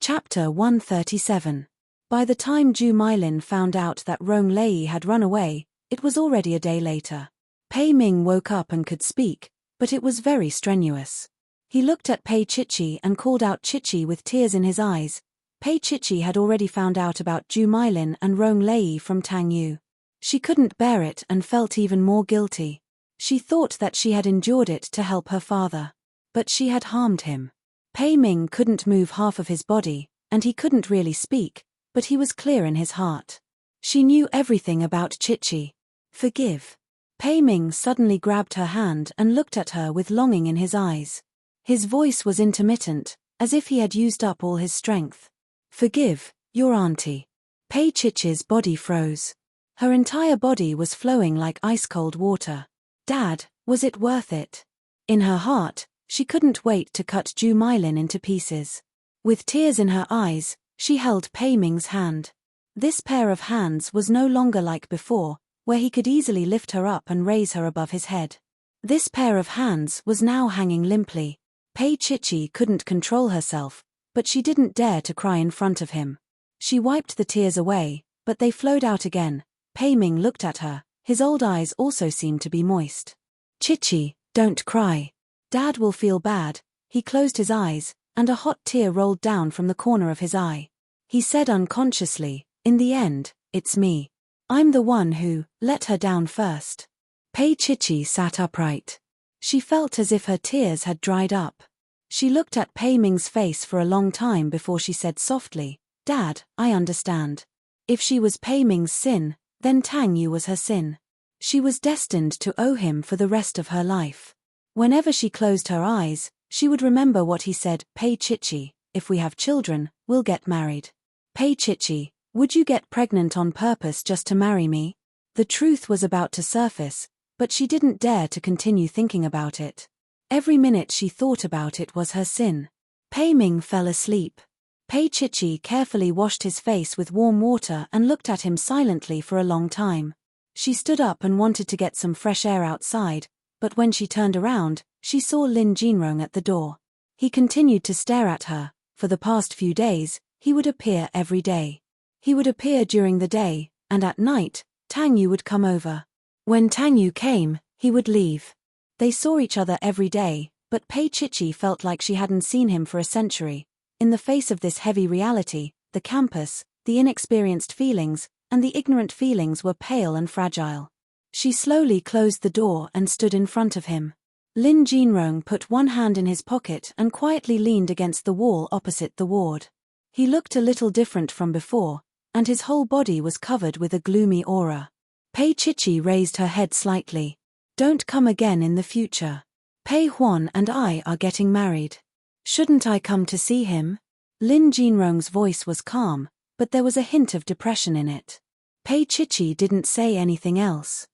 Chapter 137. By the time Zhu Mailin found out that Rong Lei had run away, it was already a day later. Pei Ming woke up and could speak, but it was very strenuous. He looked at Pei Chichi and called out Chichi with tears in his eyes. Pei Chichi had already found out about Zhu Mailin and Rong Lei from Tang Yu. She couldn't bear it and felt even more guilty. She thought that she had endured it to help her father. But she had harmed him. Pei Ming couldn't move half of his body, and he couldn't really speak, but he was clear in his heart. She knew everything about Chichi. Forgive. Pei Ming suddenly grabbed her hand and looked at her with longing in his eyes. His voice was intermittent, as if he had used up all his strength. Forgive, your auntie. Pei Chichi's body froze. Her entire body was flowing like ice-cold water. Dad, was it worth it? In her heart, she couldn't wait to cut Zhu Mailin into pieces. With tears in her eyes, she held Pei Ming's hand. This pair of hands was no longer like before, where he could easily lift her up and raise her above his head. This pair of hands was now hanging limply. Pei Chichi couldn't control herself, but she didn't dare to cry in front of him. She wiped the tears away, but they flowed out again. Pei Ming looked at her, his old eyes also seemed to be moist. Chichi, don't cry. Dad will feel bad. He closed his eyes, and a hot tear rolled down from the corner of his eye. He said unconsciously, in the end, it's me. I'm the one who let her down first. Pei Chichi sat upright. She felt as if her tears had dried up. She looked at Pei Ming's face for a long time before she said softly, Dad, I understand. If she was Pei Ming's sin, then Tang Yu was her sin. She was destined to owe him for the rest of her life. Whenever she closed her eyes, she would remember what he said, Pei Chichi, if we have children, we'll get married. Pei Chichi, would you get pregnant on purpose just to marry me? The truth was about to surface, but she didn't dare to continue thinking about it. Every minute she thought about it was her sin. Pei Ming fell asleep. Pei Chichi carefully washed his face with warm water and looked at him silently for a long time. She stood up and wanted to get some fresh air outside, but when she turned around, she saw Lin Jinrong at the door. He continued to stare at her. For the past few days, he would appear every day. He would appear during the day, and at night, Tang Yu would come over. When Tang Yu came, he would leave. They saw each other every day, but Pei Chichi felt like she hadn't seen him for a century. In the face of this heavy reality, the campus, the inexperienced feelings, and the ignorant feelings were pale and fragile. She slowly closed the door and stood in front of him. Lin Jinrong put one hand in his pocket and quietly leaned against the wall opposite the ward. He looked a little different from before, and his whole body was covered with a gloomy aura. Pei Chichi raised her head slightly. Don't come again in the future. Pei Huan and I are getting married. Shouldn't I come to see him? Lin Jinrong's voice was calm, but there was a hint of depression in it. Pei Chichi didn't say anything else.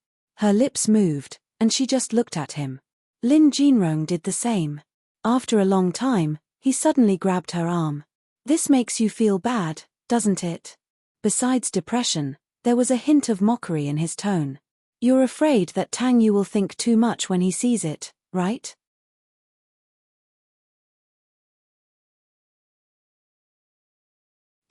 Her lips moved, and she just looked at him. Lin Jinrong did the same. After a long time, he suddenly grabbed her arm. This makes you feel bad, doesn't it? Besides depression, there was a hint of mockery in his tone. You're afraid that Tang Yu will think too much when he sees it, right?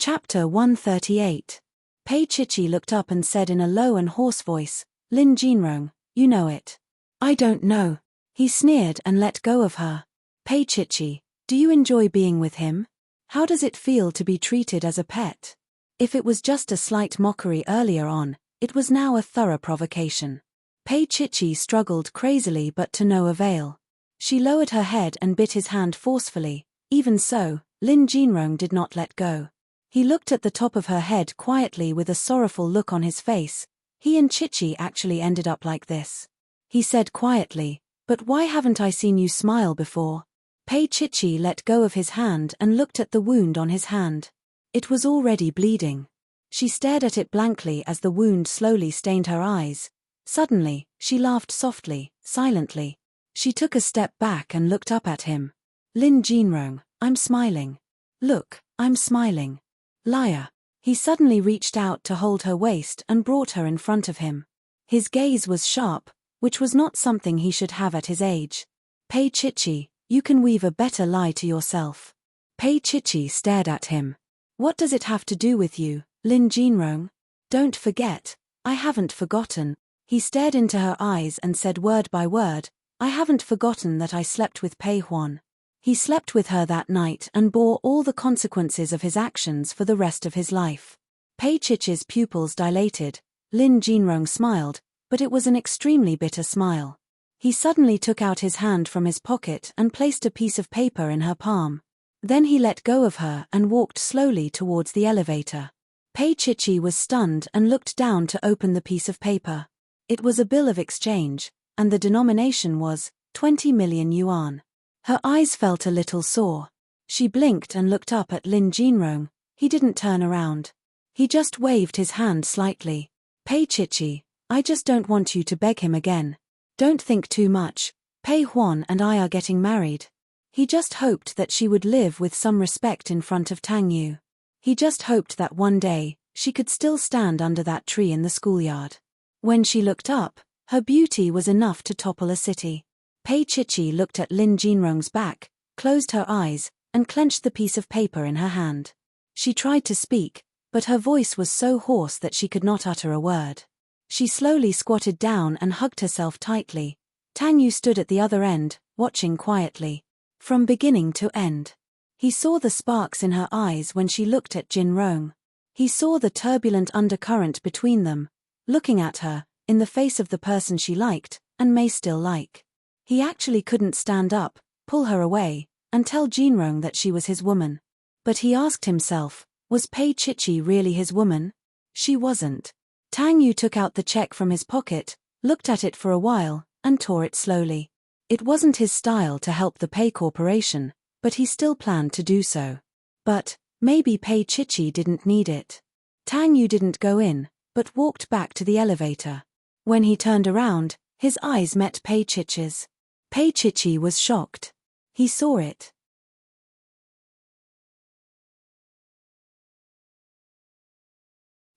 Chapter 138. Pei Chichi looked up and said in a low and hoarse voice, Lin Jinrong, you know it. I don't know. He sneered and let go of her. Pei Chichi, do you enjoy being with him? How does it feel to be treated as a pet? If it was just a slight mockery earlier on, it was now a thorough provocation. Pei Chichi struggled crazily but to no avail. She lowered her head and bit his hand forcefully. Even so, Lin Jinrong did not let go. He looked at the top of her head quietly with a sorrowful look on his face. He and Chichi actually ended up like this. He said quietly, but why haven't I seen you smile before? Pei Chichi let go of his hand and looked at the wound on his hand. It was already bleeding. She stared at it blankly as the wound slowly stained her eyes. Suddenly, she laughed softly, silently. She took a step back and looked up at him. Lin Jinrong, I'm smiling. Look, I'm smiling. Liar. He suddenly reached out to hold her waist and brought her in front of him. His gaze was sharp, which was not something he should have at his age. Pei Chichi, you can weave a better lie to yourself. Pei Chichi stared at him. What does it have to do with you, Lin Jinrong? Don't forget. I haven't forgotten. He stared into her eyes and said word by word, I haven't forgotten that I slept with Pei Huan. He slept with her that night and bore all the consequences of his actions for the rest of his life. Pei Chichi's pupils dilated. Lin Jinrong smiled, but it was an extremely bitter smile. He suddenly took out his hand from his pocket and placed a piece of paper in her palm. Then he let go of her and walked slowly towards the elevator. Pei Chichi was stunned and looked down to open the piece of paper. It was a bill of exchange, and the denomination was 20 million yuan. Her eyes felt a little sore. She blinked and looked up at Lin Jinrong. He didn't turn around. He just waved his hand slightly. Pei Chichi, I just don't want you to beg him again. Don't think too much. Pei Huan and I are getting married. He just hoped that she would live with some respect in front of Tang Yu. He just hoped that one day, she could still stand under that tree in the schoolyard. When she looked up, her beauty was enough to topple a city. Pei Chichi looked at Lin Jinrong's back, closed her eyes, and clenched the piece of paper in her hand. She tried to speak, but her voice was so hoarse that she could not utter a word. She slowly squatted down and hugged herself tightly. Tang Yu stood at the other end, watching quietly. From beginning to end. He saw the sparks in her eyes when she looked at Jinrong. He saw the turbulent undercurrent between them, looking at her, in the face of the person she liked, and may still like. He actually couldn't stand up, pull her away, and tell Jinrong that she was his woman. But he asked himself, was Pei Chichi really his woman? She wasn't. Tang Yu took out the check from his pocket, looked at it for a while, and tore it slowly. It wasn't his style to help the Pei Corporation, but he still planned to do so. But, maybe Pei Chichi didn't need it. Tang Yu didn't go in, but walked back to the elevator. When he turned around, his eyes met Pei Chichi's. Pei Chichi was shocked. He saw it.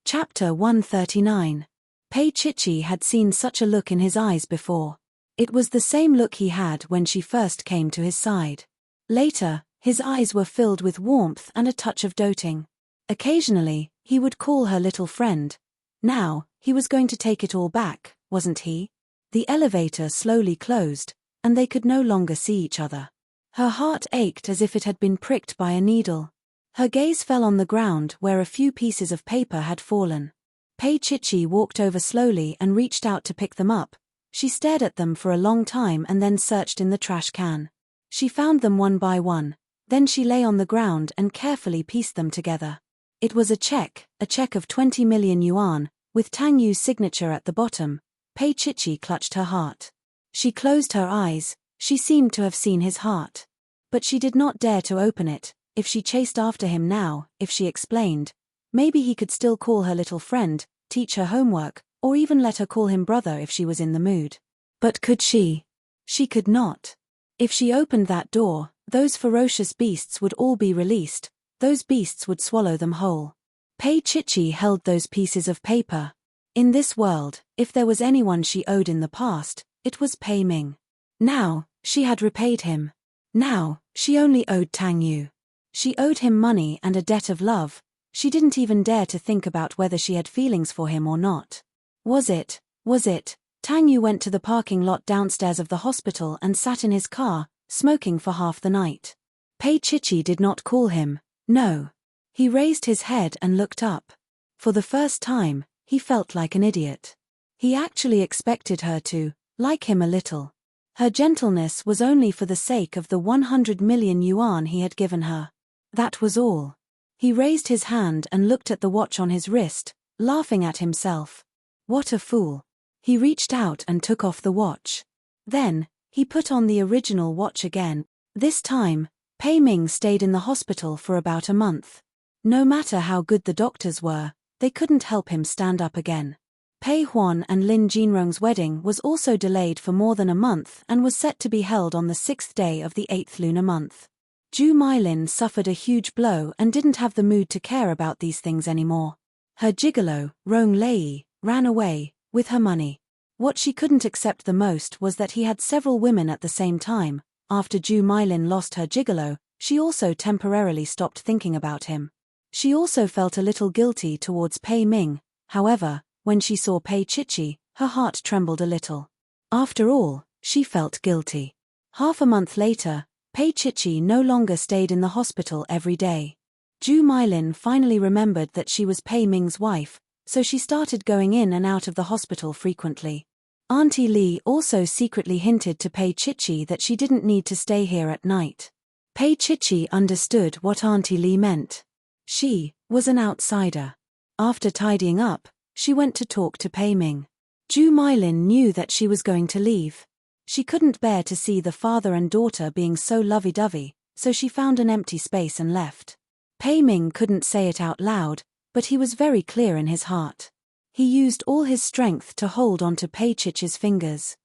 Chapter 139. Pei Chichi had seen such a look in his eyes before. It was the same look he had when she first came to his side. Later, his eyes were filled with warmth and a touch of doting. Occasionally, he would call her little friend. Now, he was going to take it all back, wasn't he? The elevator slowly closed, and they could no longer see each other. Her heart ached as if it had been pricked by a needle. Her gaze fell on the ground where a few pieces of paper had fallen. Pei Chichi walked over slowly and reached out to pick them up. She stared at them for a long time and then searched in the trash can. She found them one by one, then she lay on the ground and carefully pieced them together. It was a check of 20 million yuan, with Tang Yu's signature at the bottom. Pei Chichi clutched her heart. She closed her eyes. She seemed to have seen his heart. But she did not dare to open it. If she chased after him now, if she explained, maybe he could still call her little friend, teach her homework, or even let her call him brother if she was in the mood. But could she? She could not. If she opened that door, those ferocious beasts would all be released. Those beasts would swallow them whole. Pei Chichi held those pieces of paper. In this world, if there was anyone she owed in the past, it was Pei Ming. Now, she had repaid him. Now, she only owed Tang Yu. She owed him money and a debt of love. She didn't even dare to think about whether she had feelings for him or not. Was it? Tang Yu went to the parking lot downstairs of the hospital and sat in his car, smoking for half the night. Pei Chichi did not call him, no. He raised his head and looked up. For the first time, he felt like an idiot. He actually expected her to like him a little. Her gentleness was only for the sake of the 100 million yuan he had given her. That was all. He raised his hand and looked at the watch on his wrist, laughing at himself. What a fool. He reached out and took off the watch. Then, he put on the original watch again. This time, Pei Ming stayed in the hospital for about a month. No matter how good the doctors were, they couldn't help him stand up again. Pei Huan and Lin Jinrong's wedding was also delayed for more than a month and was set to be held on the 6th day of the 8th lunar month. Zhu Meilin suffered a huge blow and didn't have the mood to care about these things anymore. Her gigolo, Rong Lei, ran away with her money. What she couldn't accept the most was that he had several women at the same time. After Zhu Meilin lost her gigolo, she also temporarily stopped thinking about him. She also felt a little guilty towards Pei Ming. However, when she saw Pei Chichi, her heart trembled a little. After all, she felt guilty. Half a month later, Pei Chichi no longer stayed in the hospital every day. Zhu Meilin finally remembered that she was Pei Ming's wife, so she started going in and out of the hospital frequently. Auntie Li also secretly hinted to Pei Chichi that she didn't need to stay here at night. Pei Chichi understood what Auntie Li meant. She was an outsider. After tidying up, she went to talk to Pei Ming. Zhu Meilin knew that she was going to leave. She couldn't bear to see the father and daughter being so lovey-dovey, so she found an empty space and left. Pei Ming couldn't say it out loud, but he was very clear in his heart. He used all his strength to hold onto Pei Chichi's fingers.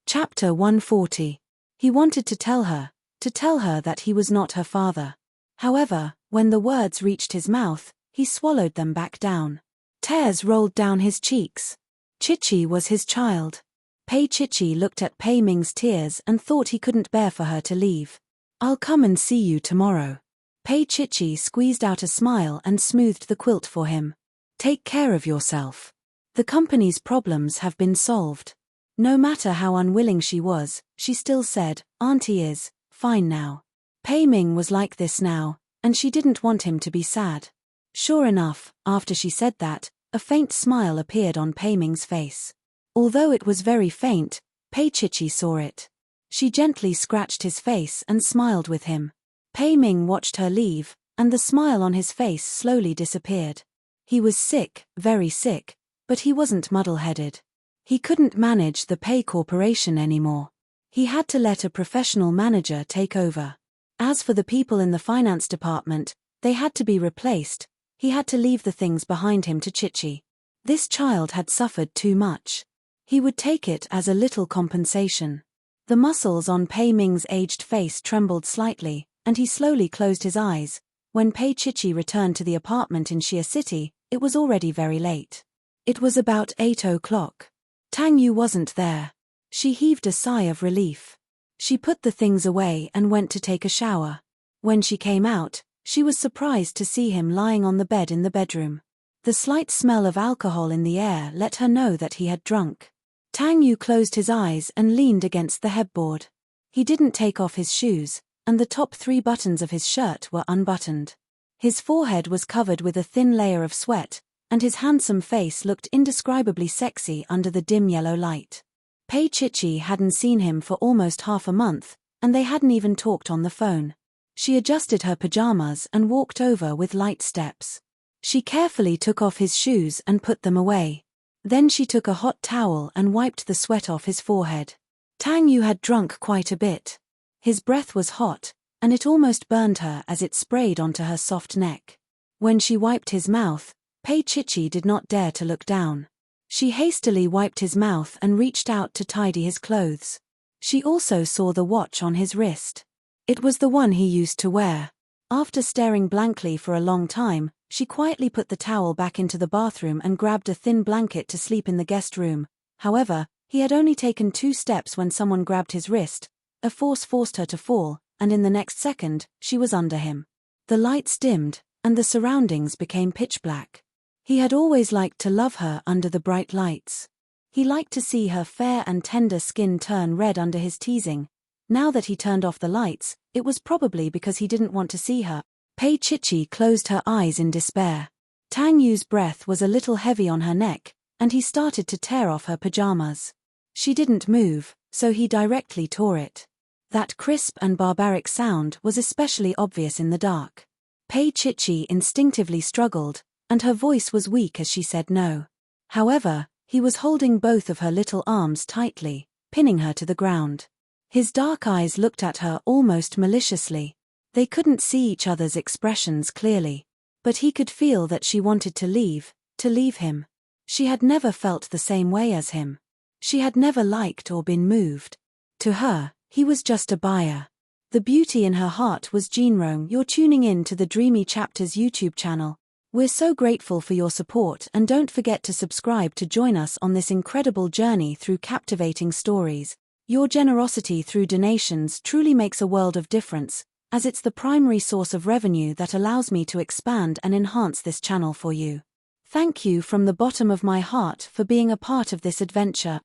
Chapter 140. He wanted to tell her that he was not her father. However, when the words reached his mouth, he swallowed them back down. Tears rolled down his cheeks. Chichi was his child. Pei Chichi looked at Pei Ming's tears and thought he couldn't bear for her to leave. "I'll come and see you tomorrow." Pei Chichi squeezed out a smile and smoothed the quilt for him. "Take care of yourself. The company's problems have been solved." No matter how unwilling she was, she still said, "Auntie is fine now." Pei Ming was like this now, and she didn't want him to be sad. Sure enough, after she said that, a faint smile appeared on Pei Ming's face. Although it was very faint, Pei Chichi saw it. She gently scratched his face and smiled with him. Pei Ming watched her leave, and the smile on his face slowly disappeared. He was sick, very sick, but he wasn't muddle-headed. He couldn't manage the Pei Corporation anymore. He had to let a professional manager take over. As for the people in the finance department, they had to be replaced. He had to leave the things behind him to Chichi. This child had suffered too much. He would take it as a little compensation. The muscles on Pei Ming's aged face trembled slightly, and he slowly closed his eyes. When Pei Chichi returned to the apartment in Xia City, it was already very late. It was about 8 o'clock. Tang Yu wasn't there. She heaved a sigh of relief. She put the things away and went to take a shower. When she came out, she was surprised to see him lying on the bed in the bedroom. The slight smell of alcohol in the air let her know that he had drunk. Tang Yu closed his eyes and leaned against the headboard. He didn't take off his shoes, and the top 3 buttons of his shirt were unbuttoned. His forehead was covered with a thin layer of sweat, and his handsome face looked indescribably sexy under the dim yellow light. Pei Chichi hadn't seen him for almost half a month, and they hadn't even talked on the phone. She adjusted her pajamas and walked over with light steps. She carefully took off his shoes and put them away. Then she took a hot towel and wiped the sweat off his forehead. Tang Yu had drunk quite a bit. His breath was hot, and it almost burned her as it sprayed onto her soft neck. When she wiped his mouth, Pei Chichi did not dare to look down. She hastily wiped his mouth and reached out to tidy his clothes. She also saw the watch on his wrist. It was the one he used to wear. After staring blankly for a long time, she quietly put the towel back into the bathroom and grabbed a thin blanket to sleep in the guest room. However, he had only taken 2 steps when someone grabbed his wrist. A force forced her to fall, and in the next second, she was under him. The lights dimmed, and the surroundings became pitch black. He had always liked to love her under the bright lights. He liked to see her fair and tender skin turn red under his teasing. Now that he turned off the lights, it was probably because he didn't want to see her. Pei Chichi closed her eyes in despair. Tang Yu's breath was a little heavy on her neck, and he started to tear off her pajamas. She didn't move, so he directly tore it. That crisp and barbaric sound was especially obvious in the dark. Pei Chichi instinctively struggled, and her voice was weak as she said no. However, he was holding both of her little arms tightly, pinning her to the ground. His dark eyes looked at her almost maliciously. They couldn't see each other's expressions clearly. But he could feel that she wanted to leave him. She had never felt the same way as him. She had never liked or been moved. To her, he was just a buyer. The beauty in her heart was Jinrong. You're tuning in to the Dreamy Chapters YouTube channel. We're so grateful for your support, and don't forget to subscribe to join us on this incredible journey through captivating stories. Your generosity through donations truly makes a world of difference, as it's the primary source of revenue that allows me to expand and enhance this channel for you. Thank you from the bottom of my heart for being a part of this adventure.